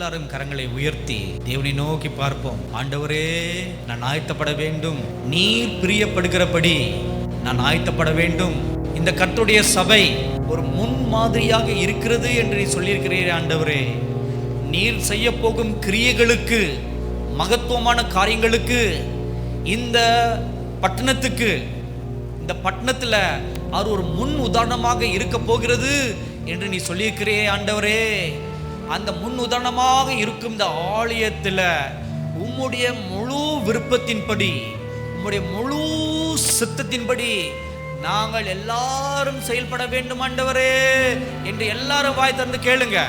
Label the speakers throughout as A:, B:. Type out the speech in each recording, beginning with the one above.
A: எல்லாரும் கரங்களை உயர்த்தி தேவனை நோக்கி பார்ப்போம். ஆண்டவரே, நான் ஆயத்தப்பட வேண்டும். நீர் பிரியப்படுகிறபடி நான் ஆயத்தப்பட வேண்டும். இந்த கர்த்தருடைய சபை ஒரு முன் மாதிரியாக இருக்கிறது என்று நீ சொல்லியிருக்கிறீர். ஆண்டவரே, நீர் செய்ய போகும் கிரியைகளுக்கு, மகத்துவமான காரியங்களுக்கு, இந்த பட்டணத்துக்கு, இந்த பட்டணத்தில் அவர் ஒரு முன் உதாரணமாக இருக்க போகிறது என்று நீ சொல்லியிருக்கிறே. ஆண்டவரே, அந்த முன் உதாரணமாக இருக்கும் இந்த ஆலயத்தில் உம்முடைய முழு விருப்பத்தின்படி, உம்முடைய முழு சித்தத்தின்படி நாங்கள் எல்லாரும் செயல்பட வேண்டும் ஆண்டவரே என்று எல்லாரும் வாய் தந்து கேளுங்க,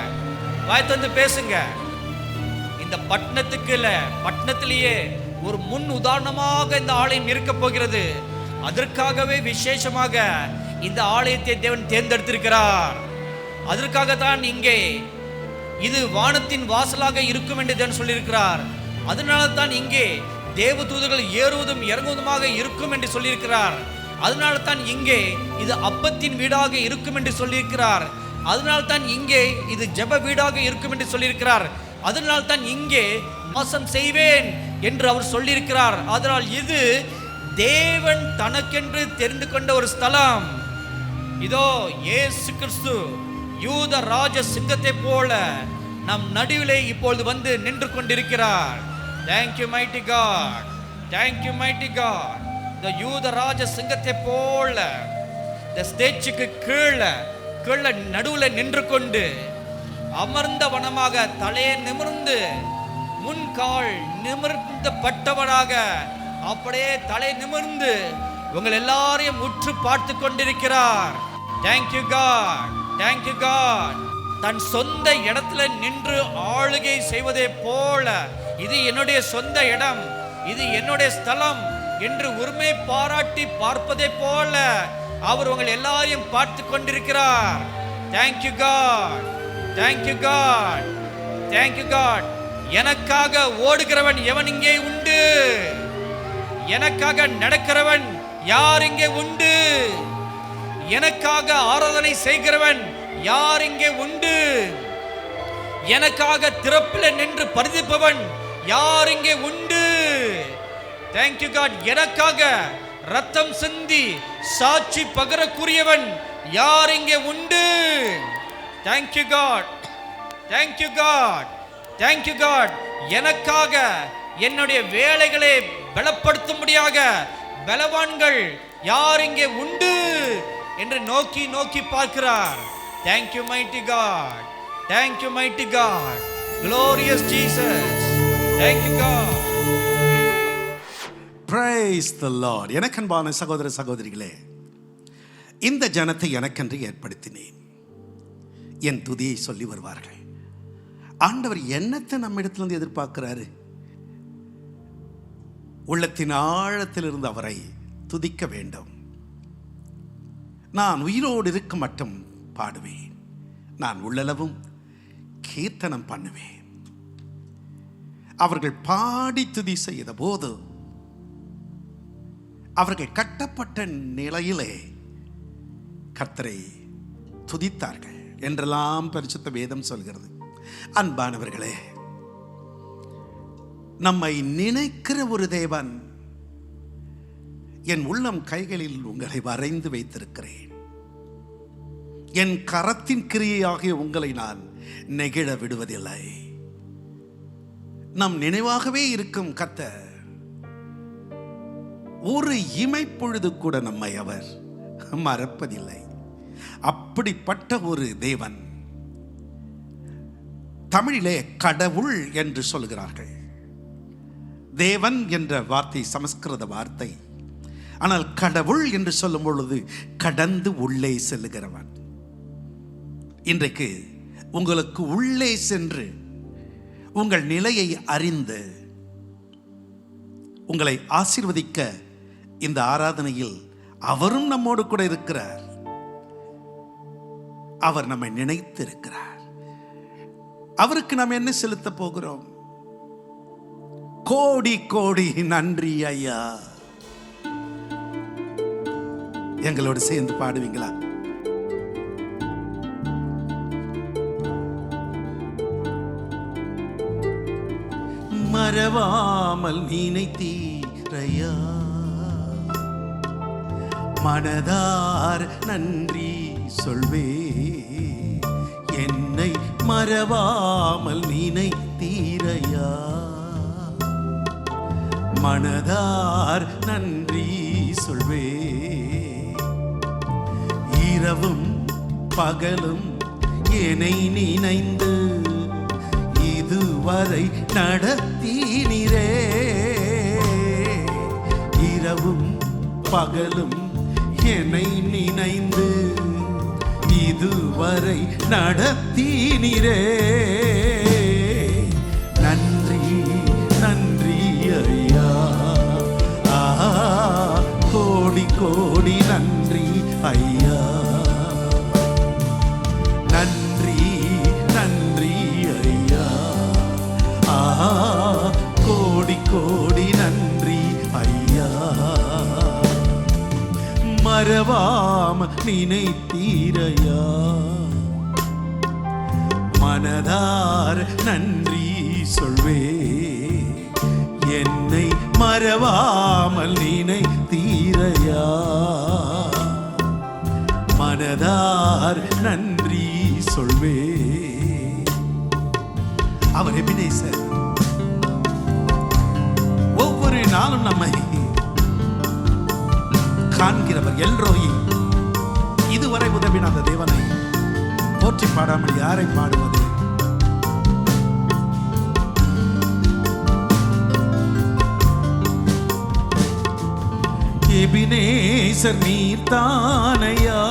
A: வாய் தந்து பேசுங்க. இந்த பட்டணத்துக்கு இல்ல, பட்டணத்திலேயே ஒரு முன் உதாரணமாக இந்த ஆலயம் இருக்க போகிறது. அதற்காகவே விசேஷமாக இந்த ஆலயத்தை தேவன் தேர்ந்தெடுத்திருக்கிறார். அதற்காகத்தான் இங்கே இது வானத்தின் வாசலாக இருக்கும் என்று தேவன் சொல்லியிருக்கிறார். அதனால தான் இங்கே தேவ தூதர்கள் ஏறுவதும் இறங்குவதுமாக இருக்கும் என்று சொல்லியிருக்கிறார். அதனால தான் இங்கே இது அப்பத்தின் வீடாக இருக்கும் என்று சொல்லியிருக்கிறார். அதனால தான் இங்கே இது ஜெப வீடாக இருக்கும் என்று சொல்லியிருக்கிறார். அதனால தான் இங்கே வாசம் செய்வேன் என்று அவர் சொல்லியிருக்கிறார். அதனால் இது தேவன் தனக்கென்று தெரிந்து கொண்ட ஒரு ஸ்தலம். இதோ இயேசு கிறிஸ்து யூத ராஜ சிங்கத்தை போல நம் நடுவிலே இப்பொழுது வந்து நின்று கொண்டிருக்கிறார். Thank you mighty God, thank you mighty God. இந்த யூத ராஜ சிங்கத்தை போல இந்த ஸ்டேஜுக்கு கீழே நடுவில் நின்று கொண்டு அமர்ந்த வனமாக தலையை நிமிர்ந்து முன்கால் நிமிர்ந்த பட்டவனாக அப்படியே தலை நிமிர்ந்து உங்கள் எல்லாரையும் உற்று பார்த்து கொண்டிருக்கிறார். Thank you God, thank you God. தன் சொந்த இடத்துல நின்று ஆளுகை செய்வதே போல, இது என்னுடைய சொந்த இடம், இது என்னுடைய ஸ்தலம் என்று உரிமை பாராட்டி பார்ப்பதே போல அவர் உங்கள் எல்லாரையும் பார்த்து கொண்டிருக்கிறார். Thank you God, thank you God, thank you God. எனக்காக ஓடுகிறவன் எவன் இங்கே உண்டு? எனக்காக நடக்கிறவன் யார் இங்கே உண்டு? எனக்காக ஆராதனை செய்கிறவன் யார் இங்கே உண்டு? எனக்காக திறப்பில் நின்று பரிதிப்பவன் யார் இங்கே உண்டு? Thank you God. எனக்காக ரத்தம் சிந்தி சாட்சி பகரக்கூடியவன் யார் இங்கே உண்டு? Thank you God, thank you God, thank you God. எனக்காக என்னுடைய வேலைகளை பலப்படுத்தும்படியாக பலவான்கள் யார் இங்கே உண்டு என்று நோக்கி நோக்கி பார்க்கிறார். Thank you mighty God, thank you mighty God, glorious Jesus, thank you God.
B: Praise the Lord. எனக்கன்பான சகோதர சகோதரிகளே, இந்த ஜனத்தை எனக்கென்று ஏற்படுத்தினேன், என் துதியை சொல்லி வருவார்கள். ஆண்டவர் என்னத்தை நம்ம இடத்திலிருந்து எதிர்பார்க்கிறாரு? உள்ளத்தின் ஆழத்திலிருந்து அவரை துதிக்க வேண்டும். நான் உயிரோடு இருக்க மட்டும் பாடுவேன், நான் உள்ளளவும் கீர்த்தனம் பண்ணுவேன். அவர்கள் பாடி துதி செய்த போது அவர்கள் கட்டப்பட்ட நிலையிலே கர்த்தரை துதித்தார்கள் என்றெல்லாம் பரிசுத்த வேதம் சொல்கிறது. அன்பானவர்களே, நம்மை நினைக்கிற ஒரு தேவன், என் உள்ளம் கைகளில் உங்களை வரைந்து வைத்திருக்கிறேன். என் கரத்தின் கிரியையாகிய உங்களை நான் நெகிழ விடுவதில்லை. நம் நினைவாகவே இருக்கும் கர்த்தர் ஒரு இமைப்பொழுது கூட நம்மை அவர் மறப்பதில்லை. அப்படிப்பட்ட ஒரு தேவன். தமிழிலே கடவுள் என்று சொல்கிறார்கள். தேவன் என்ற வார்த்தை சமஸ்கிருத வார்த்தை. ஆனால் கடவுள் என்று சொல்லும் பொழுது கடந்து உள்ளே செல்லுகிறவன். இன்றைக்கு உங்களுக்கு உள்ளே சென்று உங்கள் நிலையை அறிந்து உங்களை ஆசீர்வதிக்க இந்த ஆராதனையில் அவரும் நம்மோடு கூட இருக்கிறார். அவர் நம்மை நினைத்து இருக்கிறார். அவருக்கு நாம் என்ன செலுத்த போகிறோம்? கோடி கோடி நன்றி ஐயா. எங்களோடு சேர்ந்து பாடுவீங்களா? மறவாமல் நினைத்தீரையா, மனதார் நன்றி சொல்வே. என்னை மறவாமல் நினைத்தீரையா, மனதார் நன்றி சொல்வே. இரவும் பகலும் என்னை நினைந்து இதுவரை நடத்தினீரே. இரவும் பகலும் என்னை நினைந்து இதுவரை நடத்தினீரே. நன்றி நன்றி ஐயா, கோடி கோடி நன்றி ஐயா. நன்றி நன்றி ஐயா, கோடி கோடி நன்றி ஐயா. மறவாம நினைத்தீரையா, மனதார் நன்றி சொல்வே. என்னை மறவாமல் நினைத்தீரையா, மனதார் நன்றி சொல்வே. அவர் எபினேசர். ஒவ்வொரு நாளும் நம்மை காண்கிறவர் எல்ரோயி. இதுவரை உதவின அந்த தேவனை போற்றி பாடாமல் யாரை பாடுவது? எபினேசர் நீர்தானையா,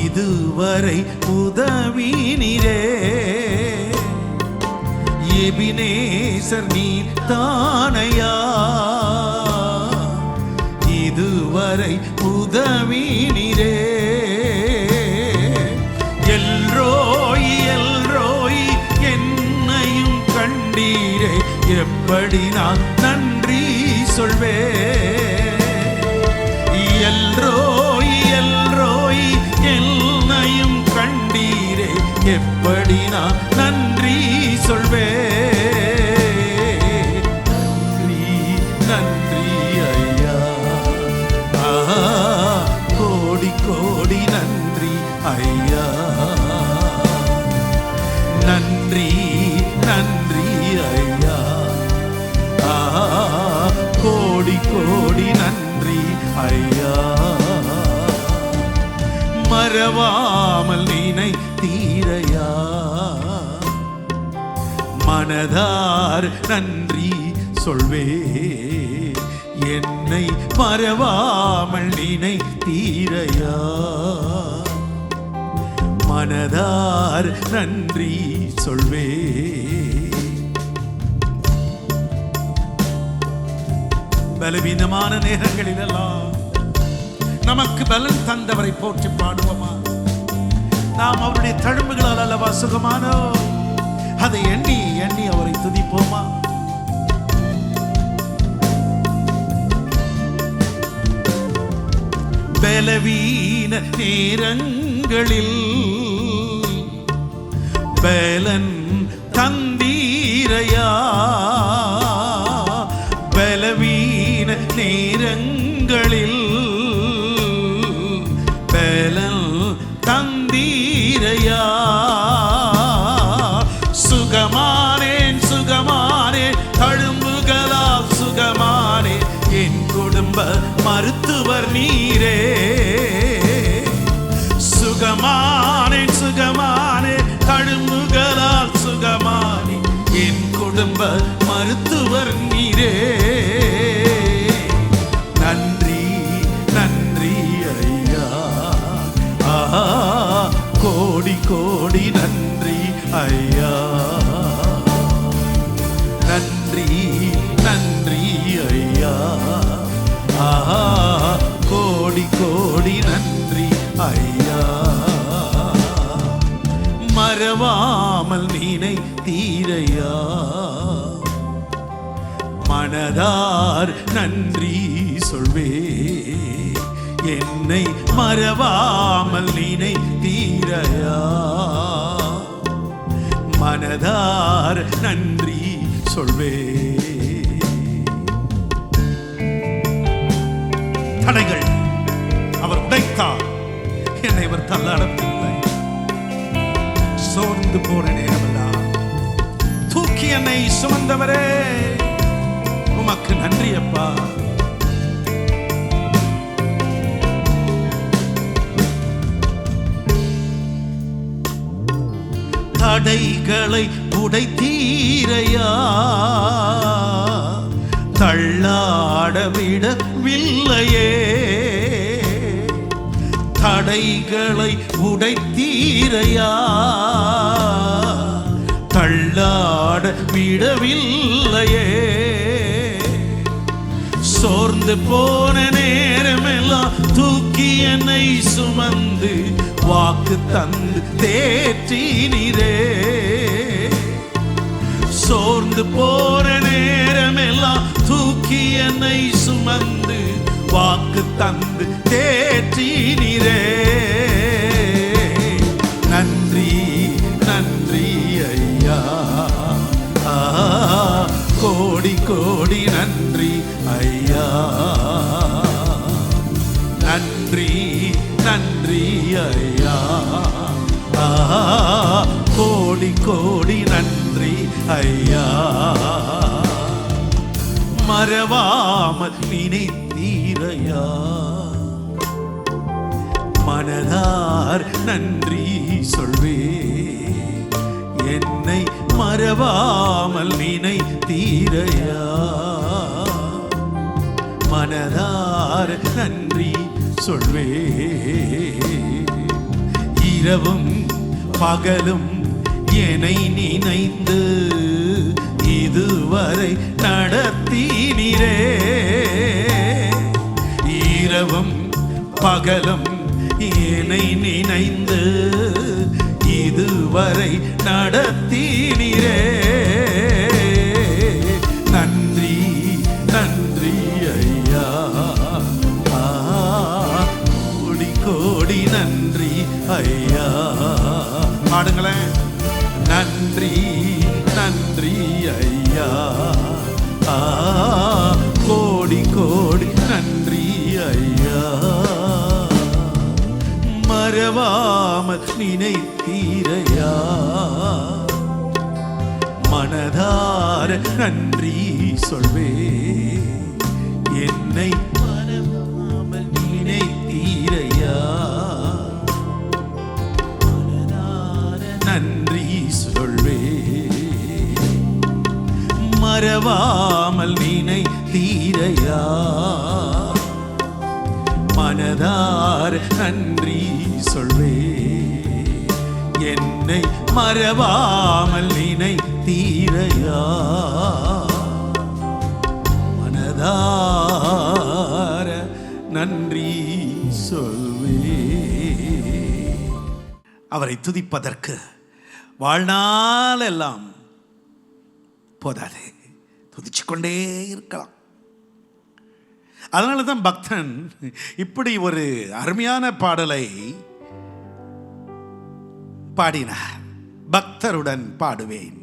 B: இதுவரை உதவினீரே. எபினேசர் நீர்தானையா, இதுவரை உதவினீரே. எல்ரோய் எல்ரோய் என்னையும் கண்டீரே, எப்படி நான் நன்றி சொல்வே. எல்ரோய் எல்ரோய் என்னையும் கண்டீரே, எப்படி நான் நன்றி சொல்வே. நன்றி நன்றி ஐயா, கோடி கோடி நன்றி ஐயா. நன்றி நன்றி ஐயா, கோடி கோடி நன்றி ஐயா. மறவாமல் நினைத்தீரையா, மனதார் நன்றி சொல்வே. என்னை மறவாமல் நினைத்தீரையா, மனதார் நன்றி சொல்வே. பலவீனமான நேரங்களிலெல்லாம் நமக்கு பலன் தந்தவரை போற்றி பாடுவோமா? நாம் அவருடைய தழும்புகளால் அல்லவா சுகமானோ? அதை எண்ணி எண்ணி அவரை துதிப்போமா? பலவீன நேரங்களில் பலன் தந்தீரையா, பலவீன நேரங்களில் பலன் தந்தீரையா. சுகமானேன் சுகமானேன், தழும்புகளால் சுகமானேன், என் குடும்ப மருத்துவர் நீரே. சுகமானேன் சுகமானேன், தழும்புகளால் சுகமானேன், என் குடும்ப மருத்துவர் நீரே. நன்றி நன்றி ஐயா, கோடி கோடி நன்றி ஐயா. நன்றி நன்றி ஐயா, கோடி கோடி நன்றி ஐயா. மறவாமல் நினைத்தீரையா, மனதார் நன்றி சொல்வே. என்னை மறவாமல் நினைத்தீரையா, மனதார நன்றி சொல்வே. தடைகள் அவர் உடைத்தார், என்னை அவர் தள்ளாடவில்லை. சோர்ந்து போற நேரமெல்லாம் தூக்கி என்னை சுமந்தவரே, உமக்கு நன்றி அப்பா. தடைகளை உடைத்தீரையா, தள்ளாட விடவில்லையே. தடைகளை உடைத்தீரையா, தள்ளாட விடவில்லையே. சோர்ந்து போன நேரமெல்லாம் தூக்கி என்னை சுமந்து வாக்கு தந்து தேற்றினீரே. சோர்ந்து போற நேரமெல்லாம் தூக்கி என்னை சுமந்து வாக்கு தந்து தேற்றினீரே. நன்றி நன்றி ஐயா, கோடி கோடி நன்றி ஐயா. நன்றி நன்றி ஐயா, கோடி கோடி நன்றி ஐயா. மறவாமல் நினைத்தீரையா, மனதார் நன்றி சொல்வே. என்னை மறவாமல் நினைத்தீரையா, மனதார் நன்றி சொல்வே. இரவும் பகலும் என்னை நினைந்து இதுவரை நடத்தினீரே. இரவும் பகலும் என்னை நினைந்து இதுவரை நடத்தினீரே. நன்றி நன்றி ஐயா, கோடி கோடி நன்றி ஐயா. பாடுங்களேன். நன்றி நன்றி ஐயா, கோடி கோடி நன்றி ஐயா. மறவாமல் நினைத்தீரையா, மனதார நன்றி சொல்வே. என்னை மறவாமல் நினைத்தீரையா, மனதார நன்றி சொல்வே. மறவாமல் நினைத்தீரையா, மனதார நன்றி சொல்வே. என்னை மறவாமல் நினைத்தீரையா, மனதார நன்றி சொல்வே. அவரை துதிப்பதற்கு வாழ்நாள் எல்லாம் போதாது, துதிச்சு கொண்டே இருக்கலாம். அதனால தான் பக்தன் இப்படி ஒரு அருமையான பாடலை பாடினார். பக்தருடன் பாடுவேன்.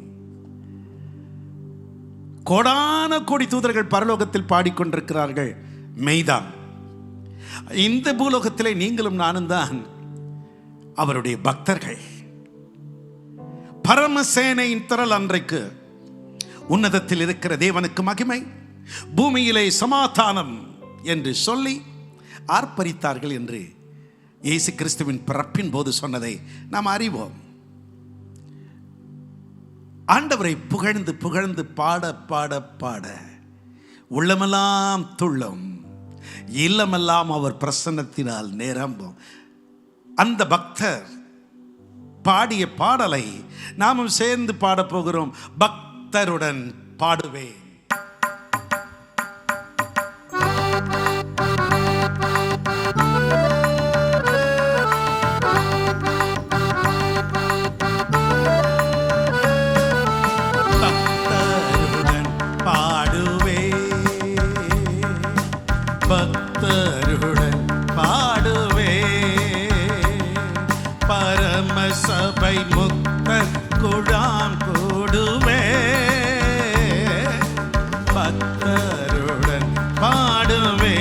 B: கோடான கோடி தூதர்கள் பரலோகத்தில் பாடிக்கொண்டிருக்கிறார்கள், மெய்தான். இந்த பூலோகத்திலே நீங்களும் நானும் தான் அவருடைய பக்தர்கள். பரமசேனையின் திரள் அன்றைக்கு உன்னதத்தில் இருக்கிற தேவனுக்கு மகிமை, பூமியிலே சமாதானம் என்று சொல்லி ஆர்ப்பரித்தார்கள் என்று இயேசு கிறிஸ்துவின் பிறப்பின் போது சொன்னதை நாம் அறிவோம். ஆண்டவரை புகழ்ந்து புகழ்ந்து பாட பாட பாட உள்ளமெல்லாம் துள்ளும், இல்லமெல்லாம் அவர் பிரசன்னத்தினால் நிரம்பும். அந்த பக்தர் பாடிய பாடலை நாமும் சேர்ந்து பாடப் போகிறோம். பக்தருடன் பாடுவேன். பக்தருடன் பாடுவே, பரமசபை முக்த குழாம் பக்தருடன் பாடுவே.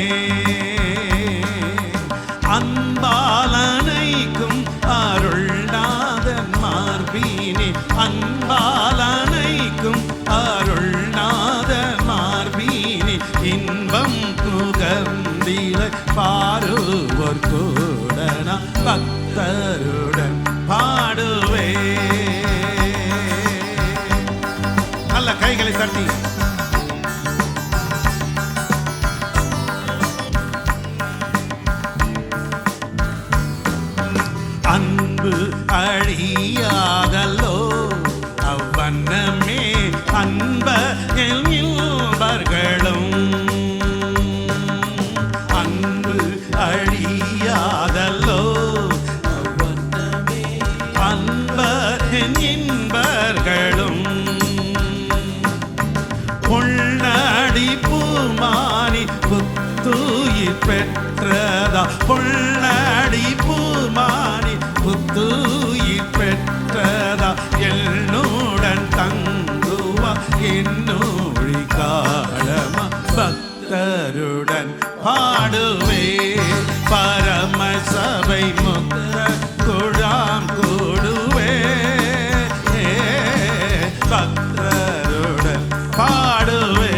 B: அன்பாலனைக்கும் அருள்நாதன் மார்பீனே, அன்பாலனைக்கும் அருள்நாதன் மார்பீனே, இன்பம் புகழ்ந்திட பாடுவோர் கூட நான் பக்தருடன் பாடுவே. நல்ல கைகளை தட்டி அன்பு அழியாதல்லோ அவ்வண்ணமே அன்பர்களும். அன்பு அழியாதல்லோ அவ்வண்ணமே அன்பர்களும். பொன்னடி பூமானி புத்துயிர் பெற்றதா, பொன்னடி பூமானி புத்துயிர் பெற்றதா, என்னுடன் தங்குவா என்னொழி காலமா பக்தருடன் பாடுவே. பரம சபை முத்த குழாம் கூடுவே, பக்தருடன் பாடுவே.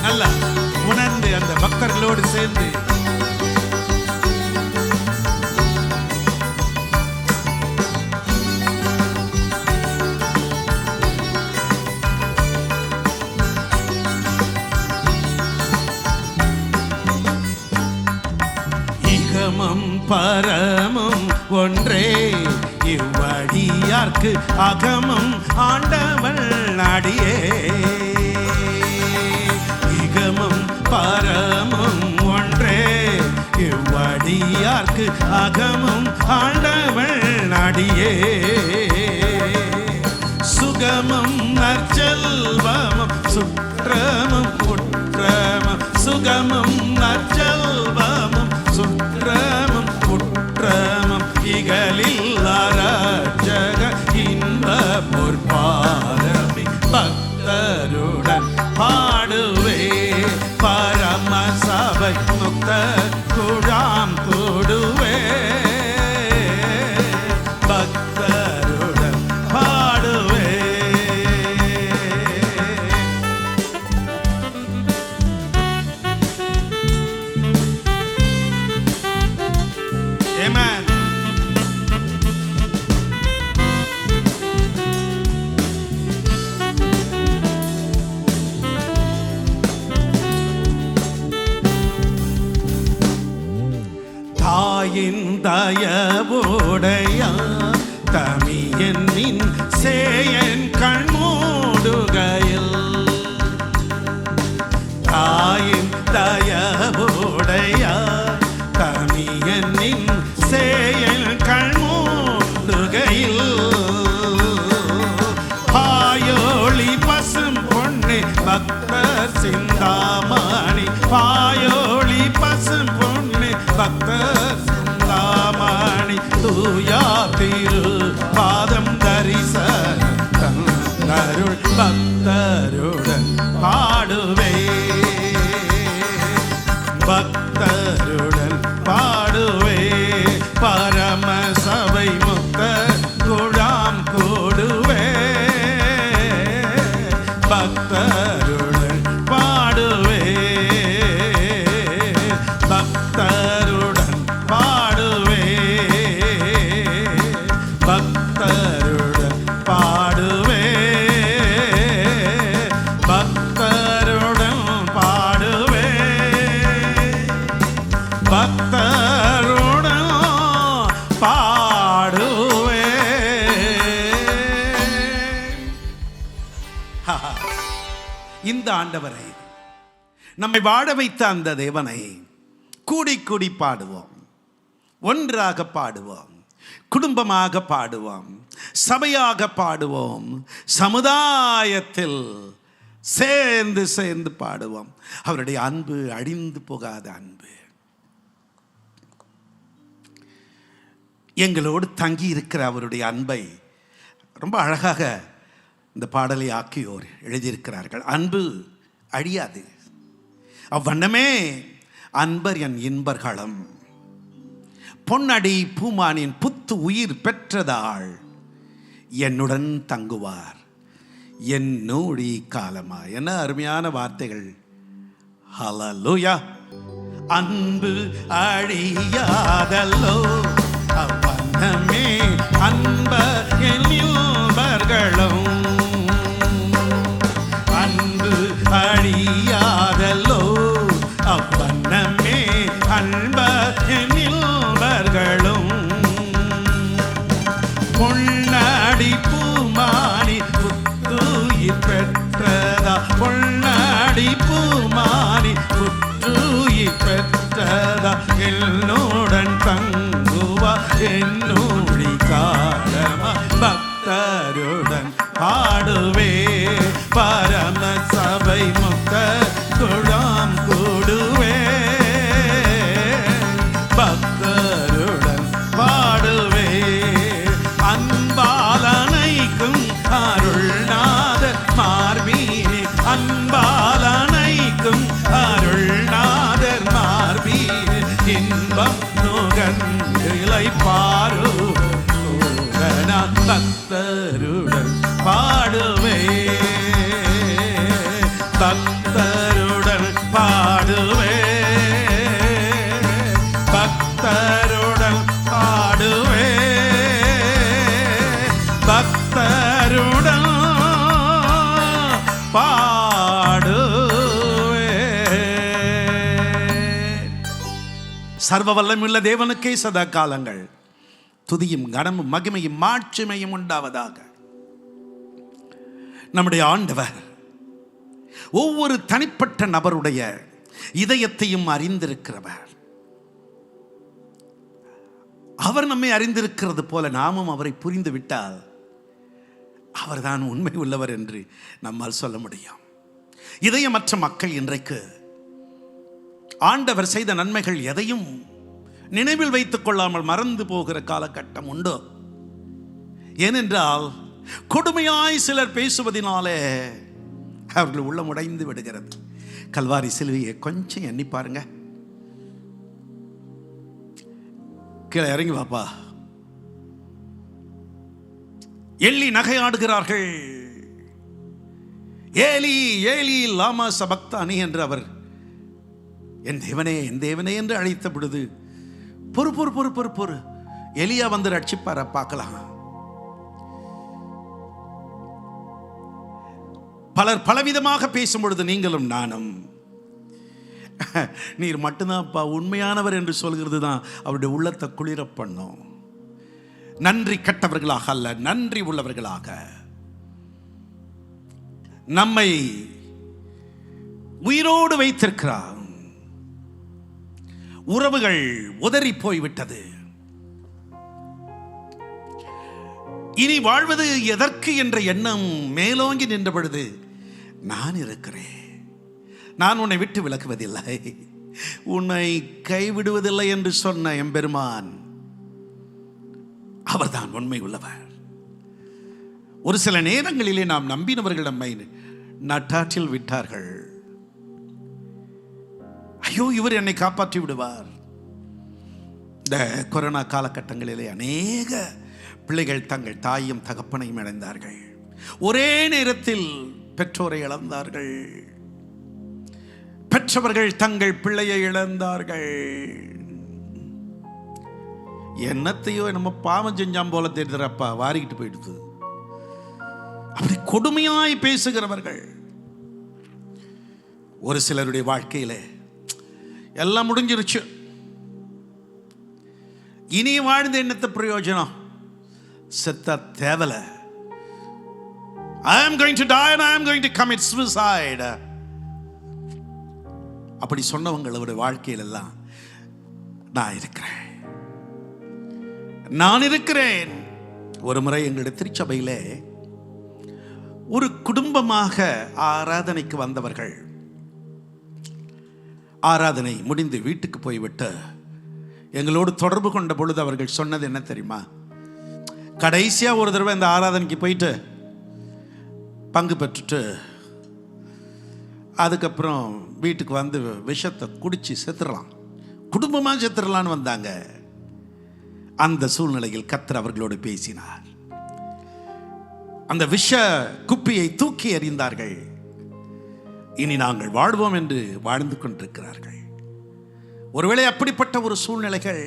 B: நல்லா உணர்ந்து அந்த பக்தர்களோடு சேர்ந்து இகமும் பரமும் ஒன்றே இவ்வடியார்க்கு அகமும் ஆண்டவள் அடியே. இகமும் பரமும் ஒன்றே இவ்வடியார்க்கு அகமும் ஆண்டவள் அடியே. சுகமும் நற்செல்வமும் சுற்றமும் குற்றமும், சுகமும் நற்செல்வமும் சுற்றமும் குற்றமும், இகலில் அரஜக இன்ப பொற்பாதமே பக்தருடன் பாடுவே. பரம சபை முக்த குழாம் கூடுவே, பக்தருடன் பாடுவே. Amen. தாயின் தயவுடையார் தமியனின் சேயன் கண்மூடுகையில், தாயின் தயவுடையார் தமியனின் சேயன் கண்மூடுகையில், பாயோளி பசும் பொன்னே பக்தர் சிந்தாமணி, பாயோளி பசும் பொன்னே பக்தர் சிந்தாமணி, தூயா திரு பாதம் தரிசனம் தந்தருள் பக்தருடன் பாடுவே. பக்தருடன் பாடுவே. பரம சபை முக்த குழாம் கூடுவே, பக்தருடன் பாடுவே. பக்தருடன் பாடுவே, பக்தருடன் பாடுவே, பக்தருடன் பாடுவே, பக்தருடன் பாடுவே. இந்த ஆண்டவரை, நம்மை வாழ வைத்த அந்த தேவனை கூடி கூடி பாடுவோம், ஒன்றாக பாடுவோம், குடும்பமாக பாடுவோம், சபையாக பாடுவோம், சமுதாயத்தில் சேர்ந்து சேர்ந்து பாடுவோம். அவருடைய அன்பு அழிந்து போகாத அன்பு, எங்களோடு தங்கி இருக்கிற அவருடைய அன்பை ரொம்ப அழகாக இந்த பாடலை ஆக்கியோர் எழுதியிருக்கிறார்கள். அன்பு அழியாது, அவ்வண்ணமே அன்பர் என் இன்பர்களும், பொன்னடி பூமானின் புத்து உயிர் பெற்றதாள் என்னுடன் தங்குவார் என் நூடி காலமா. என்ன அருமையான வார்த்தைகள்! ஹல்லேலூயா! அன்பு அழியாதல்லோ, அவ்வண்ணமே அன்பர் என் இன்பர்களும், அன்பு அழியாதல்லோ, அவ்வண்ணமே அன்பர் என் இன்பர்களும், பொன்னடி பூமானி புத்துயிர் பெற்றதா, பொன்னடி பூமானி புத்துயிர் பெற்றதா என்னுடன் தங்குவா என்னுடி காலமா. பக்தருடன் பாடுவே பரம சபை முக்த குழாம் கூடுவே, பக்தருடன் பாடுவே அன்பாலனைக்கும் அருள்நாத மார்பீனே, அன்பாலனைக்கும் அருள்நாதர் மார்பீனே, இன்பம் நுகர்ந்திலை பாரு நான் பக்தருடன் பாடுவே, பக்தருடன் பாடுவே, பக்தருடன் பாடுவே, பக்தருடன் பாடுவே. சர்வ வல்லமையுள்ள தேவனுக்கே சதா காலங்கள் துதியும் கனமும் மகிமையும் மாட்சிமையும் உண்டாவதாக. நம்முடைய ஆண்டவர் ஒவ்வொரு தனிப்பட்ட நபருடைய இதயத்தையும் அறிந்திருக்கிறவர். அவர் நம்மை அறிந்திருக்கிறது போல நாமும் அவரை புரிந்து விட்டால் அவர்தான் உண்மை உள்ளவர் என்று நம்மால் சொல்ல முடியும். இதயமற்ற மக்கள் இன்றைக்கு ஆண்டவர் செய்த நன்மைகள் எதையும் நினைவில் வைத்துக் கொள்ளாமல் மறந்து போகிற காலகட்டம் உண்டு. ஏனென்றால் கொடுமையாய் சிலர் பேசுவதனாலே அவர்கள் உள்ளம் உடைந்து விடுகிறது. கல்வாரி சிலுவையை கொஞ்சம் எண்ணி பாருங்க. கீழே இறங்கி வாப்பா. எள்ளி நகையாடுகிறார்கள். ஏலி ஏலி லாமா சபக்தானி என்று அவர் என் தேவனே என் தேவனே என்று அழைத்த பொழுது பொறு பொறு பொறு பொறு பொறு எலியா வந்து ரட்சிப்பார பார்க்கலாம். பலர் பலவிதமாக பேசும் பொழுது நீங்களும் நானும் நீர் மட்டும்தான்ப்பா உண்மையானவர் என்று சொல்கிறது தான் அவருடைய உள்ளத்தை குளிர பண்ணும். நன்றி கட்டவர்களாக அல்ல, நன்றி உள்ளவர்களாக நம்மை உயிரோடு வைத்திருக்கிறார். உறவுகள் உதறி போய்விட்டது. இனி வாழ்வது எதற்கு என்ற எண்ணம் மேலோங்கி நின்ற பொழுது நான் இருக்கிறேன், நான் உன்னை விட்டு விலகுவதில்லை, உன்னை கைவிடுவதில்லை என்று சொன்ன எம்பெருமான் அவர்தான் உண்மை உள்ளவர். ஒரு சில நேரங்களிலே நாம் நம்பினவர்கள் நம்மை நட்டாற்றில் விட்டார்கள். ஐயோ இவர் என்னை காப்பாற்றி விடுவார். இந்த கொரோனா காலகட்டங்களிலே அநேக பிள்ளைகள் தங்கள் தாயும் தகப்பனையும் இழந்தார்கள். ஒரே நேரத்தில் பெற்றோரை இழந்தார்கள். பெற்றவர்கள் தங்கள் பிள்ளையை இழந்தார்கள். என்னத்தையோ நம்ம பாவம் செஞ்சாம் போல தெரியுறப்பா, வாரிக்கிட்டு போயிடுது. அப்படி கொடுமையாய் பேசுகிறவர்கள் ஒரு சிலருடைய வாழ்க்கையில எல்லாம் முடிஞ்சிருச்சு, இனி வாழ்ந்த என்னத்த பிரயோஜனம், செத்த தேவல, I am going to die and I am going to commit suicide. அப்படி சொன்னவங்களுடைய வாழ்க்கையில் எல்லாம் நான் இருக்கிறேன், நான் இருக்கிறேன். ஒரு முறை எங்களுடைய திருச்சபையிலே ஒரு குடும்பமாக ஆராதனைக்கு வந்தவர்கள் ஆராதனை முடிந்து வீட்டுக்கு போய்விட்டு எங்களோடு தொடர்பு கொண்ட பொழுது அவர்கள் சொன்னது என்ன தெரியுமா? கடைசியாக ஒரு தடவை இந்த ஆராதனைக்கு போயிட்டு பங்கு பெற்றுட்டு அதுக்கப்புறம் வீட்டுக்கு வந்து விஷத்தை குடித்து செத்துடலாம், குடும்பமாக செத்துடலான்னு வந்தாங்க. அந்த சூழ்நிலையில் கர்த்தர் அவர்களோடு பேசினார். அந்த விஷ குப்பியை தூக்கி எறிந்தார்கள். இனி நாங்கள் வாழ்வோம் என்று வாழ்ந்து கொண்டிருக்கிறார்கள். ஒருவேளை அப்படிப்பட்ட ஒரு சூழ்நிலைகள்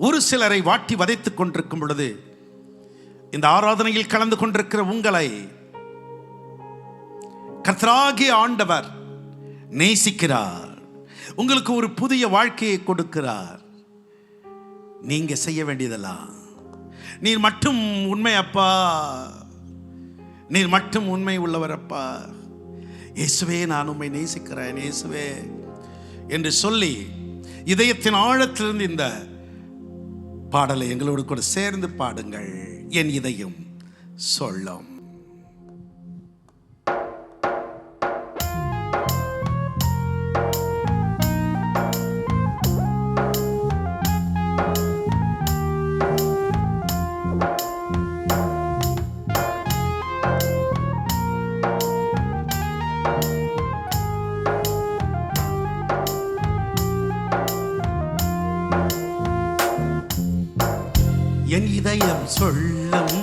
B: ஒரு சிலரை வாட்டி வதைத்துக் கொண்டிருக்கும் பொழுது, இந்த ஆராதனையில் கலந்து கொண்டிருக்கிற உங்களை கர்த்தராகிய ஆண்டவர் நேசிக்கிறார். உங்களுக்கு ஒரு புதிய வாழ்க்கையை கொடுக்கிறார். நீங்க செய்ய வேண்டியதெல்லாம், நீர் மட்டும் உண்மை அப்பா, நீர் மட்டும் உண்மை உள்ளவர் அப்பா, இயேசுவே நான் உம்மை நேசிக்கிறேன் இயேசுவே என்று சொல்லி இதயத்தின் ஆழத்திலிருந்து இந்த பாடலை எங்களோடு கூட சேர்ந்து பாடுங்கள். என் இதயம் சொல்லும். என் இதயம் சொல்லும்,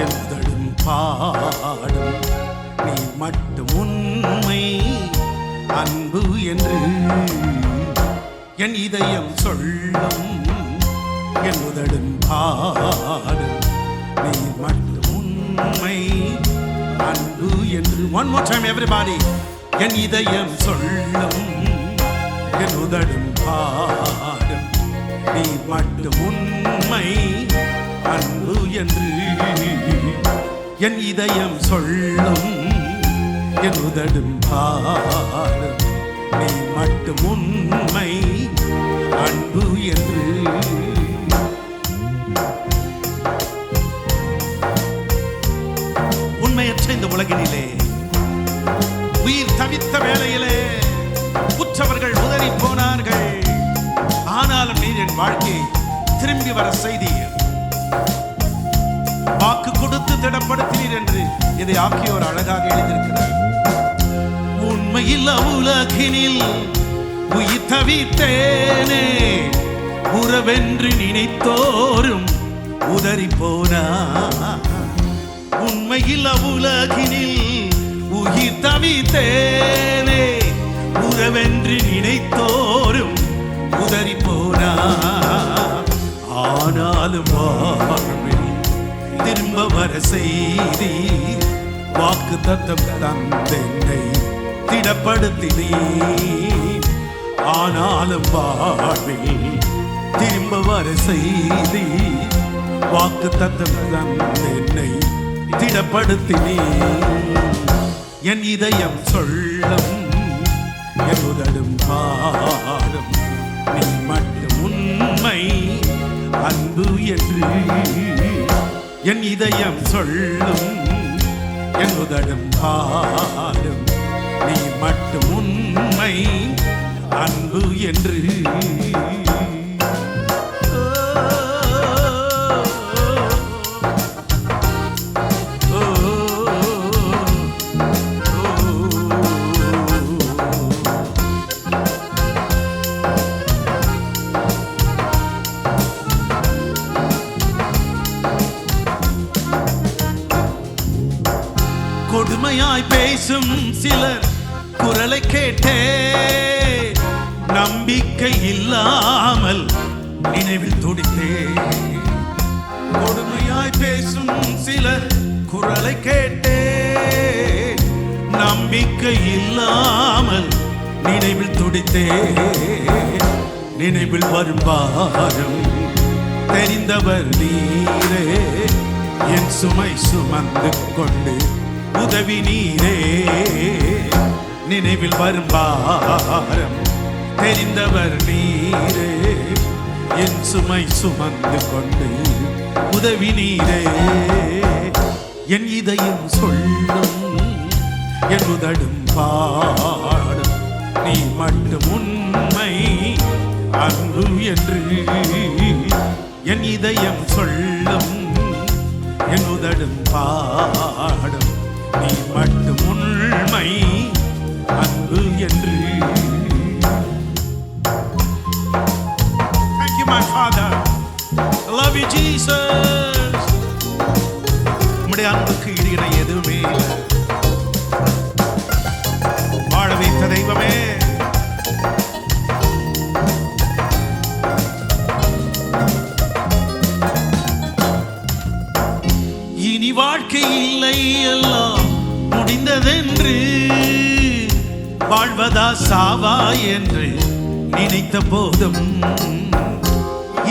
B: என் உதடும் பாடும், நீ மட்டும் உண்மை அன்பு என்று. என் இதயம் சொல்லும், என் உதடும் பாடும், நீ மட்டும் உண்மை அன்பு என்று. One more time everybody. என் இதயம் சொல்லும், என் உதடும் பாடும், நீ மட்டும் உண்மை அன்பு என்று. என் இதயம் சொல்லும், என் உதடும் பாடும், நீ மட்டும் உண்மை அன்பு என்று. உண்மையற்ற இந்த உலகினிலே உயிர் தவித்த வேளையிலே உற்றவர்கள் உதறி போனார்கள். ஆனாலும் நீர் என் வாழ்க்கையை திரும்பி வர செய்தீர். வாக்கு கொடுத்து திடப்படுத்தினீர் என்று இதை ஆக்கியோர் அழகாக எழுதியிருக்கிறார். உண்மையில் உலகினில் உயிர் தவித்தேனே, உறவென்று நினைத்தோரும் உதறி போனார். உண்மையில் உலகினில் உயிர் தவித்தேனே, உறவென்று நினைத்தோரும் உதறி போனார். ஆனாலும் வாழ்வில் திரும்ப வர செய்தி, வாக்கு தத்தம் தந்தென்னை திடப்படுத்தினீர். ஆனாலும் வாழ்வில் திரும்ப வர செய்தி, வாக்கு தத்தம் தந்தென்னை திடப்படுத்தினீர். என் இதயம் சொல்லும், என் உதடும் பாடும், நீ மட்டும் உண்மை அன்பு என்று. என் இதயம் சொல்லும், என் உதடும் பாடும், நீ மட்டும் உண்மை அன்பு என்று. கொடுமையாய் பேசும் சிலர் குரலை கேட்டே, நம்பிக்கை இல்லாமல் நினைவில் துடித்தே. கொடுமையாய் பேசும் சிலர் குரலை கேட்டே, நம்பிக்கை இல்லாமல் நினைவில் துடித்தே. நினைவில் வரும் பாரம் தெரிந்தவர் நீரே, என் சுமை சுமந்து கொண்டு உதவி நீரே. நினைவில் வரும் பாரம் தெரிந்தவர் நீரே, என் சுமை சுமந்து கொண்டு உதவி நீரே. என் இதயம் சொல்லும், என் உதடும் பாடும், நீ மட்டும் உண்மை அன்பு என்று. என் இதயம் சொல்லும், என் உதடும் பாடும் நீ மட்டும் உண்மை அன்பு என்று. Thank you my Father. I love you Jesus. உம்முடைய அன்புக்கு ஈடு இணை எதுவுமே இல்லை. வாழ வைத்த தெய்வமே, இனி வாழ்க்கை இல்லை எல்லாம் முடிந்ததென்று, வாழ்வதா சாவா என்று நினைத்த போதும்,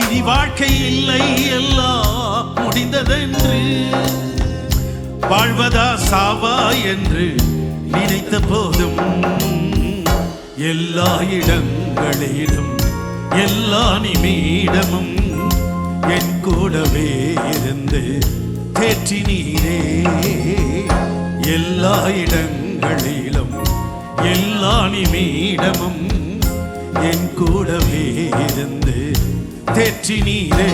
B: இனி வாழ்க்கை இல்லை எல்லாம் முடிந்ததென்று, வாழ்வதா சாவா என்று நினைத்த போதும், எல்லா இடங்களிலும் எல்லா நிமிடமும் என் கூடவே இருந்து தேற்றினீரே. எல்லா இடங்களிலும் எல்லா நிமிடமும் என் கூடவே இருந்து தேற்றினீரே.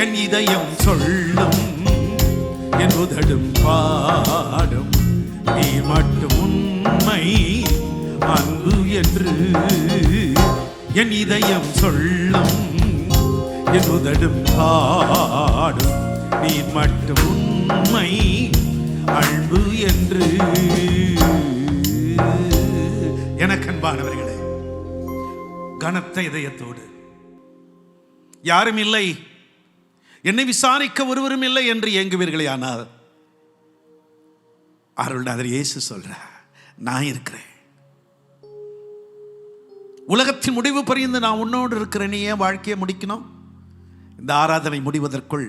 B: என் இதயம் சொல்லும் என் உதடும் பாடும் நீ மட்டும் உண்மை அன்பு என்று. என் இதயம் சொல்லும் என் உதடும் பாடும் நீ மட்டும் உண்மை அன்பு என்று. எனக்கு அன்பானவர்களே, கனத்த இதயத்தோடு யாரும் இல்லை, என்னை விசாரிக்க ஒருவரும் இல்லை என்று ஏங்குவீர்களே, ஆனால் அருள்நாதர் இயேசு சொல்ற, நான் இருக்கிறேன். உலகத்தின் முடிவு பரியந்து நான் உன்னோடு இருக்கிறேன். நீ ஏன் வாழ்க்கையை முடிக்கணும்? இந்த ஆராதனை முடிவதற்குள்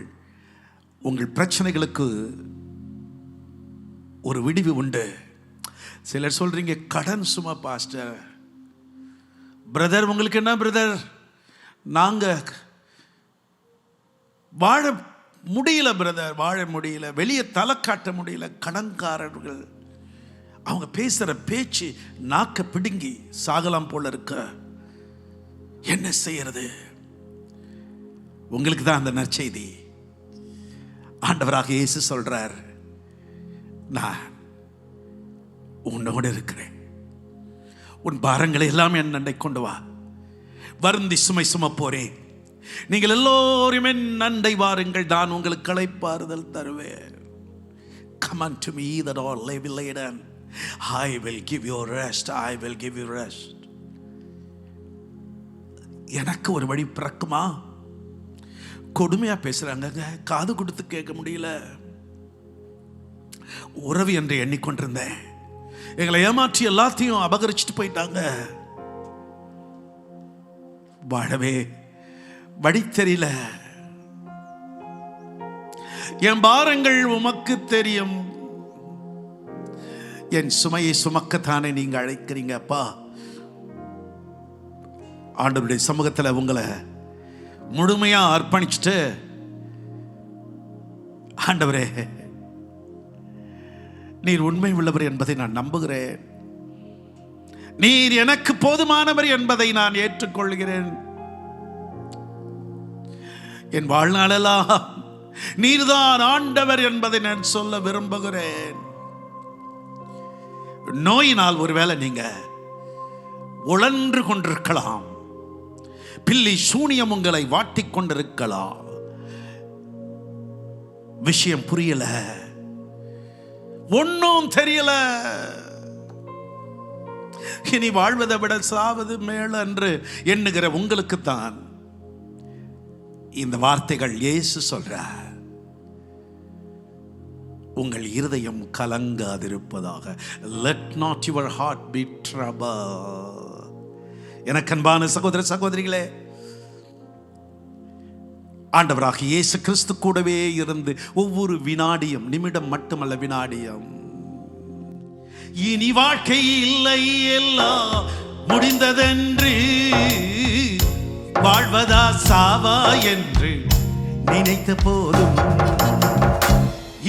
B: உங்கள் பிரச்சனைகளுக்கு ஒரு விடிவு உண்டு. சிலர் சொல்றீங்க, கடன் சும்மா பாஸ்டர். பிரதர், உங்களுக்கு என்ன பிரதர், நாங்க வாழ முடியல பிரதர், வாழ முடியல, வெளியே தலை காட்ட முடியல. கடன்காரர்கள் அவங்க பேசுற பேச்சு நாக்க பிடுங்கி சாகலாம் போல இருக்க. என்ன செய்யறது? உங்களுக்கு தான் அந்த நற்செய்தி. ஆண்டவராக இயேசு சொல்றார், நான் உன்னோடு இருக்கிறேன். உன் பாரங்களை எல்லாம் என் நண்டை கொண்டு வா, வருந்தி சுமை சுமப்போரே, நீங்கள் எல்லோரும் என் நண்டை வாருங்கள், நான் உங்களுக்கு இளைப்பாறுதல் தருவேன். Come unto me that all heavy laden, I will give you rest. I will give you rest. எனக்கு ஒரு வழி பிறக்குமா? கொடுமையா பேசுறாங்க, காது கொடுத்து கேட்க முடியல. உறவு என்று எண்ணிக்கொண்டிருந்தேன், எங்களை ஏமாற்றி எல்லாத்தையும் அபகரிச்சுட்டு போயிட்டாங்க. வாழவே வழி தெரியல. என் பாரங்கள் உமக்கு தெரியும், என் சுமையை சுமக்கத்தானே நீங்க அழைக்கிறீங்க. அப்பா, ஆண்டவருடைய சமூகத்தில் உங்களை முழுமையா அர்ப்பணிச்சுட்டு, ஆண்டவரே நீர் உண்மை உள்ளவர் என்பதை நான் நம்புகிறேன், நீர் எனக்கு போதுமானவர் என்பதை நான் ஏற்றுக்கொள்கிறேன். என் வாழ்நாளெல்லாம் நீர்தான் ஆண்டவர் என்பதை நான் சொல்ல விரும்புகிறேன். நோயினால் ஒருவேளை நீங்க உழன்று கொண்டிருக்கலாம், பில்லி சூனியம் உங்களை வாட்டிக் கொண்டிருக்கலாம், விஷயம் புரியல, ஒன்னும் தெரியல, இனி வாழ்வதை விட சாவது மேல என்று எண்ணுகிற உங்களுக்குத்தான் இந்த வார்த்தைகள் இயேசு சொல்றார். உங்கள் இருதயம் கலங்காதிருப்பதாக. Let not your heart be troubled. எனக்கு அன்பான சகோதர சகோதரிகளே, ஆண்டவராக இயேசு கிறிஸ்து கூடவே இருந்து ஒவ்வொரு வினாடியும், நிமிடம் மட்டுமல்ல வினாடியும், இனி வாழ்க்கை இல்லை எல்லாம் முடிந்ததென்று, வாழ்வதா சாவா என்று நினைத்த போதும்,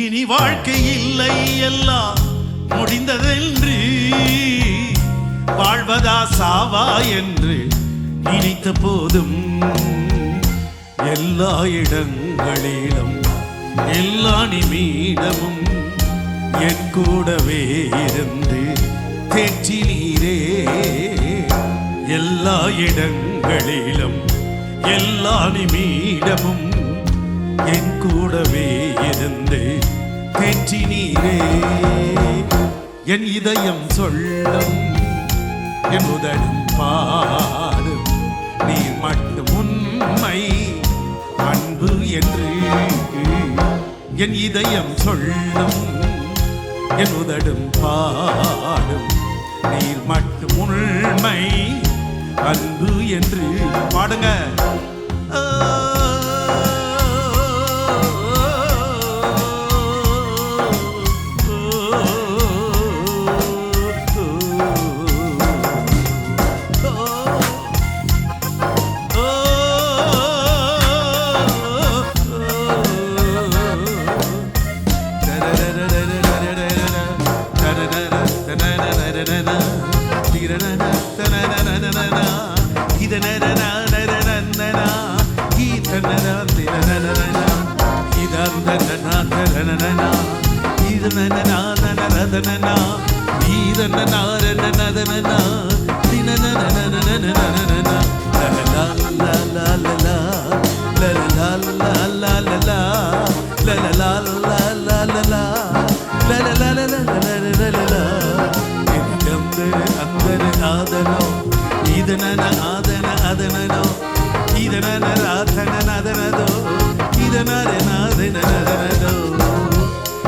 B: இனி வாழ்க்கை இல்லை எல்லாம் முடிந்ததென்று, வாழ்வதா சாவா என்று நினைத்த போதும், எல்லா இடங்களிலும் எல்லா நிமிடமும் என் கூடவே இருந்து தேற்றினீரே. எல்லா இடங்களிலும் எல்லா நிமிடமும் என் கூடவே இருந்து தேற்றினீரே. என் இதயம் சொல்லும், என் உதடும் பாடும், நீ மட்டும் உண்மை அன்பு என்று. என் இதயம் சொல்லும், என் உதடும் பாடும், நீர் மட்டும் உண்மை அன்பு என்று. பாடுங்க.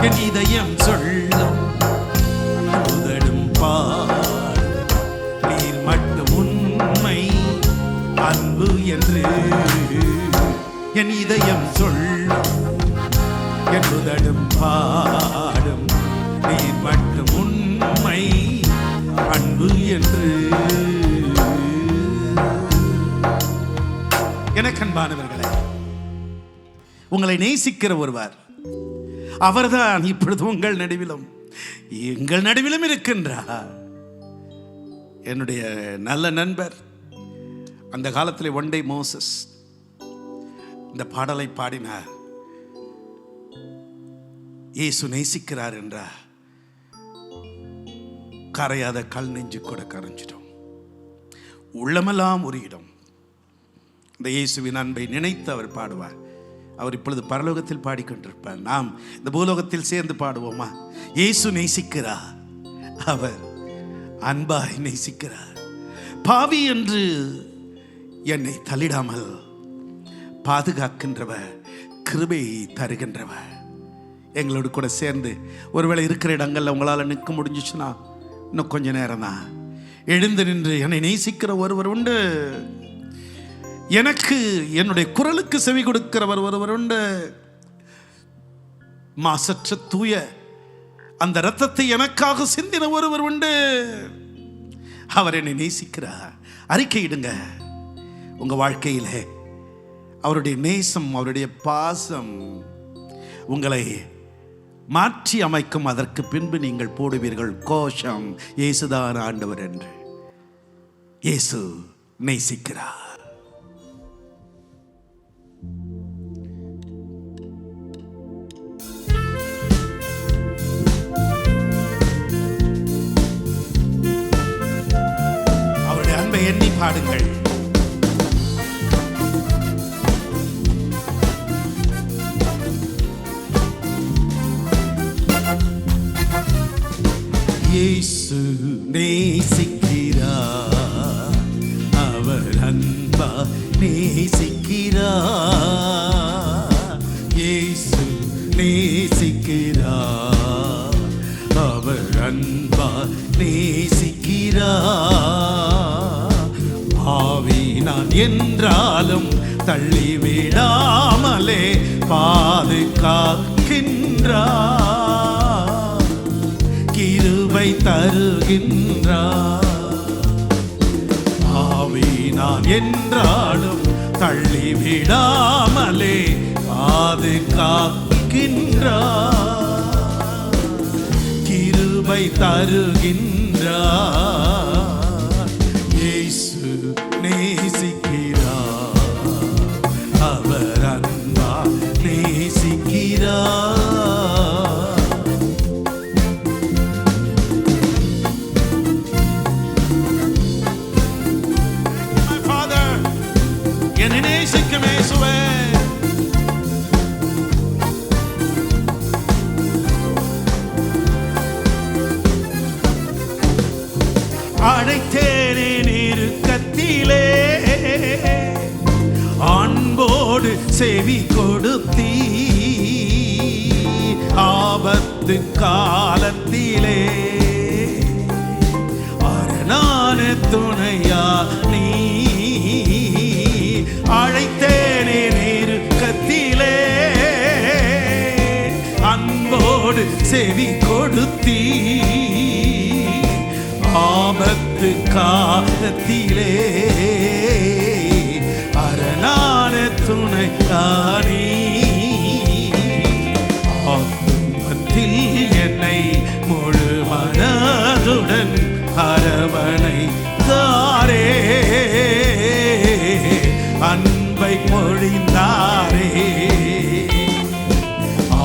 B: என் இதயம் சொல்லும், உதடும் பாடும், நீர் மட்டும் உண்மை அன்பு என்று. என் இதயம் சொல்லும், என் உதடும் பாடும், நீர் மட்டும் உண்மை அன்பு என்று. எனக்கு அன்பானவர்களே, உங்களை நேசிக்கிற ஒருவர், அவர்தான் இப்பொழுது உங்கள் நடுவிலும் எங்கள் நடுவிலும் இருக்கின்றார். என்னுடைய நல்ல நண்பர், அந்த காலத்தில் ஒன் டே மோசஸ் இந்த பாடலை பாடினார். இயேசு நேசிக்கிறார் என்றார். கரையாத கல் நெஞ்சு கூட கரைஞ்சிடும், உள்ளமெல்லாம் ஒரு இடம். இந்த இயேசுவின் அன்பை நினைத்து அவர் பாடுவார். அவர் இப்பொழுது பரலோகத்தில் பாடிக்கொண்டிருப்பார். நாம் இந்த பூலோகத்தில் சேர்ந்து பாடுவோமா? இயேசு நேசிக்கிறார், அவர் அன்பாய் நேசிக்கிறார். பாவி என்று என்னை தள்ளிடாமல் பாதுகாக்கின்றவர், கிருபை தருகின்றவர். எங்களோடு கூட சேர்ந்து ஒருவேளை இருக்கிற இடங்களில் உங்களால் நிற்க முடிஞ்சிச்சுன்னா இன்னும் கொஞ்ச நேரம் தான் எழுந்து நின்று, என்னை நேசிக்கிற ஒருவர் உண்டு, எனக்கு என்னுடைய குரலுக்கு செவி கொடுக்கிறவர் ஒருவர் உண்டு, மாசற்ற தூய அந்த இரத்தத்தை எனக்காக சிந்தின ஒருவர் உண்டு, அவர் என்னை நேசிக்கிறார். அறிக்கையிடுங்க. உங்க வாழ்க்கையிலே அவருடைய நேசம், அவருடைய பாசம் உங்களை மாற்றி அமைக்கும். அதற்கு பின்பு நீங்கள் போடுவீர்கள் கோஷம், இயேசுதான் ஆண்டவர் என்று. இயேசு நேசிக்கிறார். அவருடைய அன்பை எண்ணி பாடுங்கள். இயேசு நேசிக்கிறார், அவர் அன்பா நேசிக்கிறார். இயேசு நேசிக்கிறார், அவர் அன்பா நேசிக்கிறார். பாவி நான் என்றாலும் தள்ளிவிடாமலே பாதுகாக்கின்றார், கிருபை தருகின்றார். ஆவி நான் என்றாலும் தள்ளிவிடாமலே பாதுகாக்கின்றார், கிருபை தருகின்றார். இயேசு நேசிக்கிறார், அவர் அன்பா நேசிக்கிறார். அழைத்தேனே நெருக்கத்திலே, அன்போடு செவி கொடுத்தீ, ஆபத்து காலத்திலே அரணான துணையா நீ. அழைத்தேனே நெருக்கத்திலே, அன்போடு செவி கொடுத்தீ, ஆபத்து காலத்திலே அரணான துணையா நீ. ஆத்துமத்தில் என்னை முழு மனதுடன் அரவணை தாரே, அன்பை பொழிந்தாரே.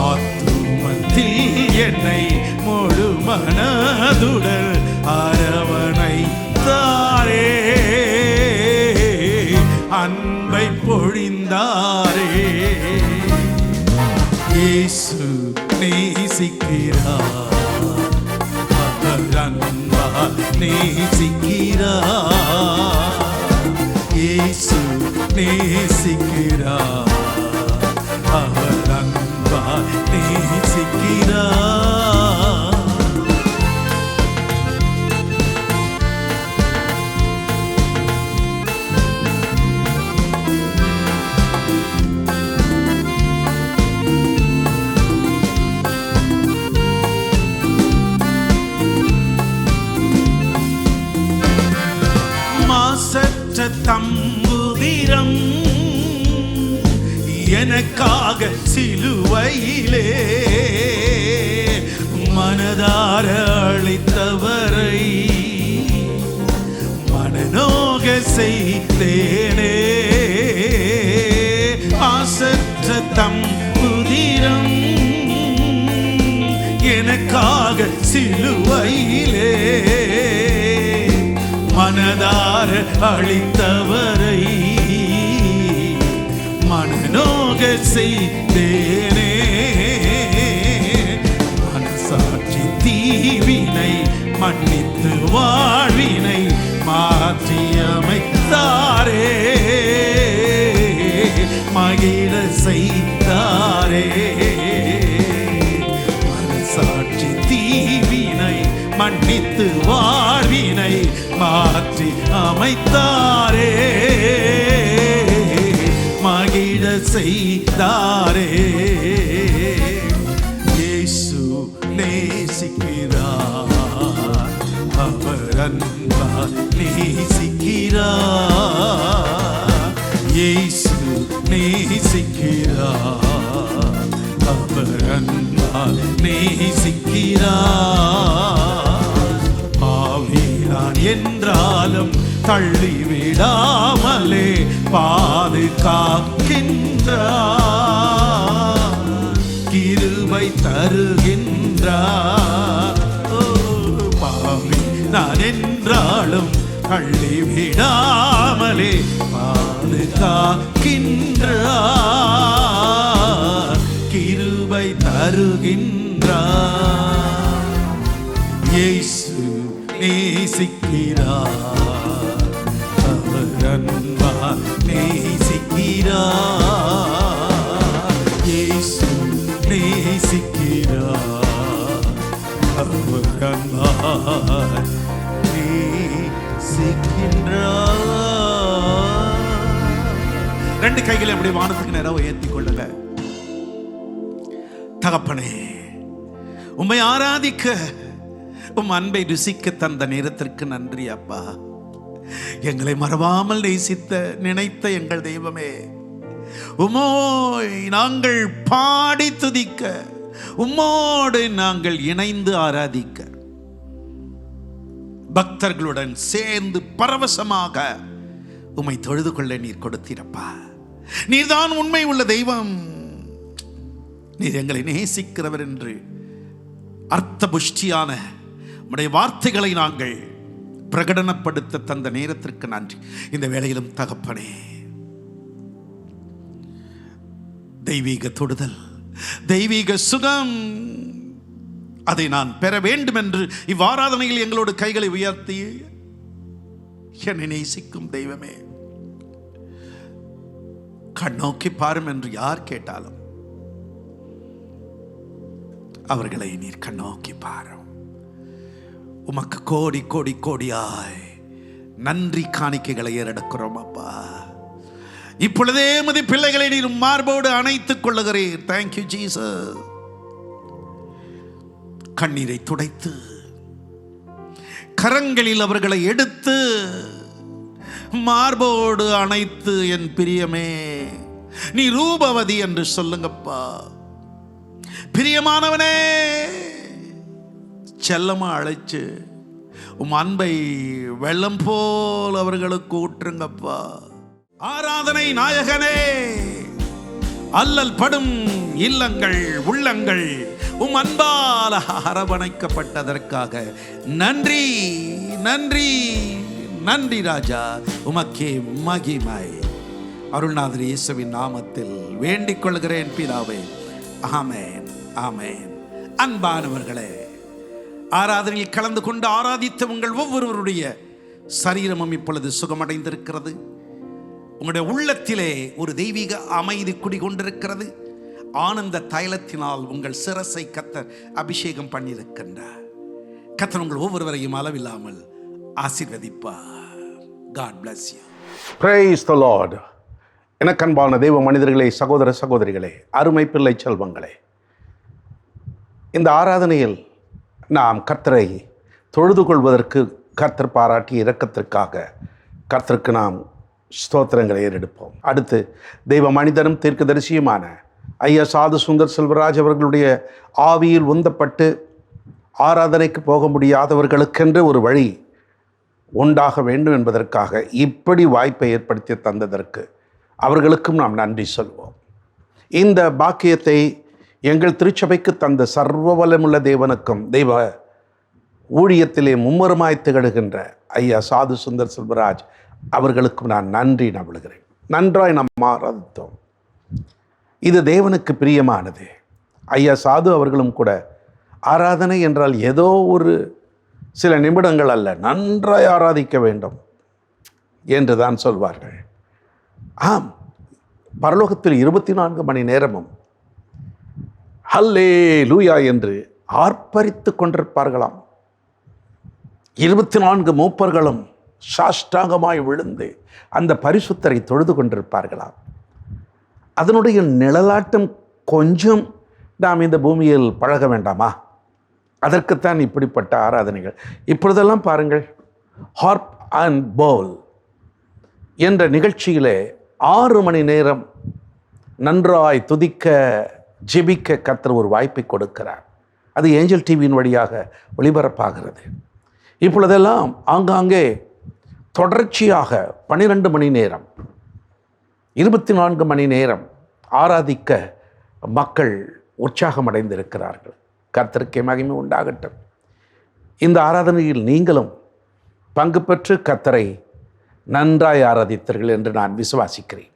B: ஆத்துமத்தில் என்னை முழு மனதுடன் அரவணை தாரே, அன்பை பொழிந்தாரே. இயேசு நேசிக்கிறார், அவர் அன்பால் நேசிக்கிறார். இயேசு நேசிக்கிறார், அவர் அன்பால் நேசிக்கிறார். தம்புதிரம் எனக்காக சிலுவையிலே மனதார அளித்தவரை மனநோக செய்தேனே. ஆசற்ற தம்புதிரம் எனக்காக சிலுவையிலே மனதார அளித்தவரை மனநோக செய்தேனே. மனசாட்சி தீவினை மன்னித்து வாழ்வினை மாற்றியமைத்தாரே, மகிழ செய்தாரே. மனசாட்சி தீவினை மன்னித்து வாழ்வினை மாற்றி அமைத்தாரே, மகிழ செய்தாரே. இயேசு நேசிக்கிறார், அவர் அன்பால் நேசிக்கிறார். இயேசு நேசிக்கிறார், அவர் அன்பால் நேசிக்கிறார். ஆவியான் என்றாலும் தள்ளிவிடாமலே பாதுகாக்கின்றார், கிருபை தருகின்றார். பாவி நான் என்றாலும் தள்ளிவிடாமலே பாதுகாக்கின்றார், கிருபை தருகின்றார். இயேசு நேசிக்கிறார், அவர் அன்பால் நேசிக்கிறார். இயேசு நேசிக்கிறார், அவர் அன்பால் நேசிக்கிறார். ரெண்டு கைகளை அப்படி வானத்துக்கு நேரம் உயர்த்தி கொள்ளுங்க. தகப்பனே, உம்மை ஆராதிக்க உம் அன்பை ருசிக்க தந்த நேரத்திற்கு நன்றி அப்பா. எங்களை மறவாமல் நேசித்த நினைத்த எங்கள் தெய்வமே, உம்மோய் நாங்கள் பாடி துதிக்க, உம்மோடு நாங்கள் இணைந்து ஆராதிக்க, பக்தர்களுடன் சேர்ந்து பரவசமாக உம்மை தொழுது கொள்ள நீர் கொடுத்தீரப்பா. நீர்தான் உண்மை உள்ள தெய்வம், நீர் எங்களை நேசிக்கிறவர் என்று அர்த்த புஷ்டியான உம்முடைய வார்த்தைகளை நாங்கள் பிரகடனப்படுத்த தந்த நேரத்திற்கு நன்றி. இந்த வேளையிலும் தகப்பனே, தெய்வீக தொடுதல், தெய்வீக சுகம், அதை நான் பெற வேண்டும் என்று இவ்வாராதனையில் எங்களோடு கைகளை உயர்த்தி என்னை நேசிக்கும் தெய்வமே, கண்ணோக்கி பாரும் என்று யார் கேட்டாலும் அவர்களை நீர் கண்ணோக்கி பாரும். உமக்கு கோடி கோடி கோடியாய் நன்றி காணிக்கைகளை ஏறெடுக்கிறோம் அப்பா. இப்பொழுதே மதி பிள்ளைகளை நீர் மார்போடு அணைத்துக் கொள்ளுகிறீர். Thank you Jesus. கண்ணீரை துடைத்து கரங்களில் அவர்களை எடுத்து மார்போடு அணைத்து, என் பிரியமே நீ ரூபவதி என்று சொல்லுங்கப்பா. பிரியமானவனே, செல்லமா அழைச்சு அன்பை வெள்ளம் போல் அவர்களுக்கு ஊற்றுங்கப்பா. ஆராதனை நாயகனே, அல்லல் படும் இல்லங்கள் உள்ளங்கள் அன்பால அரவணைக்கப்பட்டதற்காக நன்றி நன்றி நன்றி ராஜா. உமக்கே மகிமை. அருள்நாதர் இயேசுவின் நாமத்தில் வேண்டிக் கொள்கிறேன் பிதாவே. ஆமென் ஆமென். அன்பானவர்களே, ஆராதனையில் கலந்து கொண்டு ஆராதித்த உங்கள் ஒவ்வொருவருடைய சரீரமும் இப்பொழுது சுகமடைந்திருக்கிறது. உங்களுடைய உள்ளத்திலே ஒரு தெய்வீக அமைதி குடிகொண்டிருக்கிறது. ஆனந்த தைலத்தினால் உங்கள் சிரசை கர்த்தர் அபிஷேகம் பண்ணியிருக்கின்றார். கர்த்தர் உங்கள் ஒவ்வொருவரையும் அளவில்லாமல் ஆசீர்வதிப்பார். God bless you.
C: Praise the Lord. எனக்கன்பான தெய்வ மனிதர்களே, சகோதர சகோதரிகளே, அருமை பிள்ளை செல்வங்களே, இந்த ஆராதனையில் நாம் கர்த்தரை தொழுது கொள்வதற்கு கர்த்தர் பாராட்டிய இரக்கத்திற்காக கர்த்தருக்கு நாம் ஸ்தோத்திரங்களை ஏறெடுப்போம். அடுத்து தெய்வ மனிதனும் தீர்க்கதரிசியுமான ஐயா சாது சுந்தர் செல்வராஜ் அவர்களுடைய ஆவியில் உந்தப்பட்டு ஆராதனைக்கு போக முடியாதவர்களுக்கென்று ஒரு வழி உண்டாக வேண்டும் என்பதற்காக இப்படி வாய்ப்பை ஏற்படுத்தி தந்ததற்கு அவர்களுக்கும் நாம் நன்றி சொல்வோம். இந்த பாக்கியத்தை எங்கள் திருச்சபைக்கு தந்த சர்வ வல்லமுள்ள தேவனுக்கும் தெய்வ ஊழியத்திலே மும்முரமாய் திகழ்கின்ற ஐயா சாது சுந்தர் செல்வராஜ் அவர்களுக்கும் நான் நன்றி நம்புகிறேன். நன்றாய் நாம் ஆராதித்தோம். இது தேவனுக்கு பிரியமானது. ஐயா சாது அவர்களும் கூட ஆராதனை என்றால் ஏதோ ஒரு சில நிமிடங்கள் அல்ல, நன்றாய் ஆராதிக்க வேண்டும் என்று தான் சொல்வார்கள். ஆம், பரலோகத்தில் 24 மணி நேரமும் ஹல்லே லூயா என்று ஆர்ப்பரித்து கொண்டிருப்பார்களாம். 24 மூப்பர்களும் சாஷ்டாங்கமாய் விழுந்து அந்த பரிசுத்தரை தொழுது கொண்டிருப்பார்களாம். அதனுடைய நிழலாட்டம் கொஞ்சம் நாம் இந்த பூமியில் பழக வேண்டாமா? அதற்குத்தான் இப்படிப்பட்ட ஆராதனைகள். இப்பொழுதெல்லாம் பாருங்கள், ஹார்ப் அண்ட் பவுல் என்ற நிகழ்ச்சியிலே 6 மணி நேரம் நன்றாய் துதிக்க ஜெபிக்க கர்த்தர் ஒரு வாய்ப்பை கொடுக்கிறார். அது ஏஞ்சல் டிவியின் வழியாக ஒளிபரப்பாகிறது. இப்பொழுதெல்லாம் ஆங்காங்கே தொடர்ச்சியாக 12 மணி நேரம் 24 மணி நேரம் ஆராதிக்க மக்கள் உற்சாகமடைந்திருக்கிறார்கள். கர்த்தருக்கே மகிமை உண்டாகட்டும். இந்த ஆராதனையில் நீங்களும் பங்கு பெற்று கர்த்தரை நன்றாய் ஆராதித்தீர்கள் என்று நான் விசுவாசிக்கிறேன்.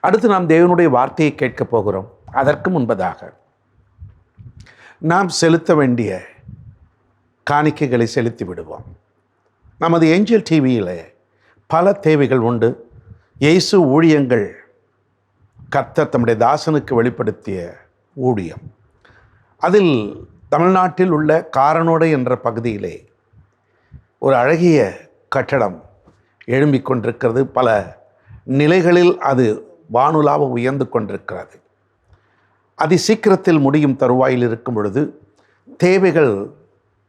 C: அடுத்து நாம் தேவனுடைய வார்த்தையை கேட்கப் போகிறோம். அதற்கு முன்பதாக நாம் செலுத்த வேண்டிய காணிக்கைகளை செலுத்தி விடுவோம். நமது ஏஞ்சல் டிவியில் பல தேவைகள் உண்டு. இயேசு ஊழியங்கள் கர்த்தர் தம்முடைய தாசனுக்கு வெளிப்படுத்திய ஊழியம். அதில் தமிழ்நாட்டில் உள்ள காரனோடை என்ற பகுதியிலே ஒரு அழகிய கட்டடம் எழும்பிக் கொண்டிருக்கிறது. பல நிலைகளில் அது வானுலாவ உயர்ந்து கொண்டிருக்கிறது. அதி சீக்கிரத்தில் முடியும் தருவாயில் இருக்கும் பொழுது தேவைகள்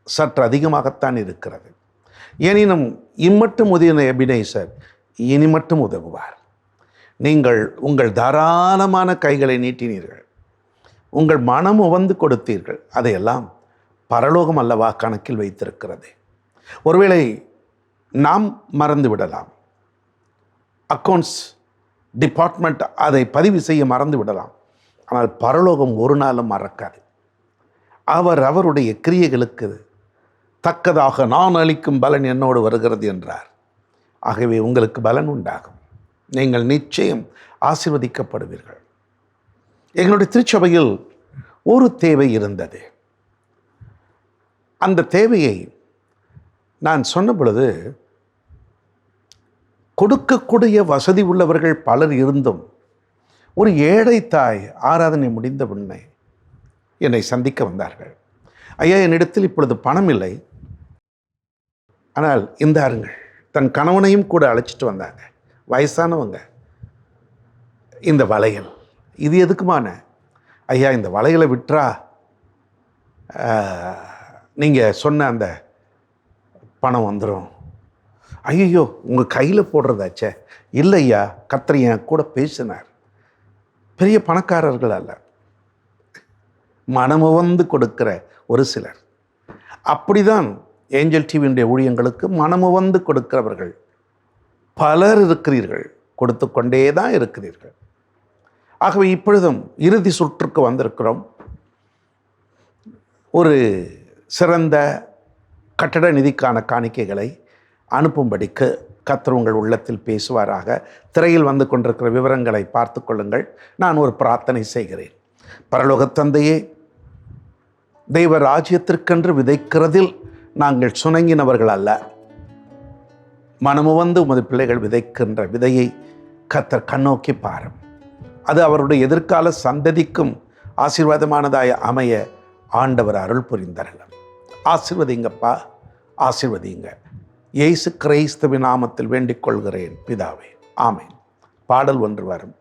C: சற்று அதிகமாகத்தான் இருக்கிறது. எனினும் இம்மட்டும் உதவின எபினேசர் இனி மட்டும் உதவுவார். நீங்கள் உங்கள் தாராளமான கைகளை நீட்டினீர்கள், உங்கள் மனம் உவந்து கொடுத்தீர்கள். அதையெல்லாம் பரலோகம் அல்லவா கணக்கில் வைத்திருக்கிறது. ஒருவேளை நாம் மறந்து விடலாம், அக்கௌண்ட்ஸ் டிபார்ட்மெண்ட் அதை பதிவு செய்ய மறந்து விடலாம். ஆனால் பரலோகம் ஒரு நாளும் மறக்காது. அவர் அவருடைய கிரியைகளுக்கு தக்கதாக நான் அளிக்கும் பலன் என்னோடு வருகிறது என்றார். ஆகவே உங்களுக்கு பலன் உண்டாகும். நீங்கள் நிச்சயம் ஆசீர்வதிக்கப்படுவீர்கள். எங்களுடைய திருச்சபையில் ஒரு தேவை இருந்தது. அந்த தேவையை நான் சொன்ன பொழுது கொடுக்கக்கூடிய வசதி உள்ளவர்கள் பலர் இருந்தும் ஒரு ஏழை தாய் ஆராதனை முடிந்த பின்னே என்னை சந்திக்க வந்தார்கள். ஐயா, என்னிடத்தில் இப்பொழுது பணம் இல்லை, ஆனால் இந்தாருங்கள். தன் கணவனையும் கூட அழைச்சிட்டு வந்தாங்க. வயசானவங்க. இந்த வளையல் இது எதுக்குமான? ஐயா, இந்த வளையலை விற்றா நீங்கள் சொன்ன அந்த பணம் வந்துடும். ஐயோ, உங்கள் கையில் போடுறதாச்சே. இல்லையா, கர்த்தர் என் கூட பேசினார். பெரிய பணக்காரர்கள் அல்ல, மனமுவந்து கொடுக்கிற ஒரு சிலர். அப்படிதான் ஏஞ்சல் டிவியினுடைய ஊழியங்களுக்கு மனமுவந்து கொடுக்கிறவர்கள் பலர் இருக்கிறீர்கள், கொடுத்து கொண்டே தான் இருக்கிறீர்கள். ஆகவே இப்பொழுதும் இறுதி சுற்றுக்கு வந்திருக்கிறோம். ஒரு சிறந்த கட்டட நிதிக்கான காணிக்கைகளை அனுப்பும்படிக்கு கர்த்தர் உங்கள் உள்ளத்தில் பேசுவாராக. திரையில் வந்து கொண்டிருக்கிற விவரங்களை பார்த்து கொள்ளுங்கள். நான் ஒரு பிரார்த்தனை செய்கிறேன். பரலோக தந்தையே, தெய்வ ராஜ்யத்திற்கென்று விதைக்கிறதில் நாங்கள் சுணங்கினவர்கள் அல்ல. மனமுவந்து உமது பிள்ளைகள் விதைக்கின்ற விதையை கர்த்தர் கண்ணோக்கி பாரும். அது அவருடைய எதிர்கால சந்ததிக்கும் ஆசீர்வாதமானதாய் அமைய ஆண்டவர் அருள் புரிந்தார்கள். ஆசீர்வதிங்கப்பா, ஆசீர்வதிங்க. இயேசு கிறிஸ்துவின் நாமத்தில் வேண்டிக் கொள்கிறேன் பிதாவே, ஆமென். பாடல் ஒன்று வரும்.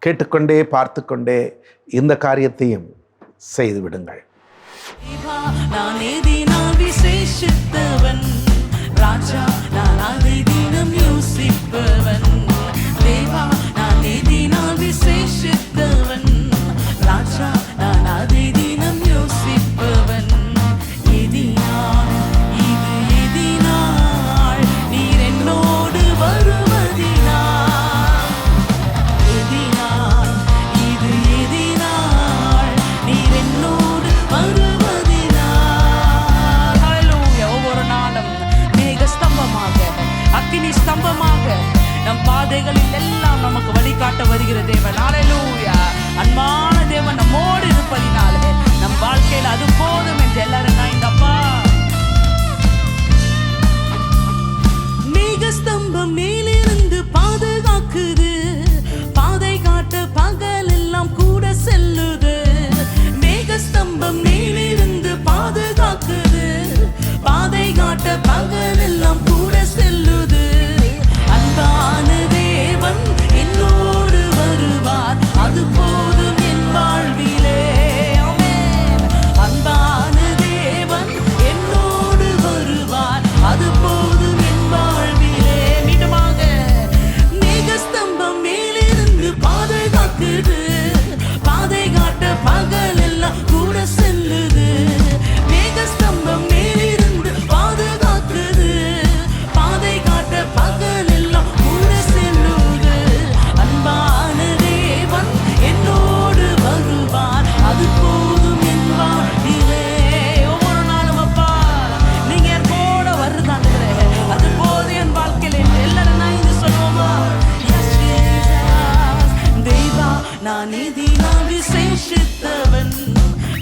C: கேட்டுக்கொண்டே பார்த்து கொண்டே இந்த காரியத்தையும் செய்து விடுங்கள்.
D: நான் எதினால் விசேஷித்தவன் ராஜா, நான் அதை தினம் யோசிப்பவன். தேவா, நான் எதினால் விசேஷித்தவன் ராஜா, நான் அதை தினம் யோசிப்பவன். எதினால் இது எதினால் நீர் என்னோடு வருவதினால். எதினால் இது எதினால் நீர் என்னோடு வருவதினால். ஹல்லேலூயா. ஒவ்வொரு நாளும் மேக ஸ்தம்பமாக, அக்கினி ஸ்தம்பமாக நம் பாதைகளில் எல்லாம் நமக்கு வழிகாட்ட வருகிற தேவன். ஹல்லேலூயா. அன்பான தேவன் நம்மோடு இருப்பதினாலே நம் வாழ்க்கையில் அது போதும் என்று எல்லாரும் நாய்ந்தப்பா. மேக ஸ்தம்பம் மேலிருந்து பாதுகாக்குது, பாதை காட்ட பகல் எல்லாம் கூட செல்லுது. மேக ஸ்தம்பம் மேலிருந்து பாதுகாக்குது, பாதை காட்ட பகல் எல்லாம் கூட செல்லுது. அன்பான தேவன் என்னோடு வருவார், அது போதும் என் வாழ்விலே. ஆமென். அன்பான தேவன் என்னோடு வருவார், அது போதும் என் வாழ்விலே. மீண்டுமாக, மேகஸ்தம்பம் மேலிருந்து பாதுகாக்குது, பாதை காட்ட பகல் எல்லாம் கூட செல்லுது. மேகஸ்தம்பம் மேலிருந்து பாதுகாக்குது, பாதை காட்ட பகல் எல்லாம் கூட செல்லுது. அன்பான தேவன் என்னோடு வருவார், அது போதும் என் வாழ்விலே. ஒவ்வொரு நாளும் அப்பா, நீங்க என் கூட வருதாங்களே, அது போதும் என் வாழ்க்கையில. எல்லாரும் நான் இது சொல்லுவோமா? Yes, Jesus. தேவா, நான் இதினால் விசேஷித்தவன்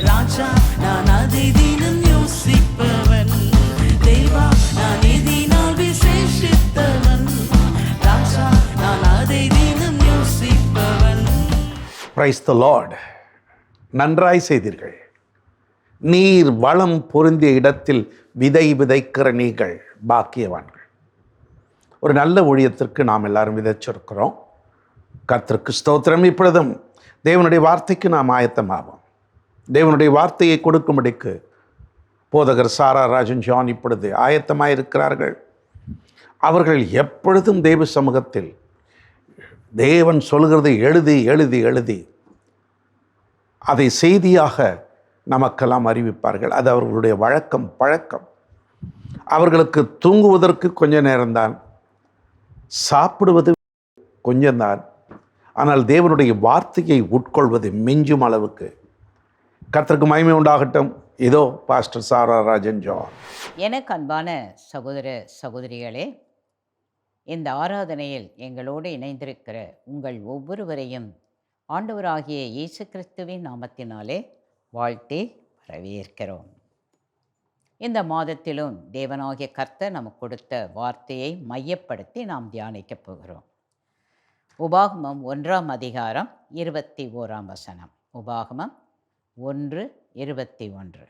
D: ராஜா, நான் அதை தினம் யோசிப்பவன். தேவா, நான் இதினால் விசேஷித்தவன் ராஜா, நான் அதை தினம் யோசிப்பவன்.
C: Praise the Lord. நன்றாய் செய்தீர்கள். நீர் வளம் பொருந்திய இடத்தில் விதை விதைக்கிற நீங்கள் பாக்கியவான்கள். ஒரு நல்ல ஊழியத்திற்கு நாம் எல்லாரும் விதைச்சிருக்கிறோம். கர்த்தருக்கு ஸ்தோத்திரம். இப்பொழுதும் தேவனுடைய வார்த்தைக்கு நாம் ஆயத்தமாவோம். தேவனுடைய வார்த்தையை கொடுக்கும்படிக்கு போதகர் சாரா ராஜன் ஜான் இப்பொழுது ஆயத்தமாக இருக்கிறார்கள். அவர்கள் எப்பொழுதும் தேவ சமூகத்தில் தேவன் சொல்கிறதை எழுதி எழுதி எழுதி அதை செய்தியாக நமக்கெல்லாம் அறிவிப்பார்கள். அது அவர்களுடைய வழக்கம், பழக்கம். அவர்களுக்கு தூங்குவதற்கு கொஞ்ச நேரம்தான், சாப்பிடுவது கொஞ்சம்தான். ஆனால் தேவனுடைய வார்த்தையை உட்கொள்வது மிஞ்சும் அளவுக்கு. கர்த்தருக்கு மகிமை உண்டாகட்டும். இதோ பாஸ்டர் சாரா ராஜன் ஜான்.
E: எனக்கு அன்பான சகோதர சகோதரிகளே, இந்த ஆராதனையில் எங்களோடு இணைந்திருக்கிற உங்கள் ஒவ்வொருவரையும் ஆண்டவராகிய இயேசு கிறிஸ்துவின் நாமத்தினாலே வாழ்த்தி வரவேற்கிறோம். இந்த மாதத்திலும் தேவனாகிய கர்த்தர் நமக்கு கொடுத்த வார்த்தையை மையப்படுத்தி நாம் தியானிக்கப் போகிறோம். உபாகமம் 1ஆம் அதிகாரம் 21ஆம் வசனம். உபாகமம் 1:21.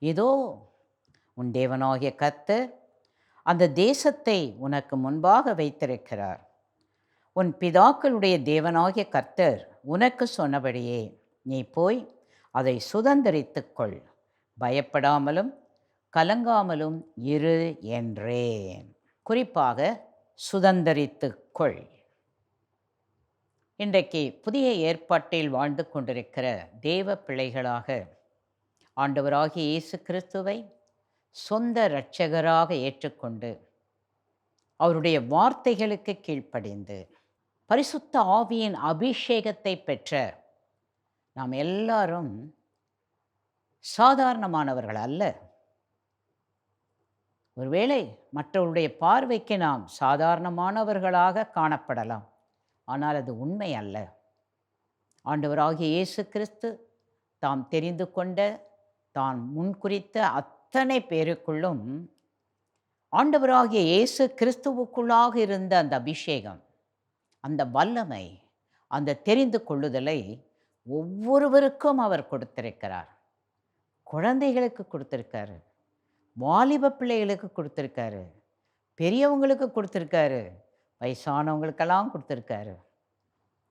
E: இதோ உன் தேவனாகிய கர்த்தர் அந்த தேசத்தை உனக்கு முன்பாக வைத்திருக்கிறார். உன் பிதாக்களுடைய தேவனாகிய கர்த்தர் உனக்கு சொன்னபடியே நீ போய் அதை சுதந்தரித்துக்கொள், பயப்படாமலும் கலங்காமலும் இரு என்றேன். குறிப்பாக சுதந்தரித்துக்கொள். இன்றைக்கு புதிய ஏற்பாட்டில் வாழ்ந்து கொண்டிருக்கிற தேவ பிள்ளைகளாக ஆண்டவராகிய இயேசு கிறிஸ்துவை சொந்த இரட்சகராக ஏற்றுக்கொண்டு அவருடைய வார்த்தைகளுக்கு கீழ்ப்படிந்து பரிசுத்த ஆவியின் அபிஷேகத்தை பெற்ற நாம் எல்லாரும் சாதாரணமானவர்கள் அல்ல. ஒருவேளை மற்றவருடைய பார்வைக்கு நாம் சாதாரணமானவர்களாக காணப்படலாம், ஆனால் அது உண்மை அல்ல. ஆண்டவராகிய இயேசு கிறிஸ்து தாம் தெரிந்து கொண்ட, தான் முன்குறித்த அத்தனை பேருக்குள்ளும் ஆண்டவராகிய இயேசு கிறிஸ்துவுக்குள்ளாக இருந்த அந்த அபிஷேகம், அந்த வல்லமை, அந்த தெரிந்து கொள்ளுதலை ஒவ்வொருவருக்கும் அவர் கொடுத்திருக்கிறார். குழந்தைகளுக்கு கொடுத்திருக்காரு, வாலிப பிள்ளைகளுக்கு கொடுத்திருக்காரு, பெரியவங்களுக்கு கொடுத்திருக்காரு, வயசானவங்களுக்கெல்லாம் கொடுத்திருக்காரு.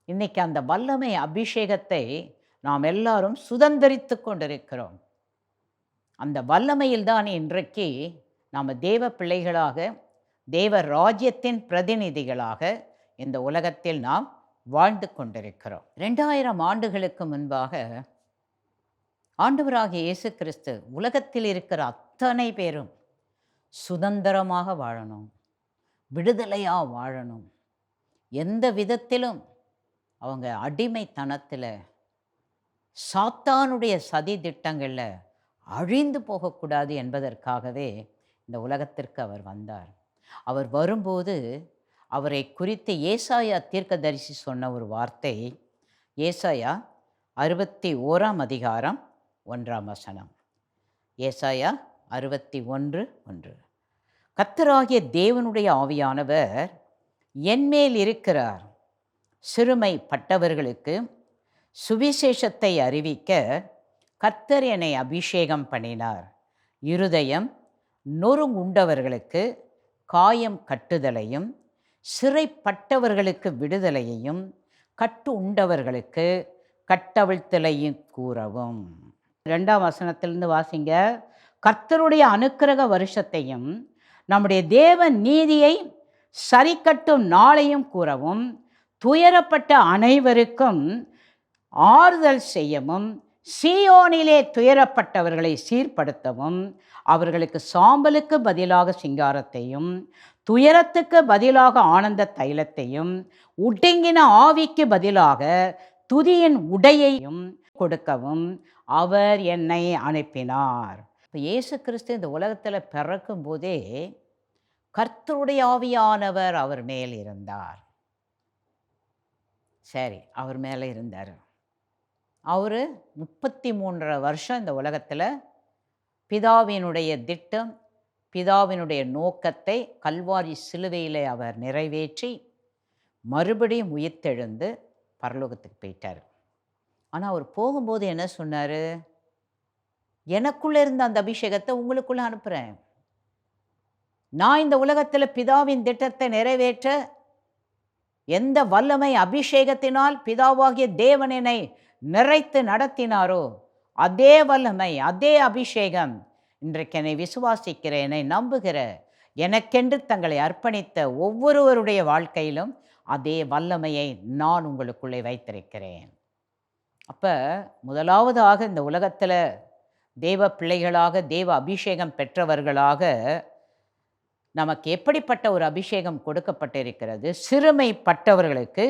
E: இன்னைக்கு அந்த வல்லமை அபிஷேகத்தை நாம் எல்லாரும் சுதந்தரித்து கொண்டிருக்கிறோம். அந்த வல்லமையில் தான் இன்றைக்கு நாம் தேவ பிள்ளைகளாக, தேவ ராஜ்யத்தின் பிரதிநிதிகளாக இந்த உலகத்தில் நாம் வாழ்ந்து கொண்டிருக்கிறோம். 2000 ஆண்டுகளுக்கு முன்பாக ஆண்டவராகிய இயேசு கிறிஸ்து உலகத்தில் இருக்கிற அத்தனை பேரும் சுதந்திரமாக வாழணும், விடுதலையாக வாழணும், எந்த விதத்திலும் அவங்க அடிமைத்தனத்தில் சாத்தானுடைய சதி திட்டங்களில் அழிந்து போகக்கூடாது என்பதற்காகவே இந்த உலகத்திற்கு அவர் வந்தார். அவர் வரும்போது அவரை குறித்து ஏசாயா தீர்க்கதரிசி சொன்ன ஒரு வார்த்தை, ஏசாயா 61ஆம் அதிகாரம் 1ஆம் வசனம். ஏசாயா 61:1. கர்த்தராகிய தேவனுடைய ஆவியானவர் என்மேல் இருக்கிறார், சிறுமைப்பட்டவர்களுக்கு சுவிசேஷத்தை அறிவிக்க கர்த்தர் என்னை அபிஷேகம் பண்ணினார். இருதயம் நொறுங்குண்டவர்களுக்கு காயம் கட்டுதலையும், சிறைப்பட்டவர்களுக்கு விடுதலையையும், கட்டு உண்டவர்களுக்கு கட்டவிழ்த்தலையும் கூறவும். 2ஆம் வசனத்திலிருந்து வாசிங்க. கர்த்தருடைய அனுக்கிரக வருஷத்தையும் நம்முடைய தேவ நீதியை சரிக்கட்டும் நாளையும் கூறவும், துயரப்பட்ட அனைவருக்கும் ஆறுதல் செய்யவும், சீயோனிலே துயரப்பட்டவர்களை சீர்படுத்தவும், அவர்களுக்கு சாம்பலுக்கு பதிலாக சிங்காரத்தையும், துயரத்துக்கு பதிலாக ஆனந்த தைலத்தையும், உடங்கின ஆவிக்கு பதிலாக துதியின் உடையையும் கொடுக்கவும் அவர் என்னை அனுப்பினார். இப்போ இயேசு கிறிஸ்து இந்த உலகத்தில் பிறக்கும் போதே கர்த்தருடைய ஆவியானவர் அவர் மேல் இருந்தார். சரி, அவர் மேலே இருந்தார். அவர் 33 வருஷம் இந்த உலகத்தில் பிதாவினுடைய திட்டம், பிதாவினுடைய நோக்கத்தை கல்வாரி சிலுவையில் அவர் நிறைவேற்றி மறுபடியும் உயிர்த்தெழுந்து பரலோகத்துக்கு போயிட்டார். ஆனால் அவர் போகும்போது என்ன சொன்னார்? எனக்குள்ளே இருந்த அந்த அபிஷேகத்தை உங்களுக்குள்ளே அனுப்புகிறேன். நான் இந்த உலகத்தில் பிதாவின் திட்டத்தை நிறைவேற்ற எந்த வல்லமை அபிஷேகத்தினால் பிதாவாகிய தேவன் என்னை நிறைத்து நடத்தினாரோ அதே வல்லமை, அதே அபிஷேகம் இன்றைக்கு என்னை விசுவாசிக்கிற, என்னை நம்புகிற, எனக்கென்று தங்களை அர்ப்பணித்த ஒவ்வொருவருடைய வாழ்க்கையிலும் அதே வல்லமையை நான் உங்களுக்குள்ளே வைத்திருக்கிறேன். அப்போ முதலாவதாக இந்த உலகத்தில் தேவ பிள்ளைகளாக, தேவ அபிஷேகம் பெற்றவர்களாக நமக்கு எப்படிப்பட்ட ஒரு அபிஷேகம் கொடுக்கப்பட்டிருக்கிறது? சிறுமைப்பட்டவர்களுக்கு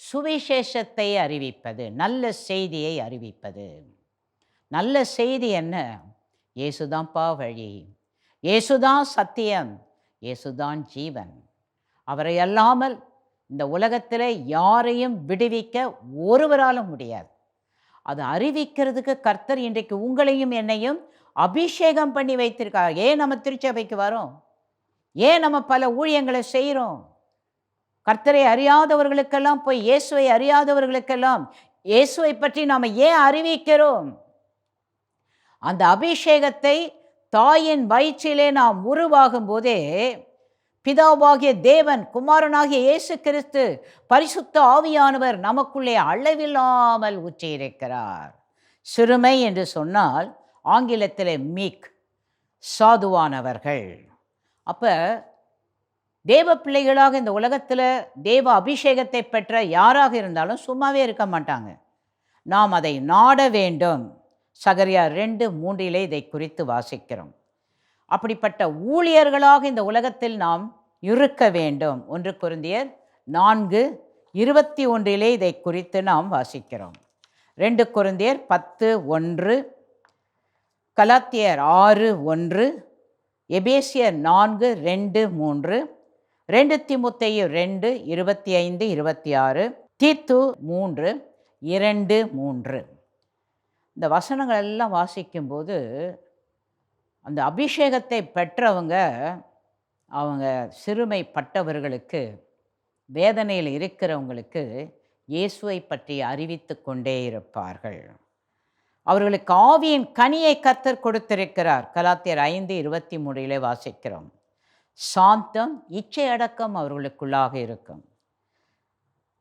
E: சுவிசேஷத்தை அறிவிப்பது, நல்ல செய்தியை அறிவிப்பது. நல்ல செய்தி என்ன? இயேசுதான்ப்பா வழி, இயேசுதான் சத்தியம், இயேசுதான் ஜீவன். அவரை அல்லாமல் இந்த உலகத்தில் யாரையும் விடுவிக்க ஒருவராலும் முடியாது. அது அறிவிக்கிறதுக்கு கர்த்தர் இன்றைக்கு உங்களையும் என்னையும் அபிஷேகம் பண்ணி வைத்திருக்கார். ஏன் நம்ம திருச்சபைக்கு வரோம்? ஏன் நம்ம பல ஊழியங்களை செய்கிறோம்? கர்த்தரை அறியாதவர்களுக்கெல்லாம் போய், இயேசுவை அறியாதவர்களுக்கெல்லாம் இயேசுவை பற்றி நாம் ஏன் அறிவிக்கிறோம்? அந்த அபிஷேகத்தை தாயின் வயிற்றிலே நாம் உருவாகும் போதே பிதாவாகிய தேவன், குமாரனாகிய இயேசு கிறிஸ்து, பரிசுத்த ஆவியானவர் நமக்குள்ளே அளவில்லாமல் ஊற்றியிருக்கிறார். சிறுமை என்று சொன்னால் ஆங்கிலத்தில் மீக், சாதுவானவர்கள். அப்போ தேவ பிள்ளைகளாக இந்த உலகத்தில் தேவ அபிஷேகத்தை பெற்ற யாராக இருந்தாலும் சும்மாவே இருக்க மாட்டாங்க. நாம் அதை நாட வேண்டும். சகரியா 2:3 இதை குறித்து வாசிக்கிறோம். அப்படிப்பட்ட ஊழியர்களாக இந்த உலகத்தில் நாம் இருக்க வேண்டும். 1 கொரிந்தியர் 4:21 இதை குறித்து நாம் வாசிக்கிறோம். 2 கொரிந்தியர் 10:1, கலாத்தியர் 6:1, எபேசியர் 4:2-3, 2 தீமோத்தேயு 2:25-26, தீத்து 3:2-3. இந்த வசனங்கள் எல்லாம் வாசிக்கும்போது அந்த அபிஷேகத்தை பெற்றவங்க, அவங்க சிறுமைப்பட்டவர்களுக்கு, வேதனையில் இருக்கிறவங்களுக்கு இயேசுவை பற்றி அறிவித்து கொண்டே இருப்பார்கள். அவர்களுக்கு ஆவியின் கனியை கர்த்தர் கொடுத்திருக்கிறார். கலாத்தியர் 5:23 வாசிக்கிறோம். சாந்தம், இச்சை அடக்கம் அவர்களுக்குள்ளாக இருக்கும்.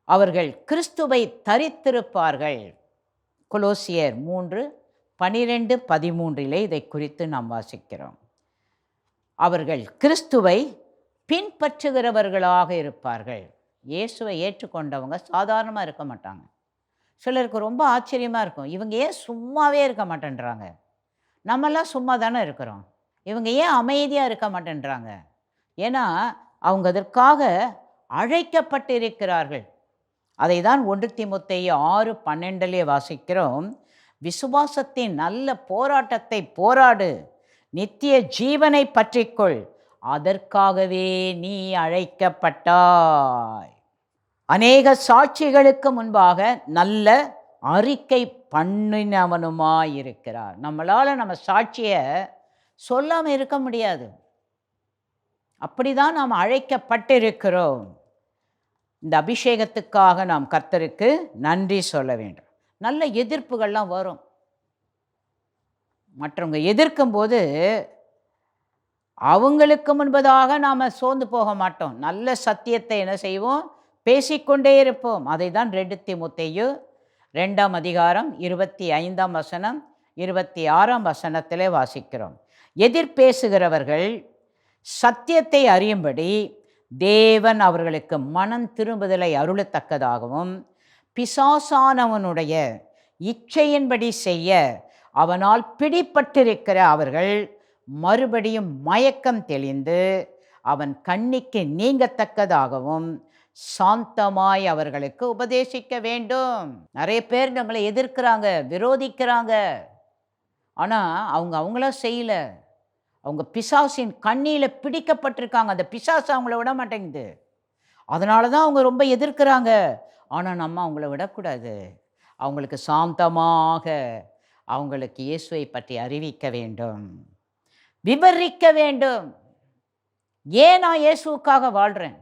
E: அவர்கள் கிறிஸ்துவை தரித்திருப்பார்கள். கொலோசியர் 3:12-13 இதை குறித்து நாம் வாசிக்கிறோம். அவர்கள் கிறிஸ்துவை பின்பற்றுகிறவர்களாக இருப்பார்கள். இயேசுவை ஏற்றுக்கொண்டவங்க சாதாரணமாக இருக்க மாட்டாங்க. சிலருக்கு ரொம்ப ஆச்சரியமாக இருக்கும், இவங்க ஏன் சும்மாவே இருக்க மாட்டேன்றாங்க? நம்மெல்லாம் சும்மா தானே இருக்கிறோம், இவங்க ஏன் அமைதியாக இருக்க மாட்டேன்றாங்க? ஏன்னா அவங்க அதற்காக அழைக்கப்பட்டிருக்கிறார்கள். அதை தான் 1 தீமோத்தேயு 6:12 வாசிக்கிறோம். விசுவாசத்தின் நல்ல போராட்டத்தை போராடு, நித்திய ஜீவனை பற்றிக்கொள், அதற்காகவே நீ அழைக்கப்பட்டாய். அநேக சாட்சிகளுக்கு முன்பாக நல்ல அறிக்கை பண்ணினவனுமாயிருக்கிறார். நம்மளால் நம்ம சாட்சியை சொல்லாமல் இருக்க முடியாது. அப்படிதான் நாம் அழைக்கப்பட்டிருக்கிறோம். இந்த அபிஷேகத்துக்காக நாம் கர்த்தருக்கு நன்றி சொல்ல வேண்டும். நல்ல எதிர்ப்புகள்லாம் வரும். மற்றவங்க எதிர்க்கும்போது அவங்களுக்கு முன்பதாக நாம் சோர்ந்து போக மாட்டோம். நல்ல சத்தியத்தை என்ன செய்வோம்? பேசிக்கொண்டே இருப்போம். அதை தான் 2 தீமோத்தேயு 2:25, 26 வாசிக்கிறோம். எதிர்பேசுகிறவர்கள் சத்தியத்தை அறியும்படி தேவன் அவர்களுக்கு மனம் திரும்புதலை அருளத்தக்கதாகவும், பிசாசானவனுடைய இச்சையின்படி செய்ய அவனால் பிடிப்பட்டிருக்கிற அவர்கள் மறுபடியும் மயக்கம் தெளிந்து அவன் கண்ணிக்கு நீங்கத்தக்கதாகவும் சாந்தமாய் அவர்களுக்கு உபதேசிக்க வேண்டும். நிறைய பேர் நம்மளை எதிர்க்கிறாங்க, விரோதிக்கிறாங்க. ஆனால் அவங்கள செய்யல. அவங்க பிசாசின் கண்ணியில் பிடிக்கப்பட்டிருக்காங்க. அந்த பிசாசு அவங்கள விட மாட்டேங்குது. அதனால தான் அவங்க ரொம்ப எதிர்க்கிறாங்க. ஆனால் நம்ம அவங்கள விடக்கூடாது. அவங்களுக்கு சாந்தமாக அவங்களுக்கு இயேசுவை பற்றி அறிவிக்க வேண்டும், விவரிக்க வேண்டும். ஏன் நான் இயேசுவுக்காக வாழ்கிறேன்?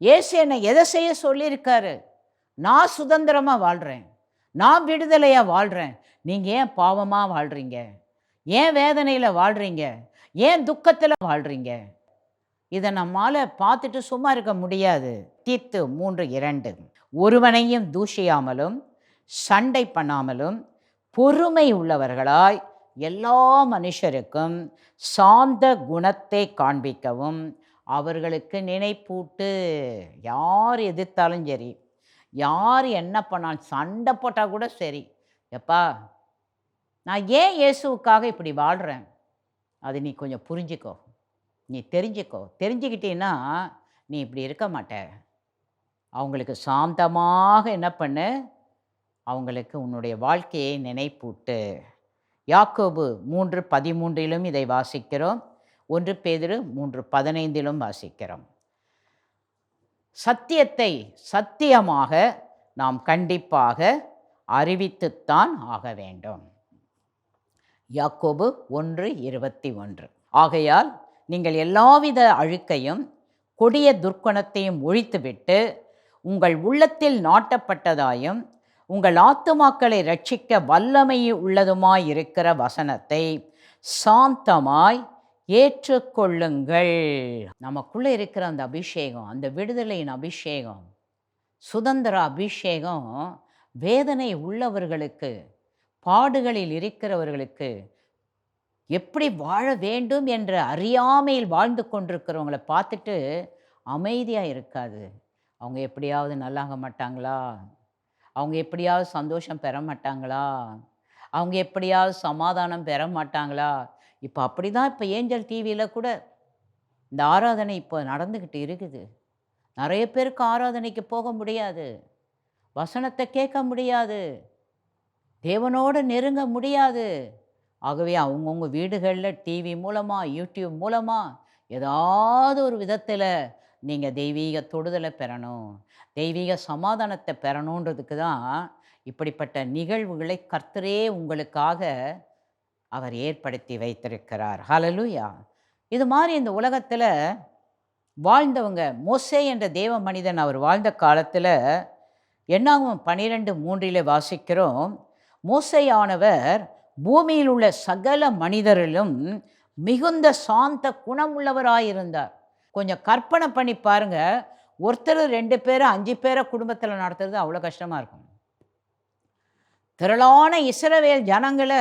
E: இயேசு என்னை எதை செய்ய சொல்லியிருக்காரு? நான் சுதந்திரமாக வாழ்கிறேன், நான் விடுதலையாக வாழ்கிறேன். நீங்கள் ஏன் பாவமாக வாழ்கிறீங்க? ஏன் வேதனையில் வாழ்கிறீங்க? ஏன் துக்கத்தில் வாழ்கிறீங்க? இதை நம்மால் பார்த்துட்டு சும்மா இருக்க முடியாது. தீத்து 3:2, ஒருவனையும் தூஷியாமலும் சண்டை பண்ணாமலும் பொறுமை உள்ளவர்களாய் எல்லா மனுஷருக்கும் சாந்த குணத்தை காண்பிக்கவும் அவர்களுக்கு நினைப்பூட்டு. யார் எதிர்த்தாலும் சரி, யார் என்ன பண்ணாலும், சண்டை போட்டால் கூட சரி, எப்பா நான் ஏன் இயேசுவுக்காக இப்படி வாழ்கிறேன், அது நீ கொஞ்சம் புரிஞ்சுக்கோ, நீ தெரிஞ்சுக்கோ. தெரிஞ்சுக்கிட்டீன்னா நீ இப்படி இருக்க மாட்ட. அவங்களுக்கு சாந்தமாக என்ன பண்ணு, அவங்களுக்கு உன்னுடைய வாழ்க்கையை நினைப்பூட்டு. யாக்கோபு 3:13 இதை வாசிக்கிறோம். 1 பேதுரு 3:15 வாசிக்கிறோம். சத்தியத்தை சத்தியமாக நாம் கண்டிப்பாக அறிவித்துத்தான் ஆக வேண்டும். யாக்கோபு 1:21. ஆகையால் நீங்கள் எல்லாவித அழுக்கையும் கொடிய துர்க்குணத்தையும் ஒழித்துவிட்டு உங்கள் உள்ளத்தில் நாட்டப்பட்டதாயும் உங்கள் ஆத்துமாக்களை ரட்சிக்க வல்லமை உள்ளதுமாயிருக்கிற வசனத்தை சாந்தமாய் ஏற்றுக்கொள்ளுங்கள். நமக்குள்ளே இருக்கிற அந்த அபிஷேகம், அந்த விடுதலையின் அபிஷேகம், சுதந்திர அபிஷேகம் வேதனை உள்ளவர்களுக்கு, பாடுகளில் இருக்கிறவர்களுக்கு, எப்படி வாழ வேண்டும் என்ற அறியாமையில் வாழ்ந்து கொண்டிருக்கிறவங்களை பார்த்துட்டு அமைதியாக இருக்காது. அவங்க எப்படியாவது நல்லாக மாட்டாங்களா, அவங்க எப்படியாவது சந்தோஷம் பெற மாட்டாங்களா, அவங்க எப்படியாவது சமாதானம் பெற மாட்டாங்களா. இப்போ அப்படி தான் இப்போ ஏஞ்சல் டிவியில் கூட இந்த ஆராதனை இப்போ நடந்துக்கிட்டு இருக்குது. நிறைய பேருக்கு ஆராதனைக்கு போக முடியாது, வசனத்தை கேட்க முடியாது, தேவனோடு நெருங்க முடியாது. ஆகவே அவங்கவுங்க வீடுகளில் டிவி மூலமாக, யூடியூப் மூலமாக ஏதாவது ஒரு விதத்தில் நீங்கள் தெய்வீக தொடுதலை பெறணும், தெய்வீக சமாதானத்தை பெறணுன்றதுக்கு தான் இப்படிப்பட்ட நிகழ்வுகளை கர்த்தரே உங்களுக்காக அவர் ஏற்படுத்தி வைத்திருக்கிறார். ஹல்லேலூயா. இது மாதிரி இந்த உலகத்தில் வாழ்ந்தவங்க, மோசே என்ற தேவ மனிதன் அவர் வாழ்ந்த காலத்தில் என்னாகும் 12:3 வாசிக்கிறோம், மோசேயானவர் பூமியில் உள்ள சகல மனிதரிலும் மிகுந்த சாந்த குணமுள்ளவராயிருந்தார். கொஞ்சம் கற்பனை பண்ணி பாருங்க, ஒருத்தர் 2 பேரை 5 பேரை குடும்பத்தில் நடத்துறது அவ்வளோ கஷ்டமாக இருக்கும். திரளான இஸ்ரவேல் ஜனங்களை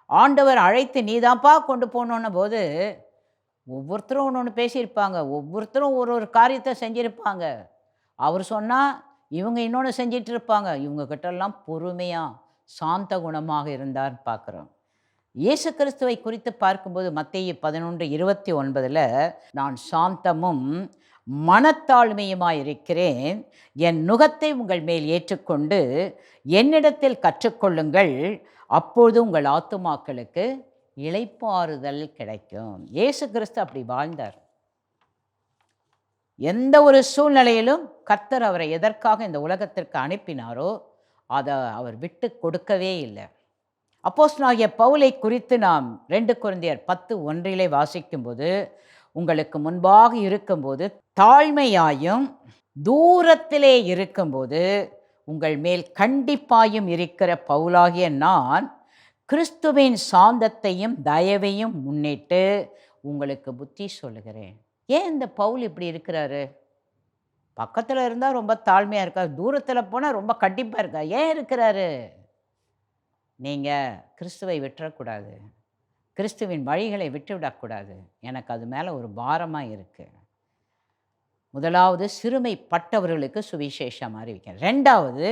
E: ஆண்டவர் அழைத்து நீதான்ப்பா கொண்டு போனோன்ன போது ஒவ்வொருத்தரும் ஒன்று ஒன்று பேசியிருப்பாங்க, ஒவ்வொருத்தரும் ஒரு ஒரு காரியத்தை செஞ்சுருப்பாங்க. அவர் சொன்னால் இவங்க இன்னொன்று செஞ்சிட்டு இருப்பாங்க. இவங்ககிட்டெல்லாம் பொறுமையாக சாந்த குணமாக இருந்தார்னு பார்க்குறோம். இயேசு கிறிஸ்துவை குறித்து பார்க்கும்போது மத்தேயு 11:29 நான் சாந்தமும் மனத்தாழ்மையுமாய் இருக்கிறேன், என் நுகத்தை உங்கள் மேல் ஏற்றுக்கொண்டு என்னிடத்தில் கற்றுக்கொள்ளுங்கள், அப்பொழுது உங்கள் ஆத்துமாக்களுக்கு இளைப்பாறுதல் கிடைக்கும். இயேசு கிறிஸ்து அப்படி வாழ்ந்தார். எந்த ஒரு சூழ்நிலையிலும் கர்த்தர் அவரை எதற்காக இந்த உலகத்திற்கு அனுப்பினாரோ அதை அவர் விட்டு கொடுக்கவே இல்லை. அப்போஸ்தலனாகிய பவுலை குறித்து நாம் 2 கொரிந்தியர் 10:1 வாசிக்கும்போது, உங்களுக்கு முன்பாக இருக்கும்போது தாழ்மையாயும் தூரத்திலே இருக்கும்போது உங்கள் மேல் கண்டிப்பாயும் இருக்கிற பவுலாகிய நான் கிறிஸ்துவின் சாந்தத்தையும் தயவையும் முன்னிட்டு உங்களுக்கு புத்தி சொல்லுகிறேன். ஏன் இந்த பவுல் இப்படி இருக்கிறாரு? பக்கத்தில் இருந்தால் ரொம்ப தாழ்மையாக இருக்கார், தூரத்தில் போனால் ரொம்ப கண்டிப்பாக இருக்கார். ஏன் இருக்கிறாரு? நீங்கள் கிறிஸ்துவை விட்டுறக்கூடாது, கிறிஸ்துவின் வழிகளை விட்டுவிடக்கூடாது. எனக்கு அது மேலே ஒரு பாரமாக இருக்குது. முதலாவது, சிறுமைப்பட்டவர்களுக்கு சுவிசேஷம் அறிவிக்கிறேன். 2வது,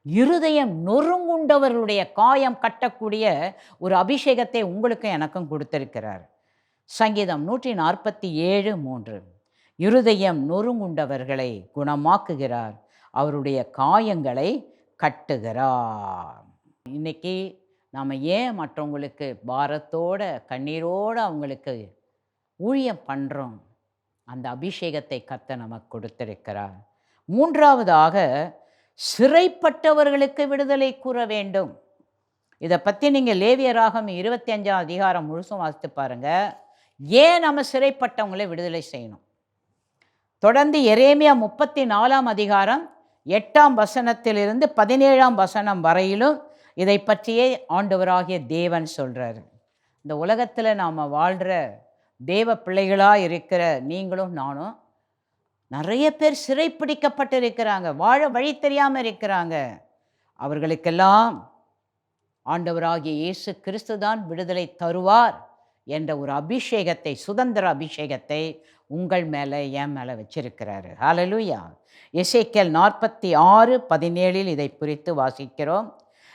E: இருதயம் நொறுங்குண்டவர்களுடைய காயம் கட்டக்கூடிய ஒரு அபிஷேகத்தை உங்களுக்கும் எனக்கும் கொடுத்திருக்கிறார். சங்கீதம் 147:3 இருதயம் நொறுங்குண்டவர்களை குணமாக்குகிறார், அவருடைய காயங்களை கட்டுகிறார். இன்னைக்கு நாம் ஏன் மற்றவங்களுக்கு பாரத்தோட கண்ணீரோடு அவங்களுக்கு ஊழியம் பண்ணுறோம்? அந்த அபிஷேகத்தை கர்த்தர் நமக்கு கொடுத்திருக்கிறார். 3வதாக, சிறைப்பட்டவர்களுக்கு விடுதலை கூற வேண்டும். இதை பற்றி நீங்கள் லேவியராகமம் 25ஆம் அதிகாரம் முழுசும் வாசித்து பாருங்கள். ஏன் நம்ம சிறைப்பட்டவங்களை விடுதலை செய்யணும்? தொடர்ந்து எரேமியா 34ஆம் அதிகாரம் 8ஆம் வசனத்திலிருந்து 17ஆம் வசனம் வரையிலும் இதை பற்றியே ஆண்டவராகிய தேவன் சொல்கிறார். இந்த உலகத்தில் நாம் வாழ்கிற தேவ பிள்ளைகளாக இருக்கிற நீங்களும் நானும் நிறைய பேர் சிறைப்பிடிக்கப்பட்டு இருக்கிறாங்க, வாழ வழி தெரியாமல் இருக்கிறாங்க. அவர்களுக்கெல்லாம் ஆண்டவராகிய இயேசு கிறிஸ்து தான் விடுதலை தருவார் என்ற ஒரு அபிஷேகத்தை, சுதந்திர அபிஷேகத்தை உங்கள் மேலே என் மேலே வச்சிருக்கிறாரு. ஹல்லேலூயா. எசேக்கியேல் 46:17 இதை குறித்து வாசிக்கிறோம்.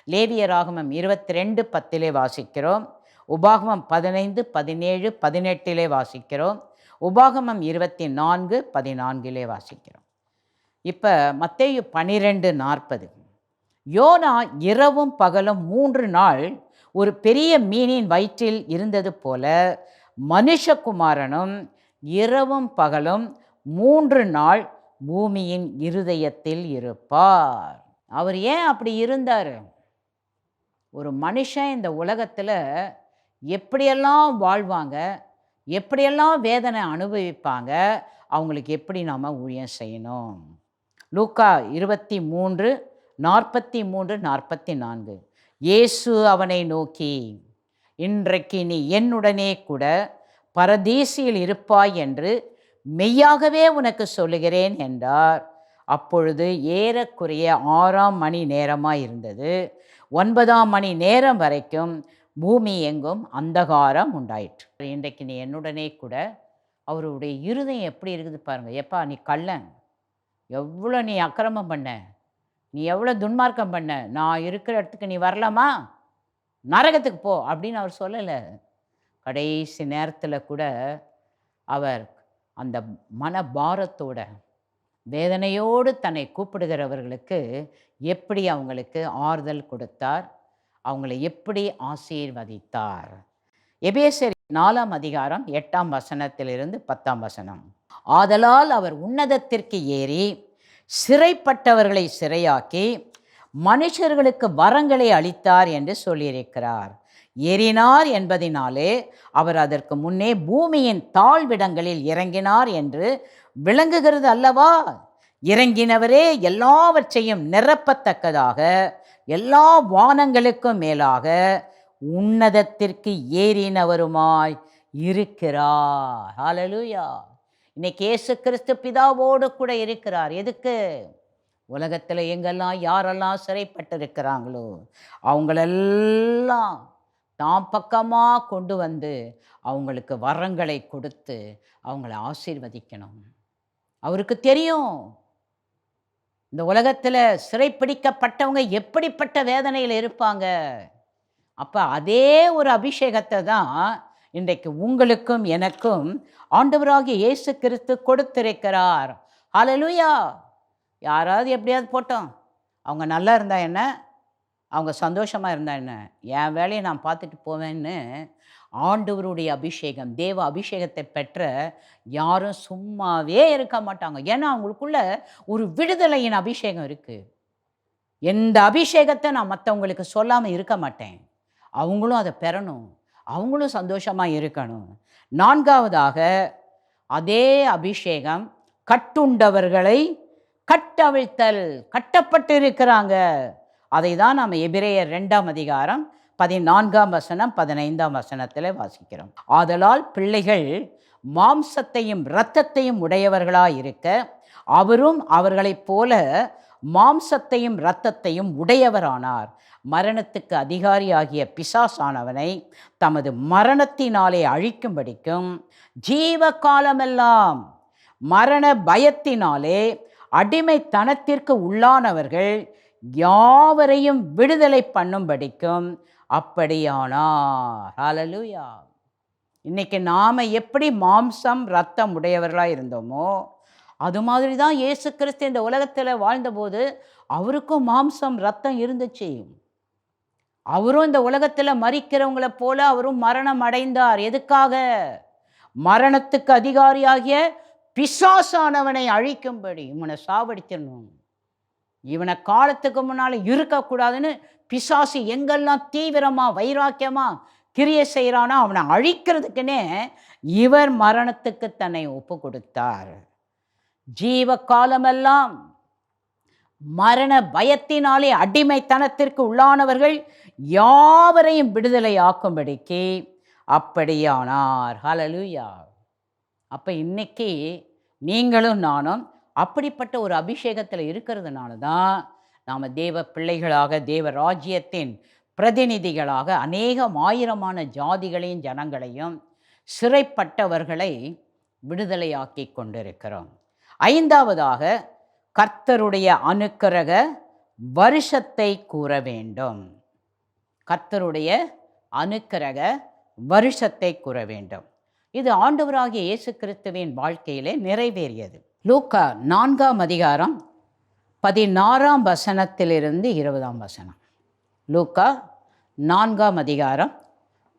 E: லேவியராகமம் 22:10 வாசிக்கிறோம். உபாகமம் 15:17-18 வாசிக்கிறோம். உபாகமம் 24:14 வாசிக்கிறோம். இப்போ மத்தேயு 12:40 யோனா இரவும் பகலும் 3 நாள் ஒரு பெரிய மீனின் வயிற்றில் இருந்தது போல மனுஷகுமாரனும் இரவும் பகலும் 3 நாள் பூமியின் இருதயத்தில் இருப்பார். அவர் ஏன் அப்படி இருந்தார்? ஒரு மனுஷன் இந்த உலகத்தில் எப்படியெல்லாம் வாழ்வாங்க, எப்படியெல்லாம் வேதனை அனுபவிப்பாங்க, அவங்களுக்கு எப்படி நாம் ஊழியம் செய்யணும். லூக்கா 23:43-44. இயேசு அவனை நோக்கி, இன்றைக்கு நீ என்னுடனே கூட பரதீசியில் இருப்பாய் என்று மெய்யாகவே உனக்கு சொல்லுகிறேன் என்றார். அப்பொழுது ஏறக்குறைய 6ஆம் மணி நேரமாக இருந்தது. 9ஆம் மணி நேரம் வரைக்கும் பூமி எங்கும் அந்தகாரம் உண்டாயிற்று. இன்றைக்கு நீ என்னுடனே கூட, அவருடைய இருதயம் எப்படி இருக்குது பாருங்கள். எப்பா நீ கள்ளன், எவ்வளோ நீ அக்கிரமம் பண்ண, நீ எவ்வளோ துன்மார்க்கம் பண்ண, நான் இருக்கிற இடத்துக்கு நீ வரலாமா, நரகத்துக்கு போ அப்படின்னு அவர் சொல்லலை. கடைசி நேரத்தில் கூட அவர் அந்த மனபாரத்தோட வேதனையோடு தன்னை கூப்பிடுகிறவர்களுக்கு எப்படி அவங்களுக்கு ஆறுதல் கொடுத்தார், அவங்களை எப்படி ஆசீர்வதித்தார். எபேசியர் 4ஆம் அதிகாரம் 8ஆம் வசனத்திலிருந்து 10ஆம் வசனம். ஆதலால் அவர் உன்னதத்திற்கு ஏறி சிறைப்பட்டவர்களை சிறையாக்கி மனுஷர்களுக்கு வரங்களை அளித்தார் என்று சொல்லியிருக்கிறார். ஏறினார் என்பதினாலே அவர் அதற்கு முன்னே பூமியின் தாழ்விடங்களில் இறங்கினார் என்று விளங்குகிறது அல்லவா. இறங்கினவரே எல்லாவற்றையும் நிரப்பத்தக்கதாக எல்லா வானங்களுக்கும் மேலாக உன்னதத்திற்கு ஏறினவருமாய் இருக்கிறார். ஹல்லேலூயா. இன்னைக்கு இயேசு கிறிஸ்து பிதாவோடு கூட இருக்கிறார். எதுக்கு? உலகத்தில் எங்கெல்லாம் யாரெல்லாம் சிறைப்பட்டிருக்கிறாங்களோ அவங்களெல்லாம் தாம் பக்கமாக கொண்டு வந்து அவங்களுக்கு வரங்களை கொடுத்து அவங்கள ஆசீர்வதிக்கணும். அவருக்கு தெரியும் இந்த உலகத்தில் சிறைப்பிடிக்கப்பட்டவங்க எப்படிப்பட்ட வேதனையில் இருப்பாங்க. அப்போ அதே ஒரு அபிஷேகத்தை தான் இன்றைக்கு உங்களுக்கும் எனக்கும் ஆண்டவராகிய இயேசு கிறிஸ்து கொடுத்திருக்கிறார். ஹல்லேலூயா. யாராவது எப்படியாவது போட்டோம், அவங்க நல்லா இருந்தா என்ன, அவங்க சந்தோஷமாக இருந்தா என்ன, என் வேலையை நான் பார்த்துட்டு போவேன்னு ஆண்டவருடைய அபிஷேகம், தேவ அபிஷேகத்தை பெற்ற யாரும் சும்மாவே இருக்க மாட்டாங்க. ஏன்னா அவங்களுக்குள்ள ஒரு விடுதலையின் அபிஷேகம் இருக்குது. எந்த அபிஷேகத்தை நான் மற்றவங்களுக்கு சொல்லாமல் இருக்க மாட்டேன். அவங்களும் அதை பெறணும், அவங்களும் சந்தோஷமாக இருக்கணும். 4ஆவதாக அதே அபிஷேகம் கட்டுண்டவர்களை கட்டவிழ்த்தல். கட்டப்பட்டு இருக்கிறாங்க. அதை தான் நாம் எபிரேயர் 2ஆம் அதிகாரம் 14ஆம் வசனம் 15ஆம் வசனத்தில் வாசிக்கிறோம். ஆதலால் பிள்ளைகள் மாம்சத்தையும் இரத்தத்தையும் உடையவர்களாய் இருக்க அவரும் அவர்களைப் போல மாம்சத்தையும் இரத்தத்தையும் உடையவரானார். மரணத்துக்கு அதிகாரியாகிய பிசாசானவனை தமது மரணத்தினாலே அழிக்கும்படிக்கும் ஜீவ காலமெல்லாம் மரண பயத்தினாலே அடிமைத்தனத்திற்கு உள்ளானவர்கள் யாவரையும் விடுதலை பண்ணும்படிக்கும் அப்படியானார். ஹல்லேலூயா. இன்னைக்கு நாம் எப்படி மாம்சம் இரத்தம் உடையவர்களாக இருந்தோமோ அது மாதிரி தான் இயேசு கிறிஸ்து இந்த உலகத்தில் வாழ்ந்தபோது அவருக்கும் மாம்சம் இரத்தம் இருந்துச்சு. அவரும் இந்த உலகத்தில் மரிக்கிறவங்களை போல அவரும் மரணம் அடைந்தார். எதுக்காக? மரணத்துக்கு அதிகாரியாகிய பிசாசானவனை அழிக்கும்படி. இவனை சாவடிக்கணும், இவனை காலத்துக்கு முன்னால் இருக்கக்கூடாதுன்னு பிசாசு எங்கெல்லாம் தீவிரமாக வைராக்கியமாக கிரியை செய்கிறானோ அவனை அழிக்கிறதுக்குன்னே இவர் மரணத்துக்கு தன்னை ஒப்பு கொடுத்தார். ஜீவ காலமெல்லாம் மரண பயத்தினாலே அடிமைத்தனத்திற்கு உள்ளானவர்கள் யாவரையும் விடுதலை ஆக்கும்படிக்கு அப்படியானார். ஹல்லேலூயா. அப்போ இன்னைக்கு நீங்களும் நானும் அப்படிப்பட்ட ஒரு அபிஷேகத்தில் இருக்கிறதுனால தான் நாம் தேவ பிள்ளைகளாக, தேவ ராஜ்யத்தின் பிரதிநிதிகளாக அநேகம் ஆயிரமான ஜாதிகளையும் ஜனங்களையும் சிறைப்பட்டவர்களை விடுதலையாக்கி கொண்டிருக்கிறோம். 5ஆவதாக கர்த்தருடைய அனுக்கிரக வருஷத்தை கூற வேண்டும். கர்த்தருடைய அனுக்கிரக வருஷத்தை கூற வேண்டும். இது ஆண்டவராகிய இயேசு கிறிஸ்துவின் வாழ்க்கையிலே நிறைவேறியது. லூக்கா 4ஆம் அதிகாரம் 16ஆம் வசனத்திலிருந்து 20ஆம் வசனம். லூக்கா 4ஆம் அதிகாரம்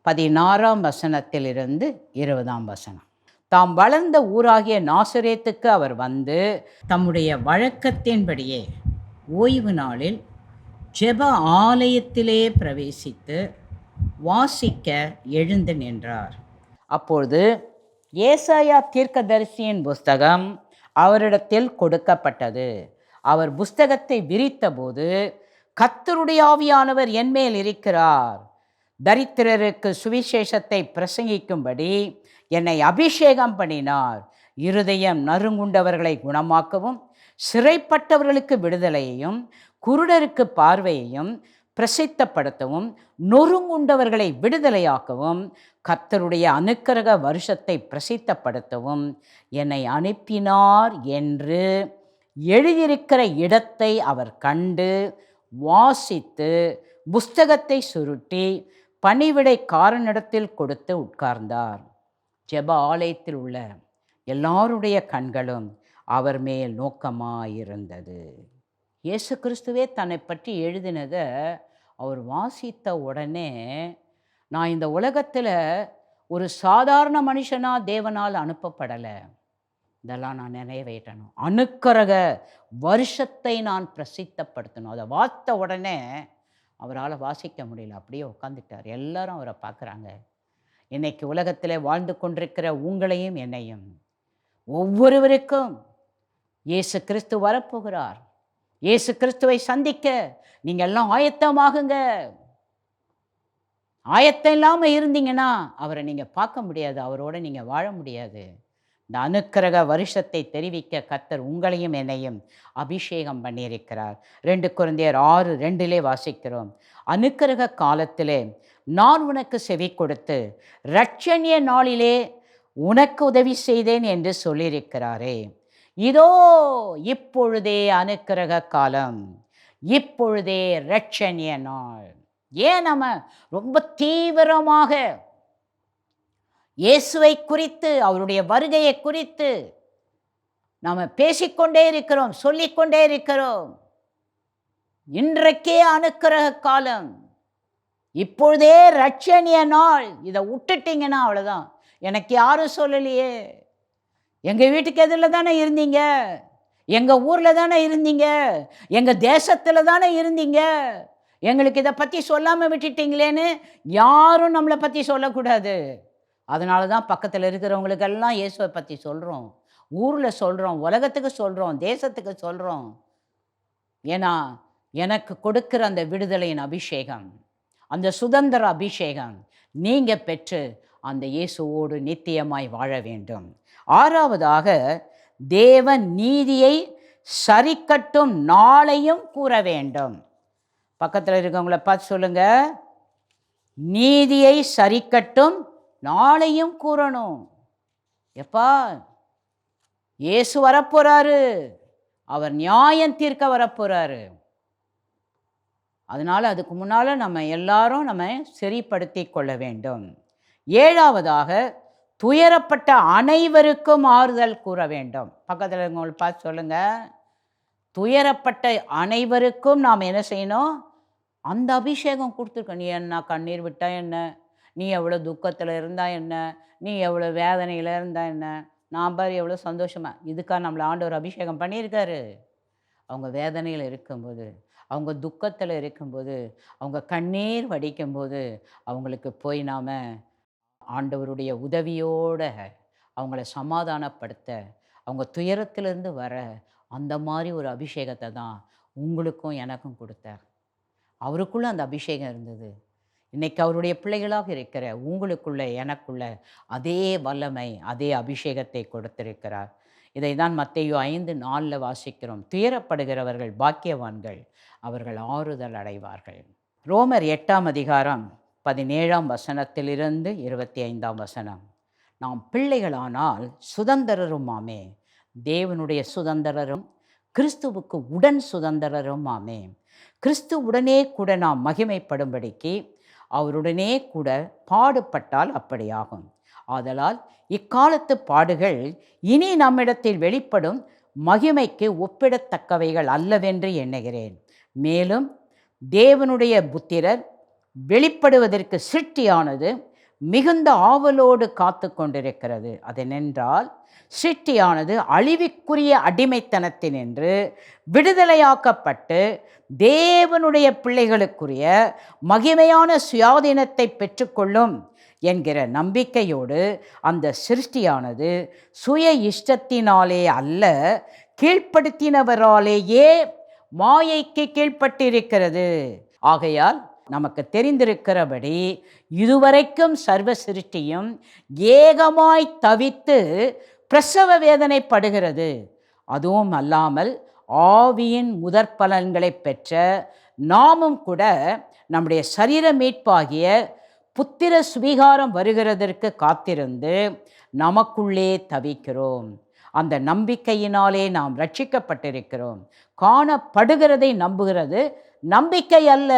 E: 16ஆம் வசனத்திலிருந்து 20ஆம் வசனம். தாம் வளர்ந்த ஊராகிய நாசரேத்துக்கு அவர் வந்து தம்முடைய வழக்கத்தின்படியே ஓய்வு நாளில் ஜெப ஆலயத்திலே பிரவேசித்து வாசிக்க எழுந்து நின்றார். அப்பொழுது ஏசாயா தீர்க்கதரிசியின் புஸ்தகம் அவரிடத்தில் கொடுக்கப்பட்டது. அவர் புஸ்தகத்தை விரித்தபோது, கர்த்தருடைய ஆவியானவர் என்மேல் இருக்கிறார், தரித்திரருக்கு சுவிசேஷத்தை பிரசங்கிக்கும்படி என்னை அபிஷேகம் பண்ணினார், இருதயம் நறுங்குண்டவர்களை குணமாக்கவும், சிறைப்பட்டவர்களுக்கு விடுதலையையும், குருடருக்கு பார்வையையும் பிரசித்தப்படுத்தவும், நொறுங்குண்டவர்களை விடுதலையாக்கவும், கர்த்தருடைய அனுக்கிரக வருஷத்தை பிரசித்தப்படுத்தவும் என்னை அனுப்பினார் என்று எழுதியிருக்கிற இடத்தை அவர் கண்டு வாசித்து புஸ்தகத்தை சுருட்டி பணிவிடைக்காரனிடத்தில் கொடுத்து உட்கார்ந்தார். ஜெப ஆலயத்தில் உள்ள எல்லாருடைய கண்களும் அவர் மேல் நோக்கமாயிருந்தது. இயேசு கிறிஸ்துவே தன்னை பற்றி எழுதினதை அவர் வாசித்த உடனே, நான் இந்த உலகத்தில் ஒரு சாதாரண மனுஷனாக தேவனால் அனுப்பப்படலை, இதெல்லாம் நான் நிறைவேற்றணும், அனுக்கிரக வருஷத்தை நான் பிரசித்தப்படுத்தணும். அதை வார்த்த உடனே அவரால் வாசிக்க முடியல, அப்படியே உட்காந்துட்டார். எல்லாரும் அவரை பார்க்குறாங்க. இன்னைக்கு உலகத்தில் வாழ்ந்து கொண்டிருக்கிற உங்களையும் என்னையும், ஒவ்வொருவருக்கும் இயேசு கிறிஸ்து வரப்போகிறார். இயேசு கிறிஸ்துவை சந்திக்க நீங்கள் எல்லாம் ஆயத்தமாகுங்க. ஆயத்தம் இல்லாமல் இருந்தீங்கன்னா அவரை நீங்கள் பார்க்க முடியாது, அவரோட நீங்கள் வாழ முடியாது. இந்த அனுக்கிரக வருஷத்தை தெரிவிக்க கர்த்தர் உங்களையும் என்னையும் அபிஷேகம் பண்ணியிருக்கிறார். 2 கொரிந்தியர் 6:2 வாசிக்கிறோம். அனுக்கிரக காலத்திலே நான் உனக்கு செவி கொடுத்து இரட்சணிய நாளிலே உனக்கு உதவி செய்தேன் என்று சொல்லியிருக்கிறாரே. இதோ இப்பொழுதே அனுக்கிரக காலம், இப்பொழுதே இரட்சணிய நாள். ஏன் நம்ம ரொம்ப தீவிரமாக இயேசுவை குறித்து, அவருடைய வருகையை குறித்து நாம் பேசிக்கொண்டே இருக்கிறோம், சொல்லிக்கொண்டே இருக்கிறோம். இன்றைக்கே அனுக்கிரக காலம், இப்பொழுதே இரட்சணிய நாள். இதை விட்டுட்டீங்கன்னா அவ்வளோதான். எனக்கு யாரும் சொல்லலையே, எங்கள் வீட்டுக்கு எதிரில் தானே இருந்தீங்க, எங்கள் ஊரில் தானே இருந்தீங்க, எங்கள் தேசத்தில் தானே இருந்தீங்க, எங்களுக்கு இதை பற்றி சொல்லாமல் விட்டுட்டீங்களேன்னு யாரும் நம்மளை பற்றி சொல்லக்கூடாது. அதனால தான் பக்கத்தில் இருக்கிறவங்களுக்கெல்லாம் இயேசுவை பற்றி சொல்கிறோம், ஊரில் சொல்கிறோம், உலகத்துக்கு சொல்கிறோம், தேசத்துக்கு சொல்கிறோம். ஏன்னா எனக்கு கொடுக்குற அந்த விடுதலையின் அபிஷேகம், அந்த சுதந்திர அபிஷேகம் நீங்கள் பெற்று அந்த இயேசுவோடு நித்தியமாய் வாழ வேண்டும். 6வதாக, தேவன் நீதியை சரிக்கட்டும் நாளையும் கூற வேண்டும். பக்கத்தில் இருக்கவங்கள பார்த்து சொல்லுங்க, நீதியை சரிக்கட்டும் நாளையும் கூறணும். எப்பா, இயேசு வரப்போறாரு, அவர் நியாயம் தீர்க்க வரப்போறாரு. அதனால அதுக்கு முன்னால் நம்ம எல்லாரும் நம்ம சரிப்படுத்தி கொள்ள வேண்டும். 7வதாக, துயரப்பட்ட அனைவருக்கும் ஆறுதல் கூற வேண்டும். பக்கத்தில் இருக்கவங்களை பார்த்து சொல்லுங்க, துயரப்பட்ட அனைவருக்கும் நாம் என்ன செய்யணும்? அந்த அபிஷேகம் கொடுத்துருக்க. நீ என்ன கண்ணீர் விட்டா என்ன, நீ எவ்வளோ துக்கத்தில் இருந்தால் என்ன, நீ எவ்வளோ வேதனையில் இருந்தால் என்ன, நான் பாரு எவ்வளோ சந்தோஷமாக. இதுக்காக நம்மளை ஆண்டவர் அபிஷேகம் பண்ணியிருக்காரு. அவங்க வேதனையில் இருக்கும்போது, அவங்க துக்கத்தில் இருக்கும்போது, அவங்க கண்ணீர் வடிக்கும்போது, அவங்களுக்கு போய் நாம் ஆண்டவருடைய உதவியோடு அவங்கள சமாதானப்படுத்த, அவங்க துயரத்திலிருந்து வர அந்த மாதிரி ஒரு அபிஷேகத்தை தான் உங்களுக்கும் எனக்கும் கொடுத்தார். அவருக்குள்ளே அந்த அபிஷேகம் இருந்தது. இன்றைக்கி அவருடைய பிள்ளைகளாக இருக்கிற உங்களுக்குள்ள எனக்குள்ள அதே வல்லமை, அதே அபிஷேகத்தை கொடுத்திருக்கிறார். இதை தான் மத்தேயு 5:4 வாசிக்கிறோம். துயரப்படுகிறவர்கள் பாக்கியவான்கள், அவர்கள் ஆறுதல் அடைவார்கள். ரோமர் 8:17 25 நாம் பிள்ளைகளானால் சுதந்திரருமாமே, தேவனுடைய சுதந்திரரும் கிறிஸ்துவுக்கு உடன் சுதந்திரருமாமே. கிறிஸ்து உடனே கூட நாம் மகிமைப்படும்படிக்கு அவருடனே கூட பாடுபட்டால் அப்படியாகும். ஆதலால் இக்காலத்து பாடுகள் இனி நம்மிடத்தில் வெளிப்படும் மகிமைக்கு ஒப்பிடத்தக்கவைகள் அல்லவென்று எண்ணுகிறேன். மேலும் தேவனுடைய புத்திரர் வெளிப்படுவதற்கு சிருஷ்டியானது மிகுந்த ஆவலோடு காத்து கொண்டிருக்கிறது. அதனென்றால் சிருஷ்டியானது அழிவுக்குரிய அடிமைத்தனத்தினின்று விடுதலையாக்கப்பட்டு தேவனுடைய பிள்ளைகளுக்குரிய மகிமையான சுயாதீனத்தை பெற்றுக்கொள்ளும் என்கிற நம்பிக்கையோடு அந்த சிருஷ்டியானது சுய இஷ்டத்தினாலே அல்ல, கீழ்ப்படுத்தினவராலேயே மாயைக்கு கீழ்ப்பட்டிருக்கிறது. ஆகையால் நமக்கு தெரிந்திருக்கிறபடி இதுவரைக்கும் சர்வ சிருஷ்டியும் ஏகமாய் தவித்து பிரசவ வேதனைப்படுகிறது. அதுவும் அல்லாமல் ஆவியின் முதற் பலன்களை பெற்ற நாமும் கூட நம்முடைய சரீர மீட்பாகிய புத்திர சுவீகாரம் வருகிறதற்கு காத்திருந்து நமக்குள்ளே தவிக்கிறோம். அந்த நம்பிக்கையினாலே நாம் ரட்சிக்கப்பட்டிருக்கிறோம். காணப்படுகிறதை நம்புகிறது நம்பிக்கை அல்ல.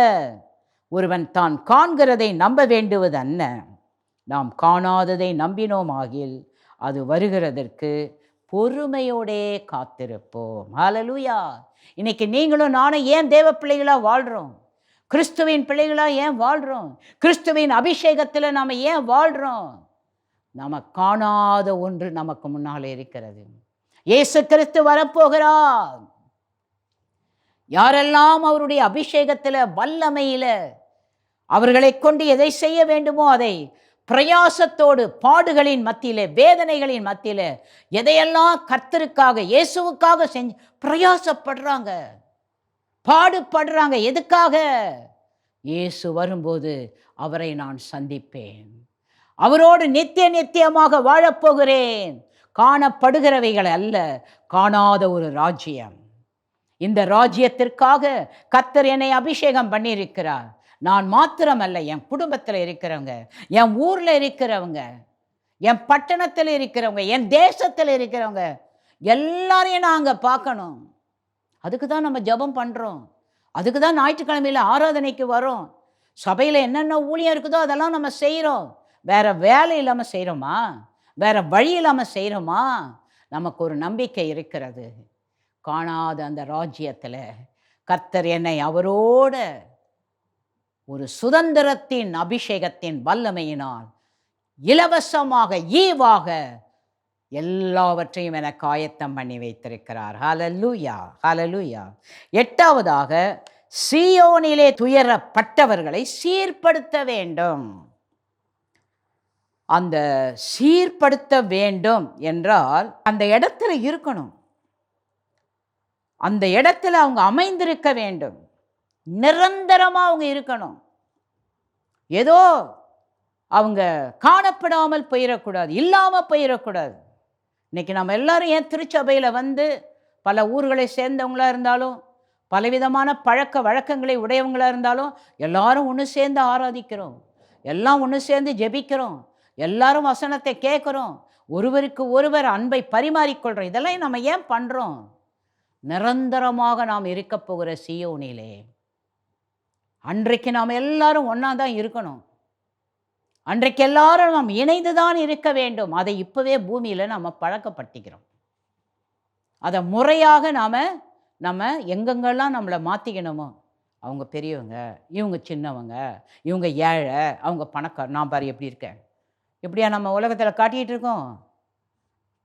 E: ஒருவன் தான் காண்கிறதை நம்ப வேண்டுவது அல்ல. நாம் காணாததை நம்பினோமாகில் அது வருகிறதற்கு பொறுமையோடே காத்திருப்போம். ஹல்லேலூயா. இன்னைக்கு நீங்களும் நானும் ஏன் தேவ பிள்ளைகளா வாழ்கிறோம்? கிறிஸ்துவின் பிள்ளைகளா ஏன் வாழ்கிறோம்? கிறிஸ்துவின் அபிஷேகத்தில் நாம் ஏன் வாழ்கிறோம்? நம்ம காணாத ஒன்று நமக்கு முன்னாலே இருக்கிறது. இயேசு கிறிஸ்து வரப்போகிறார். யாரெல்லாம் அவருடைய அபிஷேகத்தில் வல்லமையில் அவர்களை கொண்டு எதை செய்ய வேண்டுமோ அதை பிரயாசத்தோடு பாடுகளின் மத்தியில் வேதனைகளின் மத்தியில் எதையெல்லாம் கர்த்தருக்காக இயேசுவுக்காக செஞ்சு பிரயாசப்படுறாங்க, பாடுபடுறாங்க. எதுக்காக? இயேசு வரும்போது அவரை நான் சந்திப்பேன், அவரோடு நித்திய நித்தியமாக வாழப்போகிறேன். காணப்படுகிறவைகள் அல்ல, காணாத ஒரு ராஜ்யம். இந்த ராஜ்யத்திற்காக கர்த்தர் என்னை அபிஷேகம் பண்ணியிருக்கிறார். நான் மாத்திரமல்ல, என் குடும்பத்தில் இருக்கிறவங்க, என் ஊரில் இருக்கிறவங்க, என் பட்டணத்தில் இருக்கிறவங்க, என் தேசத்தில் இருக்கிறவங்க எல்லாரையும் நான் அங்கே பார்க்கணும். அதுக்கு தான் நம்ம ஜெபம் பண்ணுறோம். அதுக்கு தான் ஞாயிற்றுக்கிழமையில் ஆராதனைக்கு வரோம். சபையில் என்னென்ன ஊழியம் இருக்குதோ அதெல்லாம் நம்ம செய்கிறோம். வேறு வேலை இல்லாமல் செய்கிறோமா? வேறு வழி இல்லாமல் செய்கிறோமா? நமக்கு ஒரு நம்பிக்கை இருக்கிறது. காணாத அந்த ராஜ்யத்தில் கர்த்தர் என்னை அவரோட ஒரு சுதந்திரத்தின் அபிஷேகத்தின் வல்லமையினால் இலவசமாக ஈவாக எல்லாவற்றையும் எனக்கு ஆயத்தம் பண்ணி வைத்திருக்கிறார். ஹல்லேலூயா, ஹல்லேலூயா. 8வதாக சீயோனிலே துயரப்பட்டவர்களை சீர்படுத்த வேண்டும். அந்த சீர்படுத்த வேண்டும் என்றால் அந்த இடத்துல இருக்கணும், அந்த இடத்துல அவங்க அமைந்திருக்க வேண்டும், நிரந்தரமாக அவங்க இருக்கணும். ஏதோ அவங்க காணப்படாமல் போயிடக்கூடாது, இல்லாமல் போயிடக்கூடாது. இன்றைக்கி நம்ம எல்லாரும் ஏன் திருச்சபையில் வந்து பல ஊர்களை சேர்ந்தவங்களாக இருந்தாலும் பலவிதமான பழக்க வழக்கங்களை உடையவங்களாக இருந்தாலும் எல்லாரும் ஒன்று சேர்ந்து ஆராதிக்கிறோம், எல்லாம் ஒன்று சேர்ந்து ஜெபிக்கிறோம், எல்லாரும் வசனத்தை கேட்குறோம், ஒருவருக்கு ஒருவர் அன்பை பரிமாறிக்கொள்கிறோம். இதெல்லாம் நம்ம ஏன் பண்ணுறோம்? நிரந்தரமாக நாம் இருக்க போகிற சீயோனிலே அன்றைக்கு நாம் எல்லாரும் ஒன்றா தான் இருக்கணும். அன்றைக்கு எல்லாரும் நாம் இணைந்து தான் இருக்க வேண்டும். அதை இப்போவே பூமியில் நம்ம பழக்கப்படுத்திக்கிறோம். அதை முறையாக நம்ம எங்கெங்கெல்லாம் நம்மளை மாற்றிக்கணுமோ, அவங்க பெரியவங்க, இவங்க சின்னவங்க, இவங்க ஏழை, அவங்க பணக்கார, நான் பாரு எப்படி இருக்கேன், எப்படியா நம்ம உலகத்தில் காட்டிகிட்டு இருக்கோம்?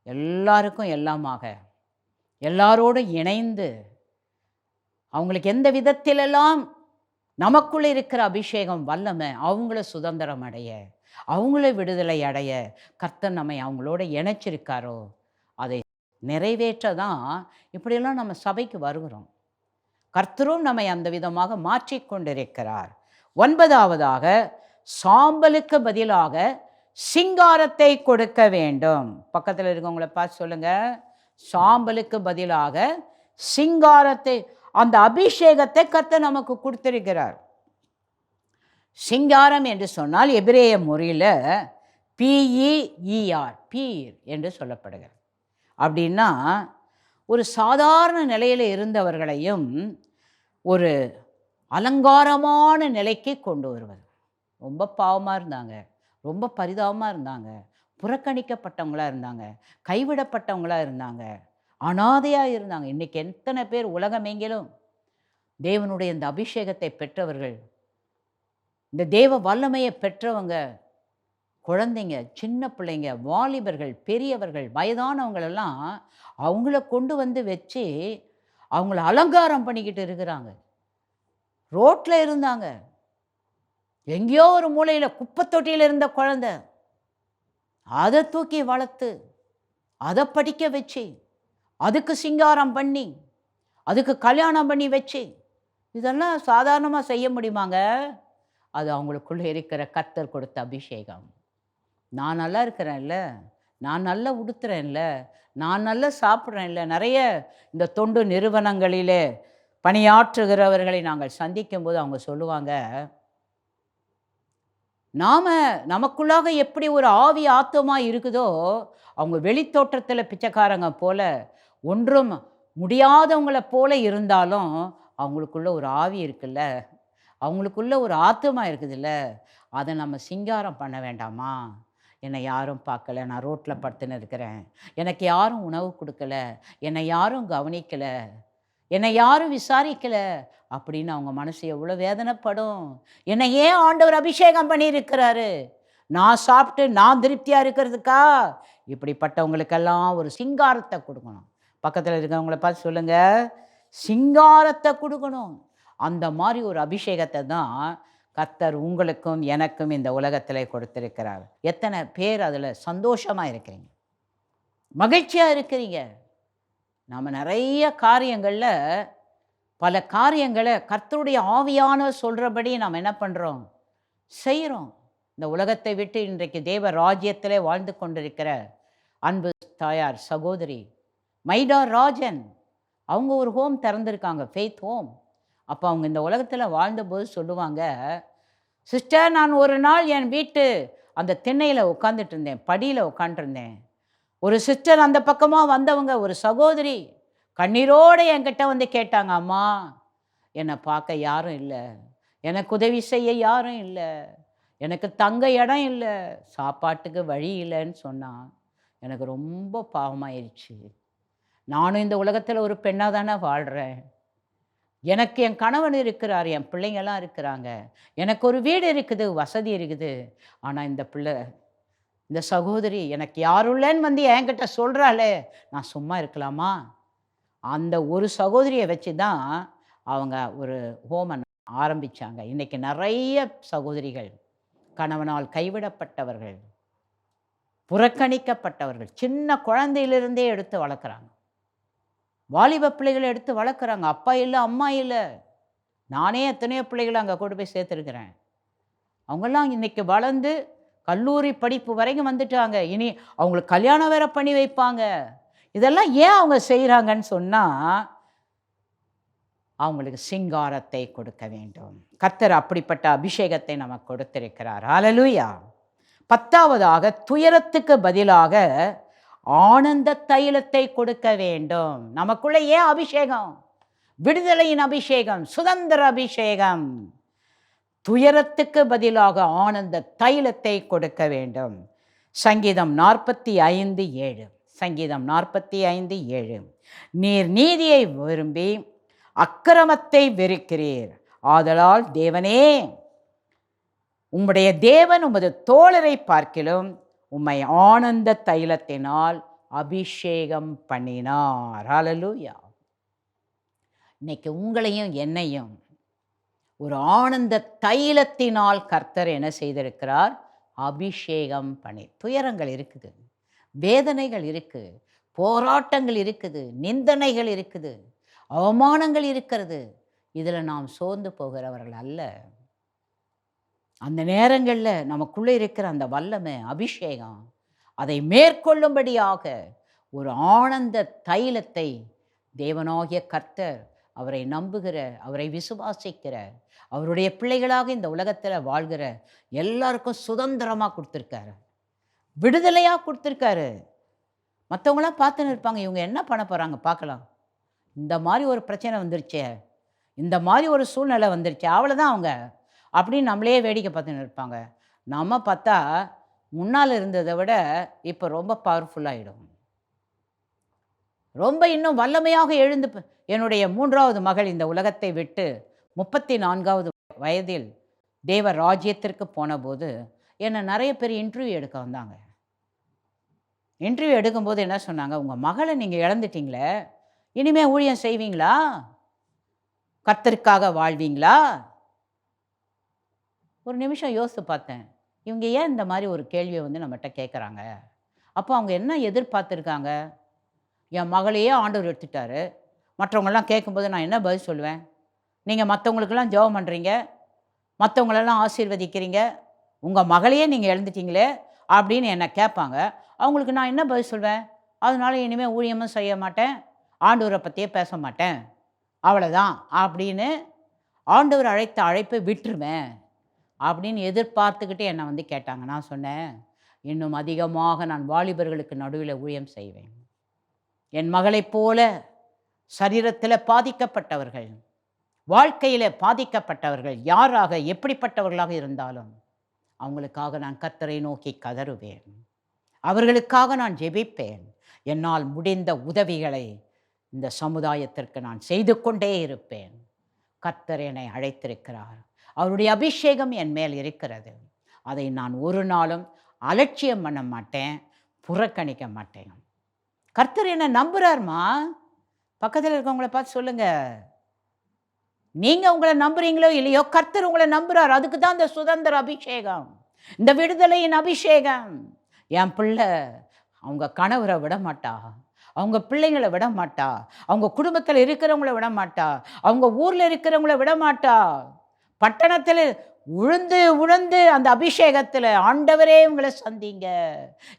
E: எல்லாருக்கும் எல்லாமாக எல்லாரோடும் இணைந்து அவங்களுக்கு எந்த விதத்திலெல்லாம் நமக்குள்ளே இருக்கிற அபிஷேகம் வல்லமை அவங்கள சுதந்திரம் அடைய, அவங்கள விடுதலை அடைய கர்த்தர் நம்மை அவங்களோட இணைச்சிருக்காரோ அதை நிறைவேற்ற தான் இப்படியெல்லாம் நம்ம சபைக்கு வருகிறோம். கர்த்தரும் நம்மை அந்த விதமாக மாற்றிக்கொண்டிருக்கிறார். 9வதாக சாம்பலுக்கு பதிலாக சிங்காரத்தை கொடுக்க வேண்டும். பக்கத்தில் இருக்கவங்களை பார்த்து சொல்லுங்க, சாம்பலுக்கு பதிலாக சிங்காரத்தை, அந்த அபிஷேகத்தை கர்த்தர் நமக்கு கொடுத்திருக்கிறார். சிங்காரம் என்று சொன்னால் எபிரேய மொழியில் PER, பீர் என்று சொல்லப்படுகிறது. அப்படின்னா ஒரு சாதாரண நிலையில் இருந்தவர்களையும் ஒரு அலங்காரமான நிலைக்கு கொண்டு வருவது. ரொம்ப பாவமாக இருந்தாங்க, ரொம்ப பரிதாபமாக இருந்தாங்க, புறக்கணிக்கப்பட்டவங்களாக இருந்தாங்க, கைவிடப்பட்டவங்களாக இருந்தாங்க, அனாதையாக இருந்தாங்க. இன்றைக்கி எத்தனை பேர் உலகமெங்கிலும் தேவனுடைய இந்த அபிஷேகத்தை பெற்றவர்கள், இந்த தேவ வல்லமையை பெற்றவங்க குழந்தைங்க, சின்ன பிள்ளைங்க, வாலிபர்கள், பெரியவர்கள், வயதானவங்களெல்லாம் அவங்கள கொண்டு வந்து வச்சு அவங்கள அலங்காரம் பண்ணிக்கிட்டு இருக்கிறாங்க. ரோட்டில் இருந்தாங்க. எங்கேயோ ஒரு மூலையில் குப்பைத்தொட்டியில் இருந்த குழந்தை, அதை தூக்கி வளர்த்து, அதை படிக்க வச்சு, அதுக்கு சிங்காரம் பண்ணி, அதுக்கு கல்யாணம் பண்ணி வச்சு, இதெல்லாம் சாதாரணமாக செய்ய முடியுமாங்க? அது அவங்களுக்குள்ளே இருக்கிற கர்த்தர் கொடுத்த அபிஷேகம். நான் நல்லா இருக்கிறேன்ல, நான் நல்லா உடுத்துறேன்ல, நான் நல்லா சாப்பிட்றேன்ல. நிறைய இந்த தொண்டு நிறுவனங்களிலே பணியாற்றுகிறவர்களை நாங்கள் சந்திக்கும்போது அவங்க சொல்லுவாங்க, நமக்குள்ளாக எப்படி ஒரு ஆவி ஆத்துமா இருக்குதோ, அவங்க வெளித்தோற்றத்தில் பிச்சைக்காரங்க போல, ஒன்றும் முடியாதவங்கள போல இருந்தாலும் அவங்களுக்குள்ள ஒரு ஆவி இருக்குல்ல, அவங்களுக்குள்ள ஒரு ஆத்துமா இருக்குதுல்ல, அதை நம்ம சிங்காரம் பண்ண வேண்டாமா? என்னை யாரும் பார்க்கல, நான் ரோட்டில் படுத்துன்னு இருக்கிறேன், எனக்கு யாரும் உணவு கொடுக்கல, என்னை யாரும் கவனிக்கலை, என்னை யாரும் விசாரிக்கலை அப்படின்னு அவங்க மனசு எவ்வளோ வேதனைப்படும். என்னை ஏன் ஆண்டவர் அபிஷேகம் பண்ணியிருக்கிறாரு? நான் சாப்பிட்டு நான் திருப்தியாக இருக்கிறதுக்கா? இப்படிப்பட்டவங்களுக்கெல்லாம் ஒரு சிங்காரத்தை கொடுக்கணும். பக்கத்தில் இருக்கிறவங்கள பார்த்து சொல்லுங்கள், சிங்காரத்தை கொடுக்கணும். அந்த மாதிரி ஒரு அபிஷேகத்தை தான் கர்த்தர் உங்களுக்கும் எனக்கும் இந்த உலகத்தில் கொடுத்திருக்கிறார். எத்தனை பேர் அதில் சந்தோஷமாக இருக்கிறீங்க, மகிழ்ச்சியாக இருக்கிறீங்க? நாம் நிறைய காரியங்களில் பல காரியங்களை கர்த்தருடைய ஆவியானவர் சொல்கிறபடி நாம் என்ன பண்ணுறோம், செய்கிறோம். இந்த உலகத்தை விட்டு இன்றைக்கு தேவ ராஜ்யத்திலே வாழ்ந்து கொண்டிருக்கிற அன்பு தாயார் சகோதரி மைடா ராஜன், அவங்க ஒரு ஹோம் திறந்துருக்காங்க, ஃபெய்த் ஹோம். அப்போ அவங்க இந்த உலகத்தில் வாழ்ந்தபோது சொல்லுவாங்க, சிஸ்டர், நான் ஒரு நாள் என் வீட்டு அந்த திண்ணையில் உட்காந்துட்டு இருந்தேன், படியில் உட்காந்துருந்தேன். ஒரு சிஸ்டர் அந்த பக்கமாக வந்தவங்க, ஒரு சகோதரி கண்ணீரோடு என்கிட்ட வந்து கேட்டாங்க, அம்மா என்னை பார்க்க யாரும் இல்லை, எனக்கு உதவி செய்ய யாரும் இல்லை, எனக்கு தங்க இடம் இல்லை, சாப்பாட்டுக்கு வழி இல்லைன்னு சொன்னான். எனக்கு ரொம்ப பாவமாயிருச்சு. நானும் இந்த உலகத்தில் ஒரு பெண்ணாக தானே வாழ்கிறேன். எனக்கு என் கணவன் இருக்கிறார், என் பிள்ளைங்கள்லாம் இருக்கிறாங்க, எனக்கு ஒரு வீடு இருக்குது, வசதி இருக்குது. ஆனால் இந்த சகோதரி எனக்கு யாருள்ளேன்னு வந்து என்கிட்ட சொல்கிறாளே, நான் சும்மா இருக்கலாமா? அந்த ஒரு சகோதரியை வச்சு தான் அவங்க ஒரு ஹோமை ஆரம்பித்தாங்க. இன்றைக்கி நிறைய சகோதரிகள் கணவனால் கைவிடப்பட்டவர்கள், புறக்கணிக்கப்பட்டவர்கள், சின்ன குழந்தையிலிருந்தே எடுத்து வளர்க்குறாங்க, வாலிப பிள்ளைகளை எடுத்து வளர்க்குறாங்க. அப்பா இல்லை, அம்மா இல்லை. நானே எத்தனையோ பிள்ளைகளை அங்கே கொண்டு போய் சேர்த்துருக்கிறேன். அவங்கெல்லாம் இன்றைக்கி வளர்ந்து கல்லூரி படிப்பு வரைக்கும் வந்துட்டாங்க. இனி அவங்களுக்கு கல்யாணம் வேற பண்ணி வைப்பாங்க. இதெல்லாம் ஏன் அவங்க செய்கிறாங்கன்னு சொன்னால், அவங்களுக்கு சிங்காரத்தை கொடுக்க வேண்டும். கர்த்தர் அப்படிப்பட்ட அபிஷேகத்தை நமக்கு கொடுத்திருக்கிறார். ஹல்லேலூயா. 10வதாக துயரத்துக்கு பதிலாக ஆனந்த தைலத்தை கொடுக்க வேண்டும். நமக்குள்ள ஏன் அபிஷேகம்? விடுதலையின் அபிஷேகம், சுதந்திர அபிஷேகம். துயரத்துக்கு பதிலாக ஆனந்த தைலத்தை கொடுக்க வேண்டும். சங்கீதம் 45:7. சங்கீதம் 45:7. நீர் நீதியை விரும்பி அக்கிரமத்தை வெறுக்கிறீர், ஆதலால் தேவனே, உம்முடைய தேவன் உமது தோழரை பார்க்கிலும் உம்மை ஆனந்த தைலத்தினால் அபிஷேகம் பண்ணினார். ஹல்லேலூயா. இன்னைக்கு உங்களையும் என்னையும் ஒரு ஆனந்த தைலத்தினால் கர்த்தர் என்ன செய்திருக்கிறார்? அபிஷேகம் பண்ணி. துயரங்கள் இருக்குது, வேதனைகள் இருக்குது, போராட்டங்கள் இருக்குது, நிந்தனைகள் இருக்குது, அவமானங்கள் இருக்கிறது. இதில் நாம் சோர்ந்து போகிறவர்கள் அல்ல. அந்த நேரங்களில் நமக்குள்ளே இருக்கிற அந்த வல்லமை, அபிஷேகம், அதை மேற்கொள்ளும்படியாக ஒரு ஆனந்த தைலத்தை தேவனாகிய கர்த்தர் அவரை நம்புகிற, அவரை விசுவாசிக்கிற, அவருடைய பிள்ளைகளாக இந்த உலகத்தில் வாழ்கிற எல்லாருக்கும் சுதந்திரமாக கொடுத்துருக்காரு, விடுதலையாக கொடுத்துருக்காரு. மற்றவங்களாம் பார்த்துன்னு இருப்பாங்க, இவங்க என்ன பண்ண போகிறாங்க பார்க்கலாம், இந்த மாதிரி ஒரு பிரச்சனை வந்துருச்சே, இந்த மாதிரி ஒரு சூழ்நிலை வந்துருச்சு, அவ்வளோதான் அவங்க அப்படின்னு நம்மளே வேடிக்கை பார்த்துன்னு இருப்பாங்க. நம்ம பார்த்தா முன்னால் இருந்ததை விட இப்போ ரொம்ப பவர்ஃபுல்லாகிடும், ரொம்ப இன்னும் வல்லமையாக எழுந்து. என்னுடைய 3வது மகள் இந்த உலகத்தை விட்டு 34வது வயதில் தேவ ராஜ்யத்திற்கு போனபோது என்னை நிறைய பேர் இன்டர்வியூ எடுக்க வந்தாங்க. இன்டர்வியூ எடுக்கும்போது என்ன சொன்னாங்க, உங்கள் மகளை நீங்கள் இழந்துட்டீங்களே, இனிமேல் ஊழியம் செய்வீங்களா, கர்த்தருக்காக வாழ்வீங்களா? ஒரு நிமிஷம் யோசித்து பார்த்தேன், இவங்க ஏன் இந்த மாதிரி ஒரு கேள்வியை நம்மகிட்ட கேட்குறாங்க? அப்போ அவங்க என்ன எதிர்பார்த்துருக்காங்க? என் மகளையே ஆண்டவர் எடுத்துட்டாரு, மற்றவங்களாம் கேட்கும்போது நான் என்ன பதில் சொல்லுவேன்? நீங்கள் மற்றவங்களுக்கெல்லாம் ஜெபம் பண்ணுறீங்க, மற்றவங்களெல்லாம் ஆசீர்வதிக்கிறீங்க, உங்கள் மகளையே நீங்கள் இழந்துட்டீங்களே அப்படின்னு என்னை கேட்பாங்க. அவங்களுக்கு நான் என்ன பதில் சொல்வேன்? அதனால இனிமேல் ஊழியமும் செய்ய மாட்டேன், ஆண்டவரை பற்றியே பேச மாட்டேன், அவ்வளோதான் அப்படின்னு ஆண்டவர் அழைத்த அழைப்பை விட்டுருவேன் அப்படின்னு எதிர்பார்த்துக்கிட்டு என்னை கேட்டாங்க. நான் சொன்னேன், இன்னும் அதிகமாக நான் வாலிபர்களுக்கு நடுவில் ஊழியம் செய்வேன். என் மகளைப் போல சரீரத்தில் பாதிக்கப்பட்டவர்கள், வாழ்க்கையில் பாதிக்கப்பட்டவர்கள் யாராக எப்படிப்பட்டவர்களாக இருந்தாலும் அவங்களுக்காக நான் கர்த்தரை நோக்கி கதறுவேன், அவர்களுக்காக நான் ஜெபிப்பேன். என்னால் முடிந்த உதவிகளை இந்த சமுதாயத்திற்கு நான் செய்து கொண்டே இருப்பேன். கர்த்தர் என்னை அழைத்திருக்கிறார், அவருடைய அபிஷேகம் என் மேல் இருக்கிறது, அதை நான் ஒரு நாளும் அலட்சியம் பண்ண மாட்டேன், புறக்கணிக்க மாட்டேன். கர்த்தர் என்னை நம்புறாருமா. பக்கத்தில் இருக்கவங்கள பார்த்து சொல்லுங்க, நீங்கள் உங்களை நம்புறீங்களோ இல்லையோ, கர்த்தர் உங்களை நம்புறார். அதுக்கு தான் இந்த சுதந்திர அபிஷேகம், இந்த விடுதலையின் அபிஷேகம். என் பிள்ளை அவங்க கணவரை விட மாட்டா, அவங்க பிள்ளைங்களை விட மாட்டா, அவங்க குடும்பத்தில் இருக்கிறவங்கள விட மாட்டா, அவங்க ஊரில் இருக்கிறவங்கள விட மாட்டா. பட்டணத்தில் உழுந்து உழந்து அந்த அபிஷேகத்தில் ஆண்டவரே இவங்களை சந்திங்க,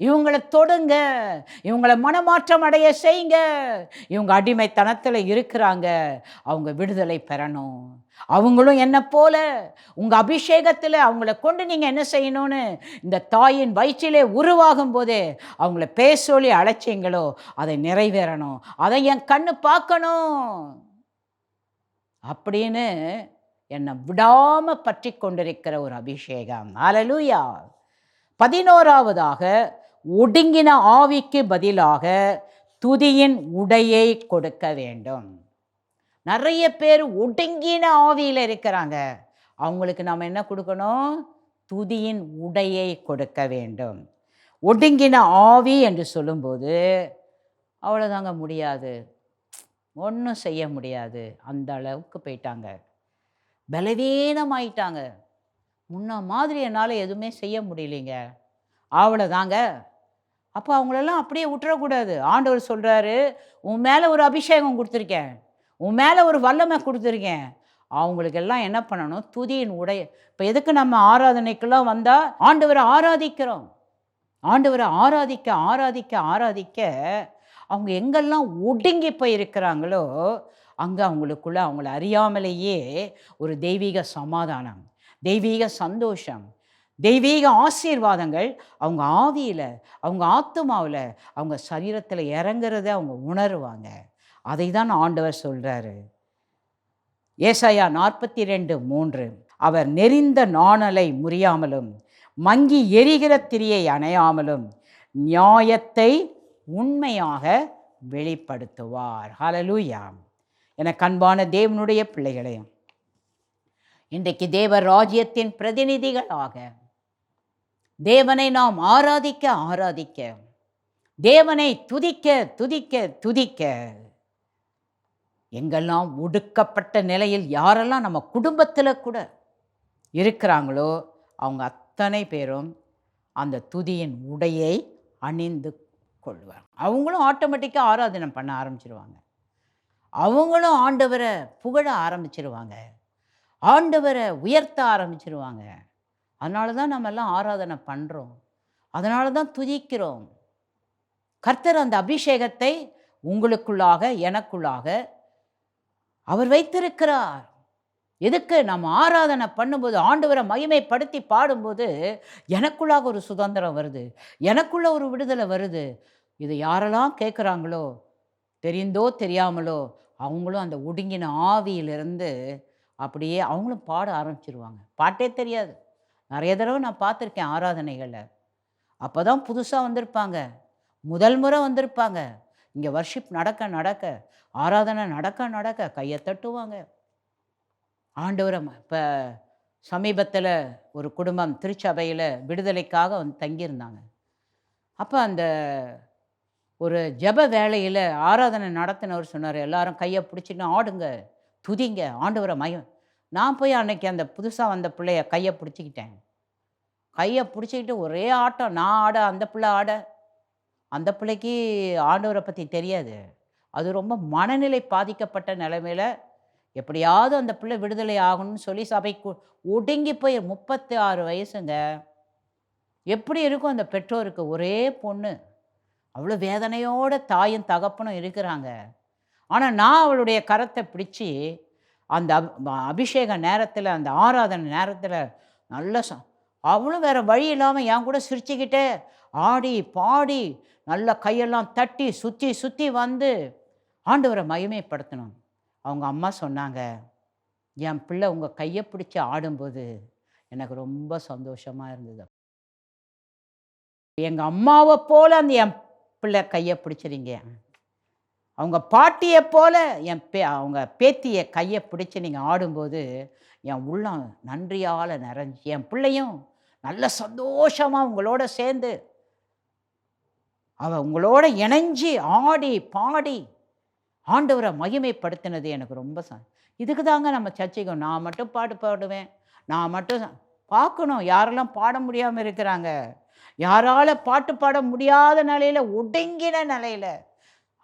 E: இவங்களை தொடுங்க, இவங்களை மனமாற்றம் அடைய செய்யுங்க, இவங்க அடிமைத்தனத்தில் இருக்கிறாங்க, அவங்க விடுதலை பெறணும், அவங்களும் என்ன போல உங்கள் அபிஷேகத்தில் அவங்கள கொண்டு நீங்கள் என்ன செய்யணும்னு இந்த தாயின் வயிற்றிலே உருவாகும் போதே அவங்கள பேர் சொல்லி அழைச்சிங்களோ அதை நிறைவேறணும், அதை என் கண்ணு பார்க்கணும் அப்படின்னு என்னை விடாமல் பற்றி கொண்டிருக்கிற ஒரு அபிஷேகம். ஹல்லேலூயா. 11ஆவதாக, ஒடுங்கின ஆவிக்கு பதிலாக துதியின் உடையை கொடுக்க வேண்டும். நிறைய பேர் ஒடுங்கின ஆவியில் இருக்கிறாங்க, அவங்களுக்கு நாம் என்ன கொடுக்கணும்? துதியின் உடையை கொடுக்க வேண்டும். ஒடுங்கின ஆவி என்று சொல்லும்போது அவ்வளோதாங்க, முடியாது, ஒன்றும் செய்ய முடியாது, அந்த அளவுக்கு போயிட்டாங்க, பலவீனமாயிட்டாங்க, முன்ன மாதிரி என்னால் எதுவுமே செய்ய முடியலைங்க, அவ்வளோதாங்க. அப்போ அவங்களெல்லாம் அப்படியே விட்டுறக்கூடாது. ஆண்டவர் சொல்கிறாரு, உன் மேலே ஒரு அபிஷேகம் கொடுத்துருக்கேன், உன் மேலே ஒரு வல்லமை கொடுத்துருக்கேன், அவங்களுக்கெல்லாம் என்ன பண்ணணும்? துதியின் உடைய. இப்போ எதுக்கு நம்ம ஆராதனைக்கெல்லாம் வந்தால் ஆண்டவரை ஆராதிக்கிறோம்? ஆண்டவரை ஆராதிக்க ஆராதிக்க ஆராதிக்க அவங்க எங்கெல்லாம் ஒடுங்கி போய் இருக்கிறாங்களோ அங்கே அவங்களுக்குள்ள அவங்கள அறியாமலேயே ஒரு தெய்வீக சமாதானம், தெய்வீக சந்தோஷம், தெய்வீக ஆசீர்வாதங்கள் அவங்க ஆவியில், அவங்க ஆத்துமாவில், அவங்க சரீரத்தில் இறங்குறத அவங்க உணருவாங்க. அதை தான் ஆண்டவர் சொல்கிறாரு. ஏசாயா 42:3, அவர் நெறிந்த நாணலை முறியாமலும் மங்கி எரிகிற திரியை அணையாமலும் நியாயத்தை உண்மையாக வெளிப்படுத்துவார். ஹல்லேலூயா. எனக்கு அன்பான தேவனுடைய பிள்ளைகளே, இன்றைக்கு தேவ ராஜ்யத்தின் பிரதிநிதிகளாக தேவனை நாம் ஆராதிக்க ஆராதிக்க, தேவனை துதிக்க துதிக்க துதிக்க, எங்கெல்லாம் ஒடுக்கப்பட்ட நிலையில் யாரெல்லாம் நம்ம குடும்பத்தில் கூட இருக்கிறாங்களோ அவங்க அத்தனை பேரும் அந்த துதியின் உடையை அணிந்து கொள்வார். அவங்களும் ஆட்டோமேட்டிக்காக ஆராதனை பண்ண ஆரம்பிச்சிருவாங்க, அவங்களும் ஆண்டவரை புகழ ஆரம்பிச்சிருவாங்க, ஆண்டவரை உயர்த்த ஆரம்பிச்சிருவாங்க. அதனால தான் நம்ம எல்லாம் ஆராதனை பண்ணுறோம், அதனால தான் துதிக்கிறோம். கர்த்தர் அந்த அபிஷேகத்தை உங்களுக்குள்ளாக எனக்குள்ளாக அவர் வைத்திருக்கிறார். எதுக்கு? நம்ம ஆராதனை பண்ணும்போது, ஆண்டவரை மகிமைப்படுத்தி பாடும்போது எனக்குள்ளாக ஒரு சுதந்திரம் வருது, எனக்குள்ள ஒரு விடுதலை வருது. இதை யாரெல்லாம் கேட்குறாங்களோ, தெரிந்தோ தெரியாமலோ, அவங்களும் அந்த ஒடுங்கின ஆவியிலிருந்து அப்படியே அவங்களும் பாட ஆரம்பிச்சிருவாங்க. பாட்டே தெரியாது. நிறைய தடவை நான் பார்த்துருக்கேன் ஆராதனைகளில். அப்போ தான் புதுசாக வந்திருப்பாங்க, முதல் முறை வந்திருப்பாங்க. இங்கே வர்ஷிப் நடக்க நடக்க, ஆராதனை நடக்க நடக்க கையை தட்டுவாங்க, ஆண்டவரை இப்போ சமீபத்தில் ஒரு குடும்பம் திருச்சபையில் விடுதலைக்காக வந்து தங்கியிருந்தாங்க. அப்போ அந்த ஒரு ஜெப வேளையில் ஆராதனை நடத்தினவர் சொன்னார், எல்லாரும் கையை பிடிச்சின்னு ஆடுங்க, துதிங்க, ஆண்டவரை நான் போய் அன்னைக்கு அந்த புதுசாக வந்த பிள்ளைய கையை பிடிச்சிக்கிட்டேன். கையை பிடிச்சிக்கிட்டு ஒரே ஆட்டம். நான் ஆட, அந்த பிள்ளை ஆட. அந்த பிள்ளைக்கு ஆண்டவரை பற்றி தெரியாது. அது ரொம்ப மனநிலை பாதிக்கப்பட்ட நிலைமையில் எப்படியாவது அந்த பிள்ளை விடுதலை ஆகணும்னு சொல்லி சபைக்கு ஒடுங்கி போய் 36 வயசுங்க. எப்படி இருக்கும் அந்த பெற்றோருக்கு? ஒரே பொண்ணு, அவ்வளோ வேதனையோட தாயும் தகப்பனும் இருக்கிறாங்க. ஆனால் நான் அவளுடைய கரத்தை பிடிச்சி அந்த அபிஷேக நேரத்தில், அந்த ஆராதனை நேரத்தில் நல்ல அவளும் வேறு வழி இல்லாமல் என் கூட சிரிச்சுக்கிட்டே ஆடி பாடி நல்ல கையெல்லாம் தட்டி சுற்றி சுற்றி வந்து ஆண்டவரை மகிமைப்படுத்தணும். அவங்க அம்மா சொன்னாங்க, என் பிள்ளை உங்கள் கையை பிடிச்சி ஆடும்போது எனக்கு ரொம்ப சந்தோஷமாக இருந்தது. எங்கள் அம்மாவை போல் அந்த என் பிள்ளை கையை பிடிச்சிருங்க. அவங்க பாட்டியை போல் அவங்க பேத்தியை கையை பிடிச்சி நீங்கள் ஆடும்போது என் உள்ளம் நன்றியால் நிறைஞ்சி, என் பிள்ளையும் நல்ல சந்தோஷமாக உங்களோட சேர்ந்து உங்களோட இணைஞ்சி ஆடி பாடி ஆண்டவரை மகிமைப்படுத்தினது எனக்கு ரொம்ப இதுக்கு தாங்க நம்ம சர்ச்சைக்கு. நான் மட்டும் பாட்டு பாடுவேன், நான் மட்டும் பார்க்கணும் யாரெல்லாம் பாட முடியாமல் இருக்கிறாங்க, யாரால் பாட்டு பாட முடியாத நிலையில், ஒடுங்கின நிலையில்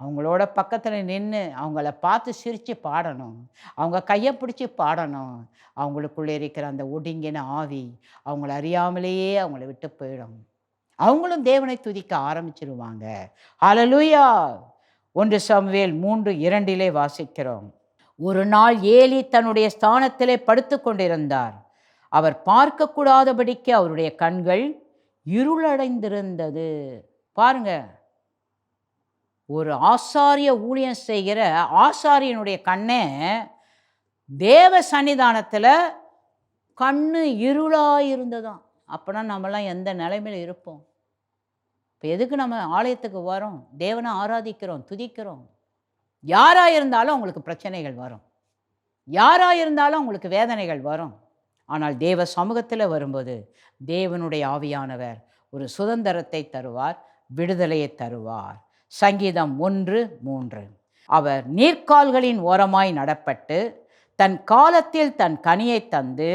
E: அவங்களோட பக்கத்தில் நின்று அவங்கள பார்த்து சிரித்து பாடணும், அவங்க கையை பிடிச்சி பாடணும். அவங்களுக்குள்ளே இருக்கிற அந்த ஒடுங்கின ஆவி அவங்கள அறியாமலேயே அவங்கள விட்டு போயிடும். அவங்களும் தேவனை துதிக்க ஆரம்பிச்சிருவாங்க. ஹல்லேலூயா. 1 சாமுவேல் 3:2 வாசிக்கிறோம். ஒரு நாள் ஏலி தன்னுடைய ஸ்தானத்திலே படுத்து கொண்டிருந்தார். அவர் பார்க்கக்கூடாதபடிக்கு அவருடைய கண்கள் இருளடைந்திருந்தது. பாருங்க, ஒரு ஆசாரிய ஊழியம் செய்கிற ஆசாரியனுடைய கண்ணே தேவ சன்னிதானத்தில் கண்ணு இருளாக இருந்ததாம். அப்போனா நம்மளாம் எந்த நிலைமையில் இருப்போம்? இப்போ எதுக்கு நம்ம ஆலயத்துக்கு வரோம்? தேவனை ஆராதிக்கிறோம், துதிக்கிறோம். யாராக இருந்தாலும் அவங்களுக்கு பிரச்சனைகள் வரும், யாராக இருந்தாலும் அவங்களுக்கு வேதனைகள் வரும். ஆனால் தேவ சமூகத்தில் வரும்போது தேவனுடைய ஆவியானவர் ஒரு சுதந்திரத்தை தருவார், விடுதலையை தருவார். சங்கீதம் 1:3. அவர் நீர்க்கால்களின் ஓரமாய் நடப்பட்டு தன் காலத்தில் தன் கனியை தந்து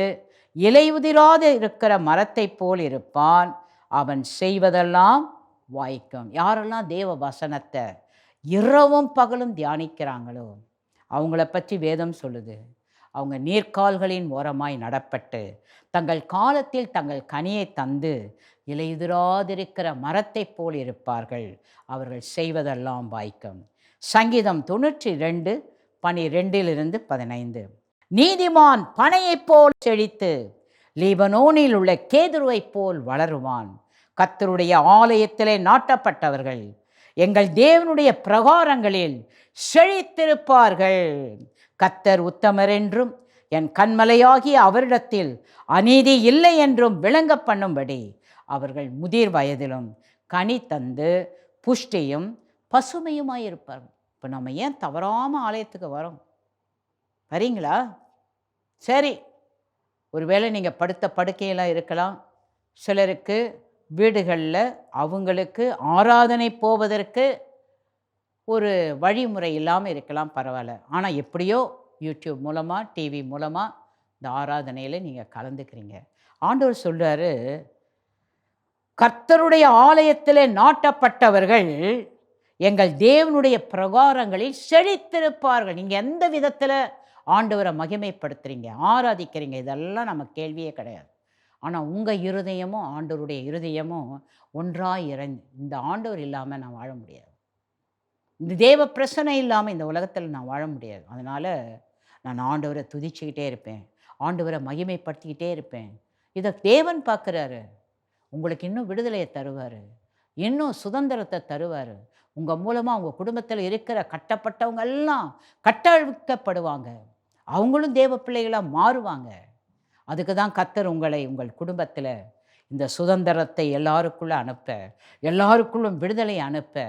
E: இலையுதிராது இருக்கிற மரத்தை போல் இருப்பான், அவன் செய்வதெல்லாம் வாய்க்கும். யாரெல்லாம் தேவ வசனத்தை இரவும் பகலும் தியானிக்கிறாங்களோ அவங்கள பற்றி வேதம் சொல்லுது, அவங்க நீர்க்கால்களின் ஓரமாய் நடப்பட்டு தங்கள் காலத்தில் தங்கள் கனியை தந்து இலையுதிராதிருக்கிற மரத்தை போல் இருப்பார்கள், அவர்கள் செய்வதெல்லாம் வாய்க்கும். சங்கீதம் 92:12-15. நீதிமான் பனையைப் போல் செழித்து லீபனோனில் உள்ள கேதுருவைப் போல் வளருவான். கர்த்தருடைய ஆலயத்திலே நாட்டப்பட்டவர்கள் எங்கள் தேவனுடைய பிரகாரங்களில் செழித்திருப்பார்கள். கர்த்தர் உத்தமர் என்றும் என் கண்மலையாகிய அவரிடத்தில் அநீதி இல்லை என்றும் விளங்க பண்ணும்படி அவர்கள் முதிர் வயதிலும் கனி தந்து புஷ்டியும் பசுமையுமாயிருப்பார்கள். இப்போ நம்ம ஏன் தவறாமல் ஆலயத்துக்கு வரோம்? வரீங்களா? சரி, ஒருவேளை நீங்கள் படுத்த படுக்கையெல்லாம் இருக்கலாம். சிலருக்கு வீடுகளில் அவங்களுக்கு ஆராதனை போவதற்கு ஒரு வழிமுறை இல்லாமல் இருக்கலாம், பரவாயில்ல. ஆனால் எப்படியோ யூடியூப் மூலமாக, டிவி மூலமாக இந்த ஆராதனையில் நீங்கள் கலந்துக்கிறீங்க. ஆண்டவர் சொல்கிறாரு, கர்த்தருடைய ஆலயத்தில் நாட்டப்பட்டவர்கள் எங்கள் தேவனுடைய பிரகாரங்களில் செழித்திருப்பார்கள். நீங்கள் எந்த விதத்தில் ஆண்டவரை மகிமைப்படுத்துகிறீங்க, ஆராதிக்கிறீங்க, இதெல்லாம் நம்ம கேள்வியே கிடையாது. ஆனால் உங்கள் இருதயமும் ஆண்டவருடைய இருதயமும் ஒன்றாக இறங்கி, இந்த ஆண்டவர் இல்லாமல் நான் வாழ முடியாது, இந்த தேவ பிரசனை இல்லாமல் இந்த உலகத்தில் நான் வாழ முடியாது. அதனால் நான் ஆண்டவரை துதிச்சுக்கிட்டே இருப்பேன், ஆண்டவரை மகிமைப்படுத்திக்கிட்டே இருப்பேன். இதை தேவன் பார்க்குறாரு. உங்களுக்கு இன்னும் விடுதலையை தருவார், இன்னும் சுதந்திரத்தை தருவார். உங்கள் மூலமாக உங்கள் குடும்பத்தில் இருக்கிற கட்டப்பட்டவங்க எல்லாம் கட்டவிழ்க்கப்படுவாங்க, அவங்களும் தேவ பிள்ளைகளாக மாறுவாங்க. அதுக்கு தான் கர்த்தர் உங்களை உங்கள் குடும்பத்தில் இந்த சுதந்திரத்தை எல்லாருக்குள்ளே அனுப்ப, எல்லாருக்குள்ளும் விடுதலை அனுப்ப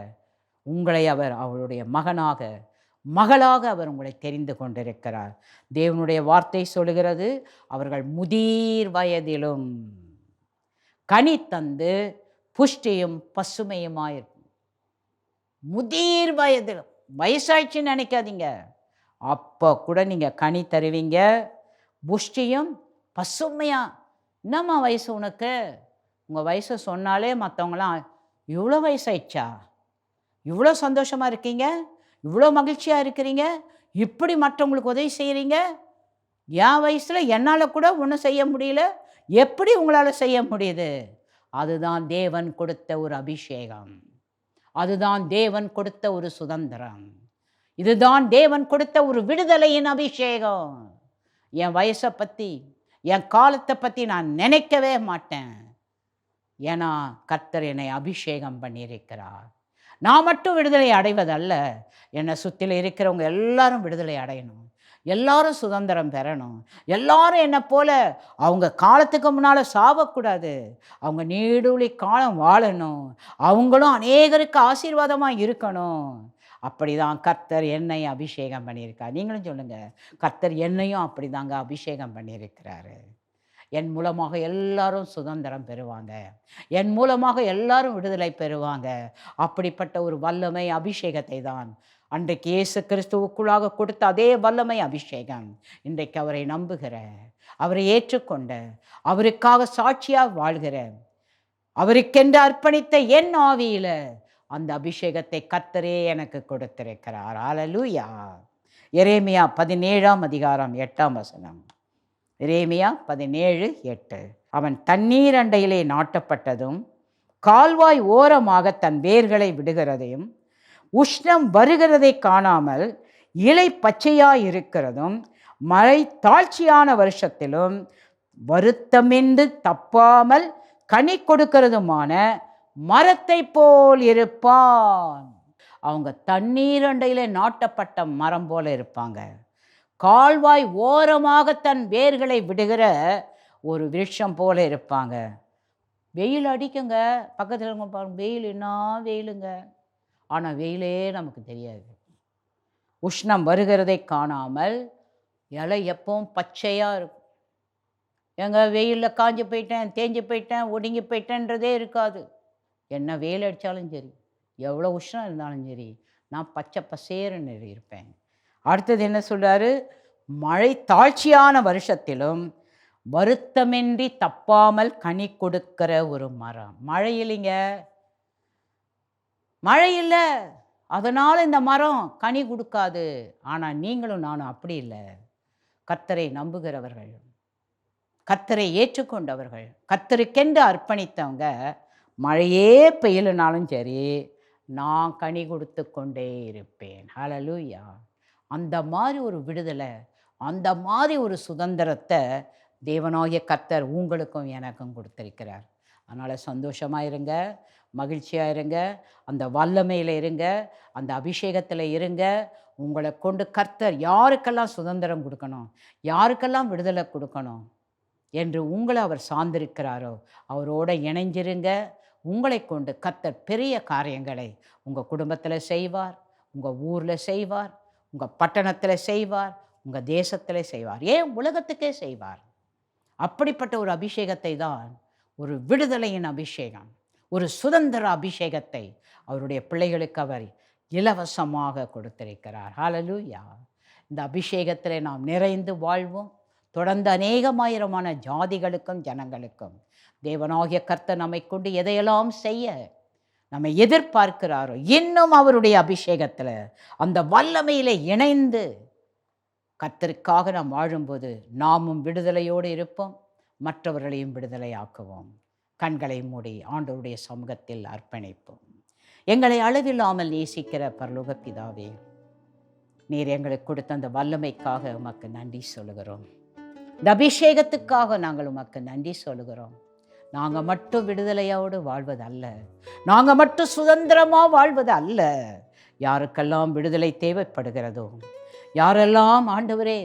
E: உங்களை அவர் அவருடைய மகனாக மகளாக அவர் உங்களை தெரிந்து கொண்டிருக்கிறார். தேவனுடைய வார்த்தை சொல்லுகிறது, அவர்கள் முதிர் வயதிலும் கனி தந்து புஷ்டியும் பசுமையுமாயிருக்கும். முதிர் வயதிலும், வயசாயிடுச்சுன்னு நினைக்காதீங்க, அப்போ கூட நீங்கள் கனி தருவீங்க, புஷ்டியும் பசுமையா. என்னம்மா வயசு உனக்கு? உங்கள் வயசை சொன்னாலே மற்றவங்களாம் இவ்வளோ வயசாயிடுச்சா, இவ்வளோ சந்தோஷமாக இருக்கீங்க, இவ்வளோ மகிழ்ச்சியாக இருக்கிறீங்க, இப்படி மற்றவங்களுக்கு உதவி செய்கிறீங்க, என் வயசில் என்னால் கூட ஒன்றும் செய்ய முடியல, எப்படி உங்களால் செய்ய முடியுது? அதுதான் தேவன் கொடுத்த ஒரு அபிஷேகம், அதுதான் தேவன் கொடுத்த ஒரு சுதந்திரம், இதுதான் தேவன் கொடுத்த ஒரு விடுதலையின் அபிஷேகம். என் வயசை பற்றி, என் காலத்தை பற்றி நான் நினைக்கவே மாட்டேன். ஏன்னா கர்த்தர் என்னை அபிஷேகம் பண்ணியிருக்கிறார். நான் மட்டும் விடுதலை அடைவதல்ல, என்னை சுற்றில இருக்கிறவங்க எல்லாரும் விடுதலை அடையணும், எல்லாரும் சுதந்திரம் பெறணும், எல்லாரும் என்னை போல அவங்க காலத்துக்கு முன்னால் சாவக்கூடாது, அவங்க நீடூழி காலம் வாழணும், அவங்களும் அநேகருக்கு ஆசீர்வாதமாக இருக்கணும். அப்படி தான் கர்த்தர் என்னை அபிஷேகம் பண்ணியிருக்கார். நீங்களும் சொல்லுங்கள், கர்த்தர் என்னையும் அப்படி தாங்க அபிஷேகம் பண்ணியிருக்கிறாரு. என் மூலமாக எல்லாரும் சுதந்திரம் பெறுவாங்க, என் மூலமாக எல்லாரும் விடுதலை பெறுவாங்க. அப்படிப்பட்ட ஒரு வல்லமை அபிஷேகத்தை தான் அன்றைக்கு இயேசு கிறிஸ்துவுக்குள்ளாக கொடுத்த அதே வல்லமை அபிஷேகம் இன்றைக்கு அவரை நம்புகிற, அவரை ஏற்றுக்கொண்ட, அவருக்காக சாட்சியாக வாழ்கிற, அவருக்கென்று அர்ப்பணித்த என் ஆவியில் அந்த அபிஷேகத்தை கர்த்தரே எனக்கு கொடுத்திருக்கிறார். ஹல்லேலூயா. எரேமியா 17:8. எரேமியா 17:8. அவன் தண்ணீர் அண்டையிலே நாட்டப்பட்டதும் கால்வாய் ஓரமாக தன் வேர்களை விடுகிறதையும் உஷ்ணம் வருகிறதை காணாமல் இலை பச்சையாய் இருக்கிறதும் மழை தாழ்ச்சியான வருஷத்திலும் வருத்தமின்றி தப்பாமல் கனி கொடுக்கிறதுமான மரத்தை போல் இருப்பான். அவங்க தண்ணீர் அண்டையிலே நாட்டப்பட்ட மரம் போல இருப்பாங்க. கால்வாய் ஓரமாக தன் வேர்களை விடுகிற ஒரு விருட்சம் போல இருப்பாங்க. வெயில் அடிக்குங்க, பக்கத்தில் இருக்க பாருங்க, வெயில் என்ன வெயிலுங்க, ஆனால் வெயிலே நமக்கு தெரியாது. உஷ்ணம் வருகிறதை காணாமல் இலை எப்பவும் பச்சையாக இருக்கும். எங்க வெயிலில் காஞ்சி போயிட்டேன், தேஞ்சு போயிட்டேன், ஒடுங்கி போயிட்டேன்றதே இருக்காது. என்ன வெயில் அடித்தாலும் சரி, எவ்வளோ உஷ்ணம் இருந்தாலும் சரி, நான் பச்சை பசேருன்னு இருப்பேன். அடுத்தது என்ன சொல்கிறாரு? மழை தாழ்ச்சியான வருஷத்திலும் வருத்தமின்றி தப்பாமல் கனி கொடுக்கிற ஒரு மரம். மழை இல்லைங்க, மழை இல்லை, அதனால் இந்த மரம் கனி கொடுக்காது. ஆனால் நீங்களும் நானும் அப்படி இல்லை. கர்த்தரை நம்புகிறவர்கள், கர்த்தரை ஏற்றுக்கொண்டவர்கள், கர்த்தருக்கென்று அர்ப்பணித்தவங்க மழையே பெய்யலனாலும் சரி நான் கனி கொடுத்து கொண்டே இருப்பேன். ஹல்லேலூயா. அந்த மாதிரி ஒரு விடுதலை, அந்த மாதிரி ஒரு சுதந்திரத்தை தேவனாகிய கர்த்தர் உங்களுக்கும் எனக்கும் கொடுத்திருக்கிறார். அதனால் சந்தோஷமாக இருங்க, மகிழ்ச்சியாக இருங்க, அந்த வல்லமையில் இருங்க, அந்த அபிஷேகத்தில் இருங்க. உங்களை கொண்டு கர்த்தர் யாருக்கெல்லாம் சுதந்திரம் கொடுக்கணும், யாருக்கெல்லாம் விடுதலை கொடுக்கணும் என்று உங்களை அவர் சார்ந்திருக்கிறாரோ அவரோட இணைஞ்சிருங்க. உங்களை கொண்டு கர்த்தர் பெரிய காரியங்களை உங்கள் குடும்பத்தில் செய்வார், உங்கள் ஊரில் செய்வார், உங்கள் பட்டணத்தில் செய்வார், உங்கள் தேசத்தில் செய்வார், ஏன் உலகத்துக்கே செய்வார். அப்படிப்பட்ட ஒரு அபிஷேகத்தை தான், ஒரு விடுதலையின் அபிஷேகம், ஒரு சுதந்திர அபிஷேகத்தை அவருடைய பிள்ளைகளுக்கு அவர் இலவசமாக கொடுத்திருக்கிறார். ஹல்லேலூயா. இந்த அபிஷேகத்தில் நாம் நிறைந்து வாழ்வோம். தொடர்ந்து அநேகமாயிரமான ஜாதிகளுக்கும் ஜனங்களுக்கும் தேவனாகிய கர்த்தர் நம்மை கொண்டு எதையெல்லாம் செய்ய நம்மை எதிர்பார்க்கிறாரோ, இன்னும் அவருடைய அபிஷேகத்தில் அந்த வல்லமையில் இணைந்து கர்த்தருக்காக நாம் வாழும்போது நாமும் விடுதலையோடு இருப்போம், மற்றவர்களையும் விடுதலையாக்குவோம். கண்களை மூடி ஆண்டவருடைய சமூகத்தில் அர்ப்பணிப்போம். எங்களை அளவில்லாமல் நேசிக்கிற பரலோக பிதாவே, நீர் எங்களுக்கு கொடுத்த அந்த வல்லமைக்காக உமக்கு நன்றி சொல்லுகிறோம். இந்த அபிஷேகத்துக்காக நாங்கள் உமக்கு நன்றி சொல்லுகிறோம். நாங்கள் மட்டும் விடுதலையோடு வாழ்வது அல்ல, நாங்கள் மட்டும் சுதந்திரமாக வாழ்வது அல்ல. யாருக்கெல்லாம் விடுதலை தேவைப்படுகிறதோ, யாரெல்லாம் ஆண்டவரே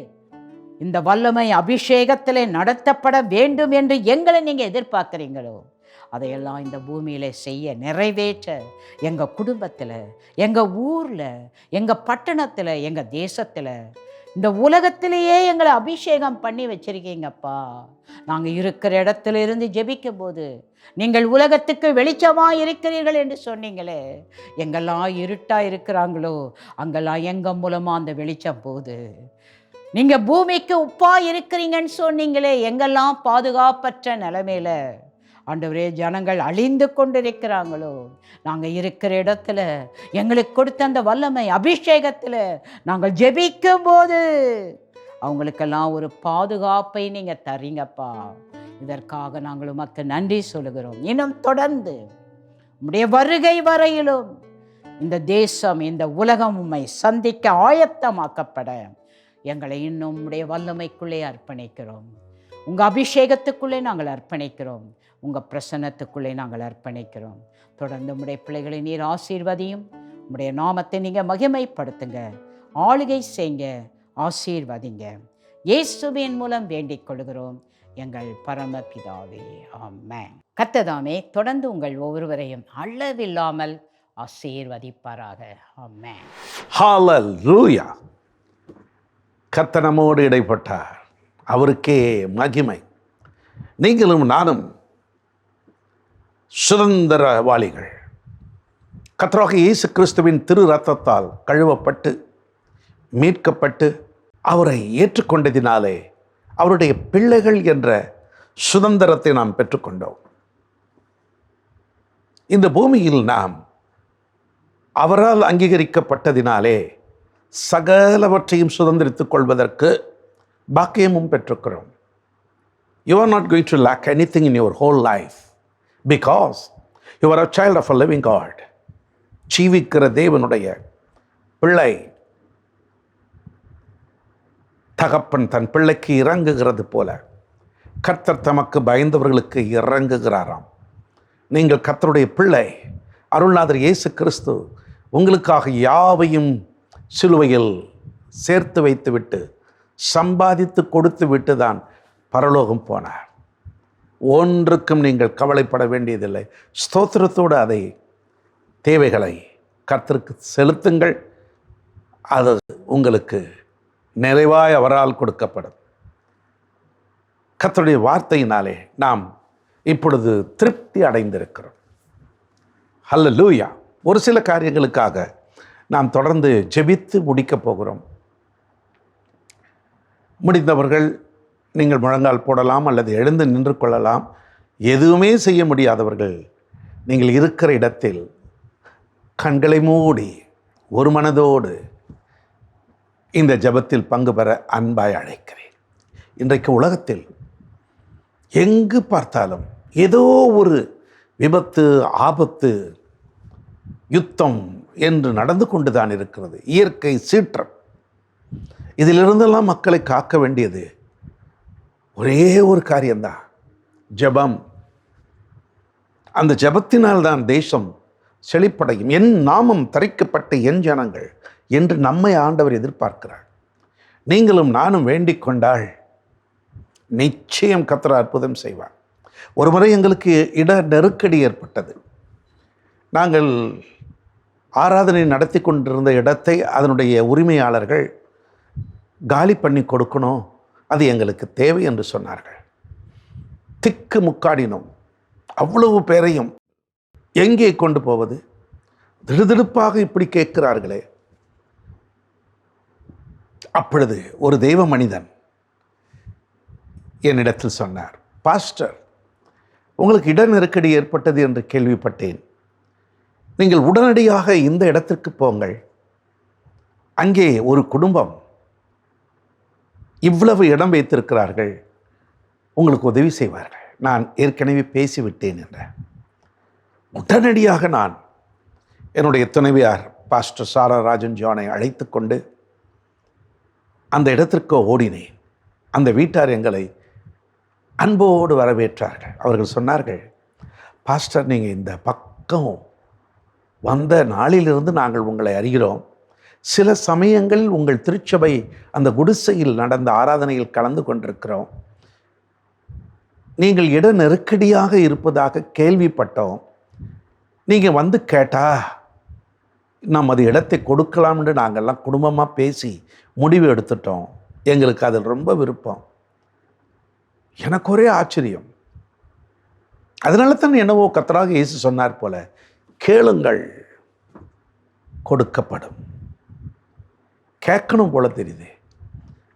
E: இந்த வல்லமை அபிஷேகத்திலே நடத்தப்பட வேண்டும் என்று எங்களை நீங்கள் எதிர்பார்க்குறீங்களோ அதையெல்லாம் இந்த பூமியில் செய்ய நிறைவேற்ற எங்கள் குடும்பத்தில், எங்கள் ஊரில், எங்கள் பட்டணத்தில், எங்கள் தேசத்தில், இந்த உலகத்திலேயே எங்களை அபிஷேகம் பண்ணி வச்சிருக்கீங்கப்பா. நாங்கள் இருக்கிற இடத்துல இருந்து ஜெபிக்கும் போது நீங்கள் உலகத்துக்கு வெளிச்சமாக இருக்கிறீர்கள் என்று சொன்னீங்களே. எங்கெல்லாம் இருட்டாக இருக்கிறாங்களோ அங்கெல்லாம் எங்கள் மூலமாக அந்த வெளிச்சம் போகுது. நீங்கள் பூமிக்கு உப்பாக இருக்கிறீங்கன்னு சொன்னீங்களே. எங்கெல்லாம் பாதுகாப்பற்ற நிலைமையில் ஆண்டவரே ஜனங்கள் அழிந்து கொண்டிருக்கிறாங்களோ, நாங்கள் இருக்கிற இடத்துல எங்களுக்கு கொடுத்த அந்த வல்லமை அபிஷேகத்தில் நாங்கள் ஜெபிக்கும் போது அவங்களுக்கெல்லாம் ஒரு பாதுகாப்பை நீங்கள் தரீங்கப்பா. இதற்காக நாங்கள் உமக்கு நன்றி சொல்லுகிறோம். இன்னும் தொடர்ந்து உம்முடைய வருகை வரையிலும் இந்த தேசம், இந்த உலகம் உம்மை சந்திக்க ஆயத்தமாக்கப்பட எங்களை இன்னும் உம்முடைய வல்லமைக்குள்ளே அர்ப்பணிக்கிறோம். உங்கள் அபிஷேகத்துக்குள்ளே நாங்கள் அர்ப்பணிக்கிறோம். உங்கள் பிரசன்னத்துக்குள்ளே நாங்கள் அர்ப்பணிக்கிறோம். தொடர்ந்து உம்முடைய பிள்ளைகளை நீர் ஆசீர்வதியும். உம்முடைய நாமத்தை நீங்கள் மகிமைப்படுத்துங்க, ஆளுகை செய்யுங்க, ஆசீர்வதிங்க. இயேசுவின் மூலம் வேண்டிக் கொள்கிறோம் எங்கள் பரமபிதாவே, ஆமென். கர்த்தர் தொடர்ந்து உங்கள் ஒவ்வொருவரையும் அளவில்லாமல் ஆசீர்வதிப்பாராக, ஆமென்.
C: ஹல்லேலூயா. கர்த்தர் நம்மோடு இடைப்பட்டார், அவருக்கே மகிமை. நீங்களும் நானும் சுதந்திரவாளிகள். கர்த்தராகிய இயேசு கிறிஸ்துவின் திரு ரத்தத்தால் கழுவப்பட்டு மீட்கப்பட்டு அவரை ஏற்றுக்கொண்டதினாலே அவருடைய பிள்ளைகள் என்ற சுதந்திரத்தை நாம் பெற்றுக்கொண்டோம். இந்த பூமியில் நாம் அவரால் அங்கீகரிக்கப்பட்டதினாலே சகலவற்றையும் சுதந்திரித்துக் கொள்வதற்கு பாக்கியமும் பெற்றுக்கிறோம். You are not going to lack anything in your whole life because you are a child of a living God. ஜீவிக்கிற தேவனுடைய பிள்ளை. தகப்பன் தன் பிள்ளைக்கு இறங்குகிறது போல கர்த்தர் தமக்கு பயந்தவர்களுக்கு இறங்குகிறாராம். நீங்கள் கர்த்தருடைய பிள்ளை. அருள்நாதர் இயேசு கிறிஸ்து உங்களுக்காக யாவையும் சிலுவையில் சேர்த்து வைத்துவிட்டு சம்பாதித்து கொடுத்து விட்டு தான் பரலோகம் போனார். ஒன்றுக்கும் நீங்கள் கவலைப்பட வேண்டியதில்லை. ஸ்தோத்திரத்தோடு அதை தேவைகளை கர்த்தருக்கு செலுத்துங்கள். அது உங்களுக்கு நிறைவாய் அவரால் கொடுக்கப்படும். கர்த்தருடைய வார்த்தையினாலே நாம் இப்பொழுது திருப்தி அடைந்திருக்கிறோம். ஹல்லேலூயா. ஒரு சில காரியங்களுக்காக நாம் தொடர்ந்து ஜெபித்து முடிக்கப் போகிறோம். முடிந்தவர்கள் நீங்கள் முழங்கால் போடலாம் அல்லது எழுந்து நின்று கொள்ளலாம். எதுவுமே செய்ய முடியாதவர்கள் நீங்கள் இருக்கிற இடத்தில் கண்களை மூடி ஒரு மனதோடு இந்த ஜெபத்தில் பங்கு பெற அன்பாய் அழைக்கிறேன். இன்றைக்கு உலகத்தில் எங்கு பார்த்தாலும் ஏதோ ஒரு விபத்து, ஆபத்து, யுத்தம் என்று நடந்து கொண்டு தான் இருக்கிறது. இயற்கை சீற்றம். இதிலிருந்தெல்லாம் மக்களை காக்க வேண்டியது ஒரே ஒரு காரியம்தான், ஜெபம். அந்த ஜெபத்தினால் தான் தேசம் செழிப்படையும். என் நாமம் தரிக்கப்பட்ட என் ஜனங்கள் என்று நம்மை ஆண்டவர் எதிர்பார்க்கிறார். நீங்களும் நானும் வேண்டிக் கொண்டால் நிச்சயம் கர்த்தர் அற்புதம் செய்வார். ஒரு முறை எங்களுக்கு இட நெருக்கடி ஏற்பட்டது. நாங்கள் ஆராதனை நடத்தி கொண்டிருந்த இடத்தை அதனுடைய உரிமையாளர்கள் காலி பண்ணி கொடுக்கணும், அது எங்களுக்கு தேவை என்று சொன்னார்கள். திக்கு முக்காடினோம். அவ்வளவு பேரையும் எங்கே கொண்டு போவது? திடுதிடுப்பாக இப்படி கேட்கிறார்களே. அப்பொழுது ஒரு தெய்வ மனிதன் என்னிடத்தில் சொன்னார், பாஸ்டர், உங்களுக்கு இட நெருக்கடி ஏற்பட்டது என்று கேள்விப்பட்டேன். நீங்கள் உடனடியாக இந்த இடத்திற்கு போங்கள். அங்கே ஒரு குடும்பம் இவ்வளவு இடம் வைத்திருக்கிறார்கள், உங்களுக்கு உதவி செய்வார்கள். நான் ஏற்கனவே பேசிவிட்டேன் என்ற. உடனடியாக நான் என்னுடைய துணைவியார் பாஸ்டர் சாரா ராஜன் ஜானை அழைத்து கொண்டு அந்த இடத்திற்கு ஓடினேன். அந்த வீட்டார் எங்களை அன்போடு வரவேற்றார்கள். அவர்கள் சொன்னார்கள், பாஸ்டர், நீங்கள் இந்த பக்கம் வந்த நாளிலிருந்து நாங்கள் உங்களை அறிகிறோம். சில சமயங்களில் உங்கள் திருச்சபை அந்த குடிசையில் நடந்த ஆராதனையில் கலந்து கொண்டிருக்கிறோம். நீங்கள் இட நெருக்கடியாக இருப்பதாக கேள்விப்பட்டோம். நீங்கள் வந்து கேட்டால் நமது இடத்தை கொடுக்கலாம்னு நாங்கள்லாம் குடும்பமாக பேசி முடிவு எடுத்துட்டோம். எங்களுக்கு அதில் ரொம்ப விருப்பம். எனக்கு ஒரே ஆச்சரியம். அதனால தான் என்னவோ கர்த்தராக இயேசு சொன்னார் போல, கேளுங்கள் கொடுக்கப்படும். கேட்கணும் போல தெரியுது.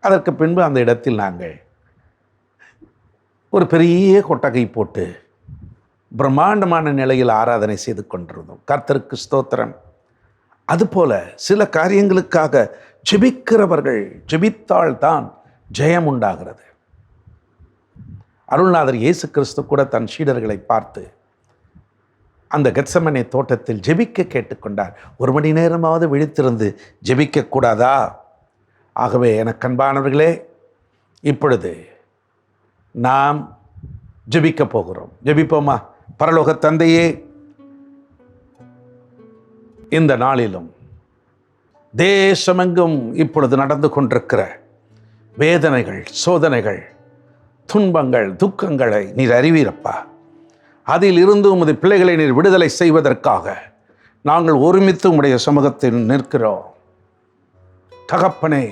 C: அதற்கு பின்பு அந்த இடத்தில் நாங்கள் ஒரு பெரிய கொட்டகை போட்டு பிரம்மாண்டமான நிலையில் ஆராதனை செய்து கொண்டிருந்தோம். கர்த்தருக்கு ஸ்தோத்திரம். அதுபோல சில காரியங்களுக்காக ஜெபிக்கிறவர்கள் ஜெபித்தால்தான் ஜெயம் உண்டாகிறது. அருள்நாதர் இயேசு கிறிஸ்து கூட தன் சீடர்களை பார்த்து அந்த கெத்செமனே தோட்டத்தில் ஜெபிக்க கேட்டுக்கொண்டார். 1 மணி நேரமாவது விழித்திருந்து ஜெபிக்கக்கூடாதா? ஆகவே எனக்கு அன்பானவர்களே, இப்பொழுது நாம் ஜெபிக்க போகிறோம். ஜெபிப்போமா? பரலோக தந்தையே, இந்த நாளிலும் தேசமெங்கும் இப்பொழுது நடந்து கொண்டிருக்கிற வேதனைகள், சோதனைகள், துன்பங்கள், துக்கங்களை நீர் அறிவீரப்பா. அதில் இருந்து உமது பிள்ளைகளை நீர் விடுதலை செய்வதற்காக நாங்கள் ஒருமித்து உம்முடைய சமூகத்தில் நிற்கிறோம். தகப்பனே,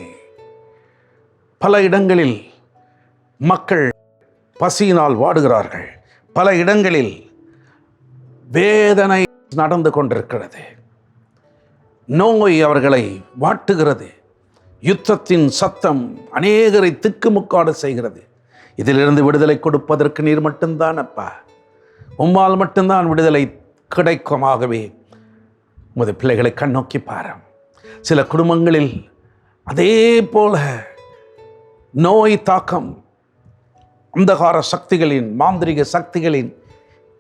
C: பல இடங்களில் மக்கள் பசியினால் வாடுகிறார்கள். பல இடங்களில் வேதனை நடந்து கொண்டிருக்கிறது. நோய் அவர்களை வாட்டுகிறது. யுத்தத்தின் சத்தம் அநேகரை திக்குமுக்காடு செய்கிறது. இதிலிருந்து விடுதலை கொடுப்பதற்கு நீர் மட்டும்தான் அப்பா. உம்மால் மட்டும்தான் விடுதலை கிடைக்குமாகவே உமது பிள்ளைகளை கண்ணோக்கி பாரும். சில குடும்பங்களில் அதே போல நோய் தாக்கம், அந்தகார சக்திகளின், மாந்திரிக சக்திகளின்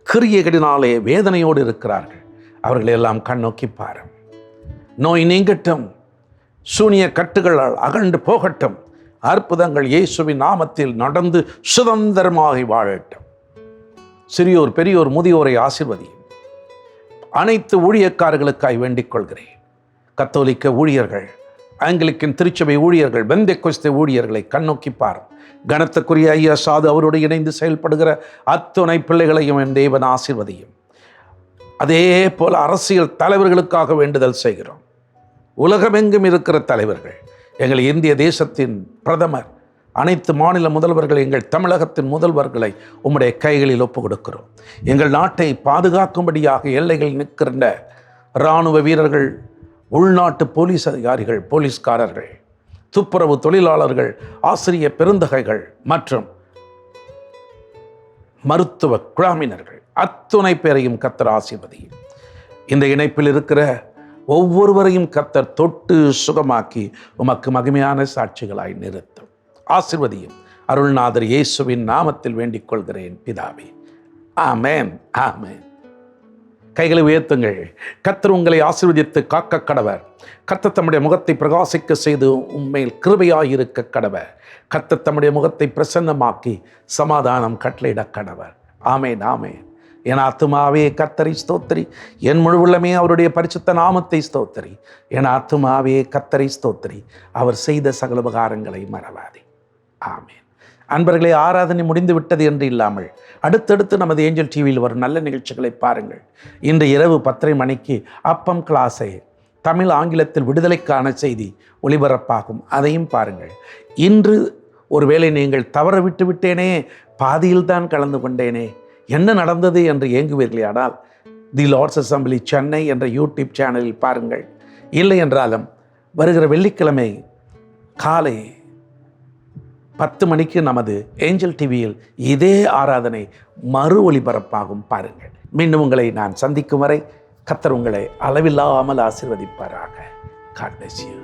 C: கிரியைகளினாலே வேதனையோடு இருக்கிறார்கள். அவர்களை எல்லாம் கண்ணோக்கி பாரும். நோய் நீங்கட்டும், சூனிய கட்டுகளால் அகன்று போகட்டும், அற்புதங்கள் இயேசுவின் நாமத்தில் நடந்து சுதந்திரமாகி வாழட்டும். சிறியோர், பெரியோர், முதியோரை ஆசீர்வதியும். அனைத்து ஊழியக்காரர்களுக்காய் வேண்டிக் கொள்கிறேன். கத்தோலிக்க ஊழியர்கள், ஆங்கிலிக்கன் திருச்சபை ஊழியர்கள், பெந்தெக்கோஸ்தே ஊழியர்களை கண்ணோக்கி பாரும். கனத்துக்குரிய ஐயா சாது அவரோடு இணைந்து செயல்படுகிற அத்துணை பிள்ளைகளையும் என் தேவன் ஆசீர்வதியும். அதே போல அரசியல் தலைவர்களுக்காக வேண்டுதல் செய்கிறோம். உலகமெங்கும் இருக்கிற தலைவர்கள், எங்கள் இந்திய தேசத்தின் பிரதமர், அனைத்து மாநில முதல்வர்கள், எங்கள் தமிழகத்தின் முதல்வர்களை உம்முடைய கைகளில் ஒப்பு கொடுக்கிறோம். எங்கள் நாட்டை பாதுகாக்கும்படியாக எல்லைகளில் நிற்கின்ற இராணுவ வீரர்கள், உள்நாட்டு போலீஸ் அதிகாரிகள், போலீஸ்காரர்கள், துப்புரவு தொழிலாளர்கள், ஆசிரிய பெருந்தகைகள் மற்றும் மருத்துவ குழாமினர்கள் அத்துணை பேரையும் கர்த்தர் ஆசீர்வதியும். இந்த இணைப்பில் இருக்கிற ஒவ்வொருவரையும் கர்த்தர் தொட்டு சுகமாக்கி உமக்கு மகிமையான சாட்சிகளாய் நிறுத்தும். ஆசீர்வதியும். அருள்நாதர் இயேசுவின் நாமத்தில் வேண்டிக் கொள்கிறேன் பிதாவே. ஆமென், ஆமென். கைகளை உயர்த்துங்கள். கர்த்தர் உங்களை ஆசீர்வதித்து காக்க கடவர். கர்த்தர் தம்முடைய முகத்தை பிரகாசிக்க செய்து உம்மேல் கிருபையாயிருக்க கடவர். கர்த்தர் தம்முடைய முகத்தை பிரசன்னமாக்கி சமாதானம் கட்டளையிட கடவர். ஆமென், ஆமென். என் ஆத்துமாவே கர்த்தரை ஸ்தோத்திரி, என் முழு உள்ளமே அவருடைய பரிசுத்த நாமத்தை ஸ்தோத்திரி. என் ஆத்துமாவே கர்த்தரை ஸ்தோத்திரி, அவர் செய்த சகல உபகாரங்களை மறவாதே. ஆமென். அன்பர்களே, ஆராதனை முடிந்து விட்டது என்று இல்லாமல் அடுத்தடுத்து நமது ஏஞ்சல் டிவியில் வரும் நல்ல நிகழ்ச்சிகளை பாருங்கள். இன்று இரவு 10:30 மணிக்கு அப்பம் கிளாஸை தமிழ் ஆங்கிலத்தில் விடுதலைக்கான செய்தி ஒளிபரப்பாகும். அதையும் பாருங்கள். இன்று ஒருவேளை நீங்கள் தவற விட்டு விட்டேனே, பாதியில் தான் கலந்து கொண்டேனே, என்ன நடந்தது என்று ஏங்குவீர்களே, ஆனால் தி லார்ட்ஸ் அசம்பிளி சென்னை என்ற யூடியூப் சேனலில் பாருங்கள். இல்லை என்றாலும் வருகிற வெள்ளிக்கிழமை காலை 10 மணிக்கு நமது ஏஞ்சல் டிவியில் இதே ஆராதனை மறு ஒளிபரப்பாகும். பாருங்கள். மீண்டும் உங்களை நான் சந்திக்கும் வரை கர்த்தர் உங்களை அளவில்லாமல் ஆசீர்வதிப்பாராக. God bless you.